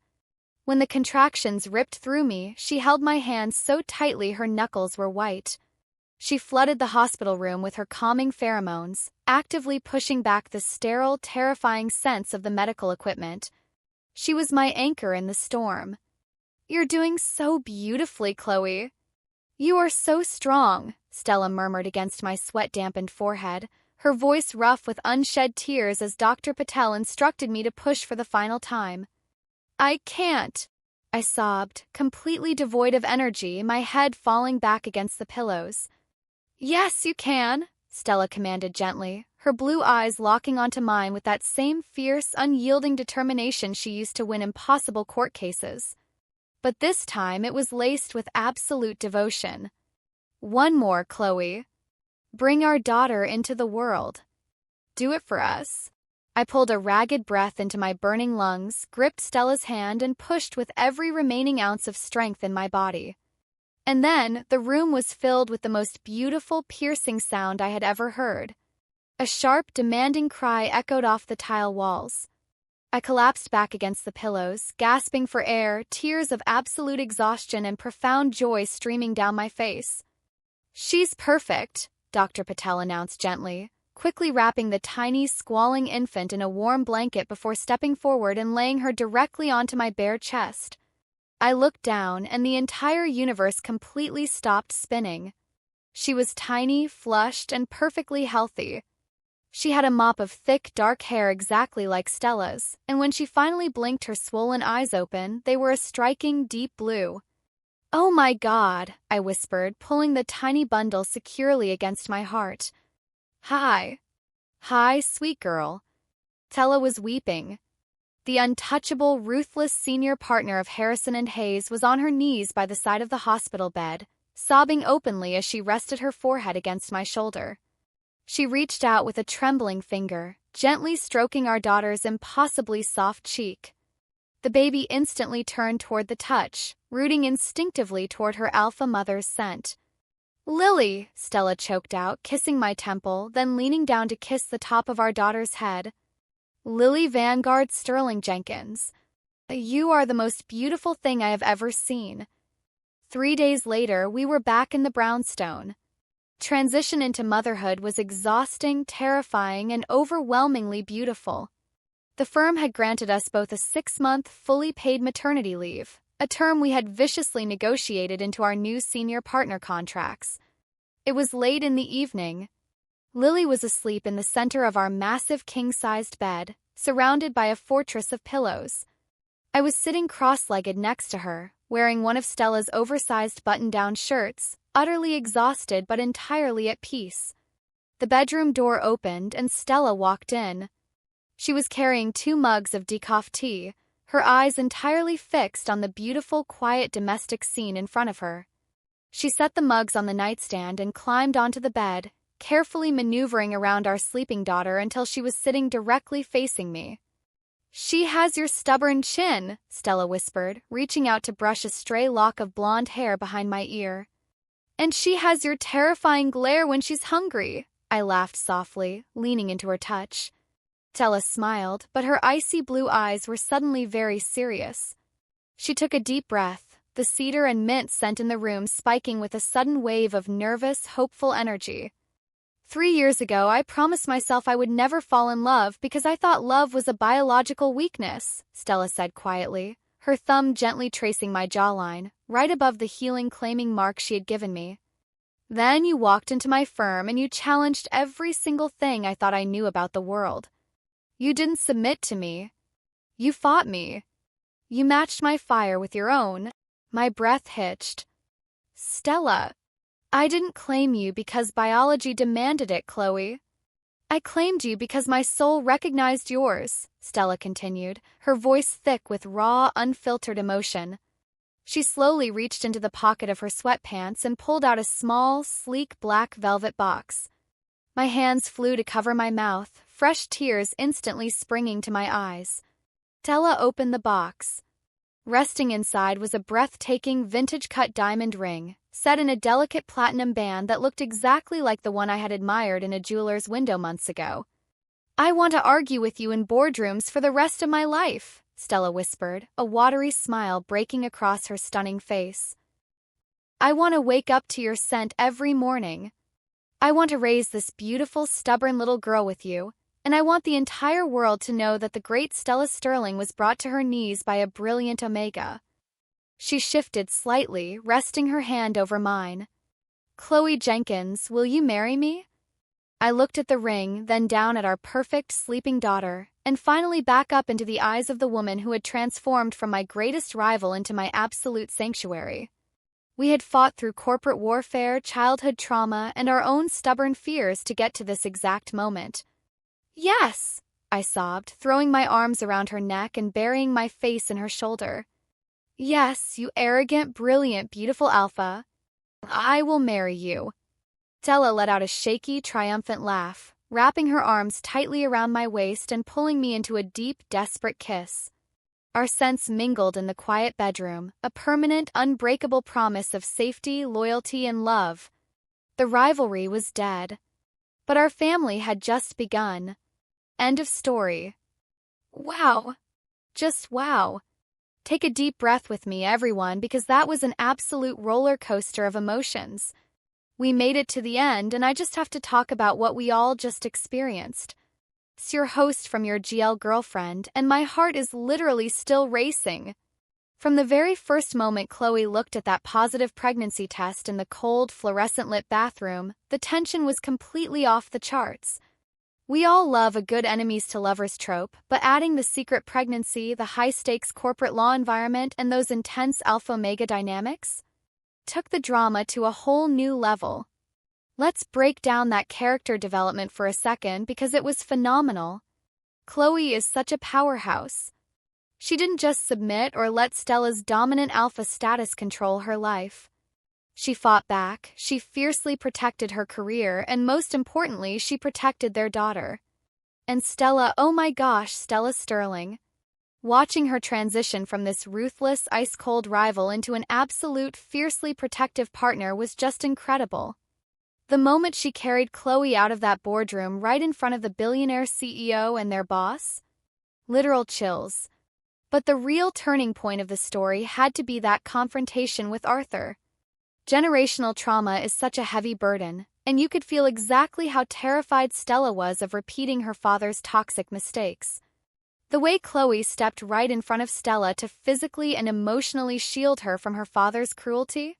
A: When the contractions ripped through me, she held my hands so tightly her knuckles were white. She flooded the hospital room with her calming pheromones, actively pushing back the sterile, terrifying scents of the medical equipment. She was my anchor in the storm. "You're doing so beautifully, Chloe." "You are so strong," Stella murmured against my sweat-dampened forehead, her voice rough with unshed tears as Dr. Patel instructed me to push for the final time. "I can't," I sobbed, completely devoid of energy, my head falling back against the pillows. Yes, you can, Stella commanded gently, her blue eyes locking onto mine with that same fierce, unyielding determination she used to win impossible court cases. But this time it was laced with absolute devotion. One more, Chloe. Bring our daughter into the world. Do it for us. I pulled a ragged breath into my burning lungs, gripped Stella's hand, and pushed with every remaining ounce of strength in my body. And then, the room was filled with the most beautiful, piercing sound I had ever heard. A sharp, demanding cry echoed off the tile walls. I collapsed back against the pillows, gasping for air, tears of absolute exhaustion and profound joy streaming down my face. She's perfect, Dr. Patel announced gently, quickly wrapping the tiny, squalling infant in a warm blanket before stepping forward and laying her directly onto my bare chest. I looked down, and the entire universe completely stopped spinning. She was tiny, flushed, and perfectly healthy. She had a mop of thick, dark hair exactly like Stella's, and when she finally blinked her swollen eyes open, they were a striking, deep blue. "Oh my God," I whispered, pulling the tiny bundle securely against my heart. Hi, sweet girl." Stella was weeping. The untouchable, ruthless senior partner of Harrison and Hayes was on her knees by the side of the hospital bed, sobbing openly as she rested her forehead against my shoulder. She reached out with a trembling finger, gently stroking our daughter's impossibly soft cheek. The baby instantly turned toward the touch, rooting instinctively toward her alpha mother's scent. "Lily," Stella choked out, kissing my temple, then leaning down to kiss the top of our daughter's head. "Lily Vanguard Sterling Jenkins. You are the most beautiful thing I have ever seen." 3 days later, we were back in the brownstone. Transition into motherhood was exhausting, terrifying, and overwhelmingly beautiful. The firm had granted us both a 6-month, fully paid maternity leave, a term we had viciously negotiated into our new senior partner contracts. It was late in the evening. Lily was asleep in the center of our massive king-sized bed, surrounded by a fortress of pillows. I was sitting cross-legged next to her, wearing one of Stella's oversized button-down shirts, utterly exhausted but entirely at peace. The bedroom door opened and Stella walked in. She was carrying 2 mugs of decaf tea, her eyes entirely fixed on the beautiful, quiet domestic scene in front of her. She set the mugs on the nightstand and climbed onto the bed, carefully maneuvering around our sleeping daughter until she was sitting directly facing me. "She has your stubborn chin," Stella whispered, reaching out to brush a stray lock of blonde hair behind my ear. "And she has your terrifying glare when she's hungry," I laughed softly, leaning into her touch. Stella smiled, but her icy blue eyes were suddenly very serious. She took a deep breath, the cedar and mint scent in the room spiking with a sudden wave of nervous, hopeful energy. 3 years ago, I promised myself I would never fall in love because I thought love was a biological weakness, Stella said quietly, her thumb gently tracing my jawline, right above the healing-claiming mark she had given me. "Then you walked into my firm and you challenged every single thing I thought I knew about the world. You didn't submit to me. You fought me. You matched my fire with your own." My breath hitched. "Stella, I didn't claim you because biology demanded it, Chloe. I claimed you because my soul recognized yours," Stella continued, her voice thick with raw, unfiltered emotion. She slowly reached into the pocket of her sweatpants and pulled out a small, sleek black velvet box. My hands flew to cover my mouth, fresh tears instantly springing to my eyes. Stella opened the box. Resting inside was a breathtaking vintage-cut diamond ring, set in a delicate platinum band that looked exactly like the one I had admired in a jeweler's window months ago. "I want to argue with you in boardrooms for the rest of my life," Stella whispered, a watery smile breaking across her stunning face. "I want to wake up to your scent every morning. I want to raise this beautiful, stubborn little girl with you, and I want the entire world to know that the great Stella Sterling was brought to her knees by a brilliant Omega." She shifted slightly, resting her hand over mine. "Chloe Jenkins, will you marry me?" I looked at the ring, then down at our perfect sleeping daughter, and finally back up into the eyes of the woman who had transformed from my greatest rival into my absolute sanctuary. We had fought through corporate warfare, childhood trauma, and our own stubborn fears to get to this exact moment. Yes, I sobbed, throwing my arms around her neck and burying my face in her shoulder. Yes, you arrogant, brilliant, beautiful alpha. I will marry you. Stella let out a shaky, triumphant laugh, wrapping her arms tightly around my waist and pulling me into a deep, desperate kiss. Our scents mingled in the quiet bedroom, a permanent, unbreakable promise of safety, loyalty, and love. The rivalry was dead. But our family had just begun. End of story. Wow. Just wow. Take a deep breath with me, everyone, because that was an absolute roller coaster of emotions. We made it to the end, and I just have to talk about what we all just experienced. It's your host from your GL girlfriend, and my heart is literally still racing. From the very first moment Chloe looked at that positive pregnancy test in the cold, fluorescent-lit bathroom, the tension was completely off the charts. We all love a good enemies-to-lovers trope, but adding the secret pregnancy, the high-stakes corporate law environment, and those intense alpha-omega dynamics took the drama to a whole new level. Let's break down that character development for a second because it was phenomenal. Chloe is such a powerhouse. She didn't just submit or let Stella's dominant alpha status control her life. She fought back, she fiercely protected her career, and most importantly, she protected their daughter. And Stella, oh my gosh, Stella Sterling. Watching her transition from this ruthless, ice-cold rival into an absolute, fiercely protective partner was just incredible. The moment she carried Chloe out of that boardroom right in front of the billionaire CEO and their boss? Literal chills. But the real turning point of the story had to be that confrontation with Arthur. Generational trauma is such a heavy burden, and you could feel exactly how terrified Stella was of repeating her father's toxic mistakes. The way Chloe stepped right in front of Stella to physically and emotionally shield her from her father's cruelty?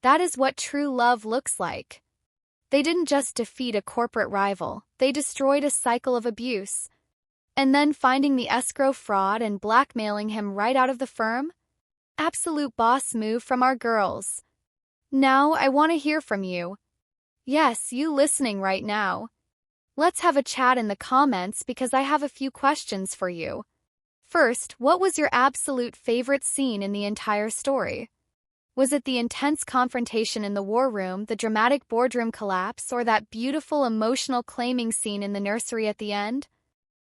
A: That is what true love looks like. They didn't just defeat a corporate rival, they destroyed a cycle of abuse. And then finding the escrow fraud and blackmailing him right out of the firm? Absolute boss move from our girls. Now I want to hear from you. Yes, you listening right now. Let's have a chat in the comments because I have a few questions for you. First, what was your absolute favorite scene in the entire story? Was it the intense confrontation in the war room, the dramatic boardroom collapse, or that beautiful emotional claiming scene in the nursery at the end?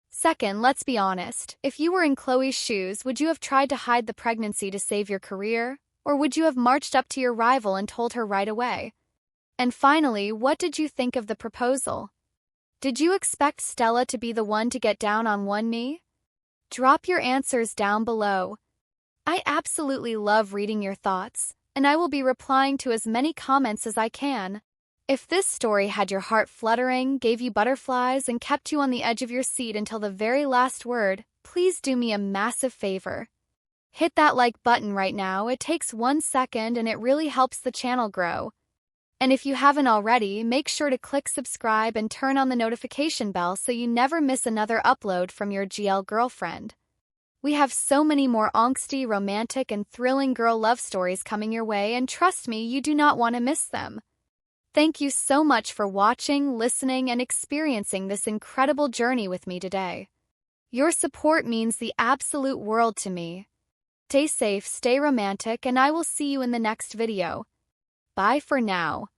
A: Second, let's be honest. If you were in Chloe's shoes, would you have tried to hide the pregnancy to save your career? Or would you have marched up to your rival and told her right away? And finally, what did you think of the proposal? Did you expect Stella to be the one to get down on one knee? Drop your answers down below. I absolutely love reading your thoughts, and I will be replying to as many comments as I can. If this story had your heart fluttering, gave you butterflies, and kept you on the edge of your seat until the very last word, please do me a massive favor. Hit that like button right now. It takes 1 second and it really helps the channel grow. And if you haven't already, make sure to click subscribe and turn on the notification bell so you never miss another upload from your GL girlfriend. We have so many more angsty, romantic, and thrilling girl love stories coming your way, and trust me, you do not want to miss them. Thank you so much for watching, listening, and experiencing this incredible journey with me today. Your support means the absolute world to me. Stay safe, stay romantic, and I will see you in the next video. Bye for now.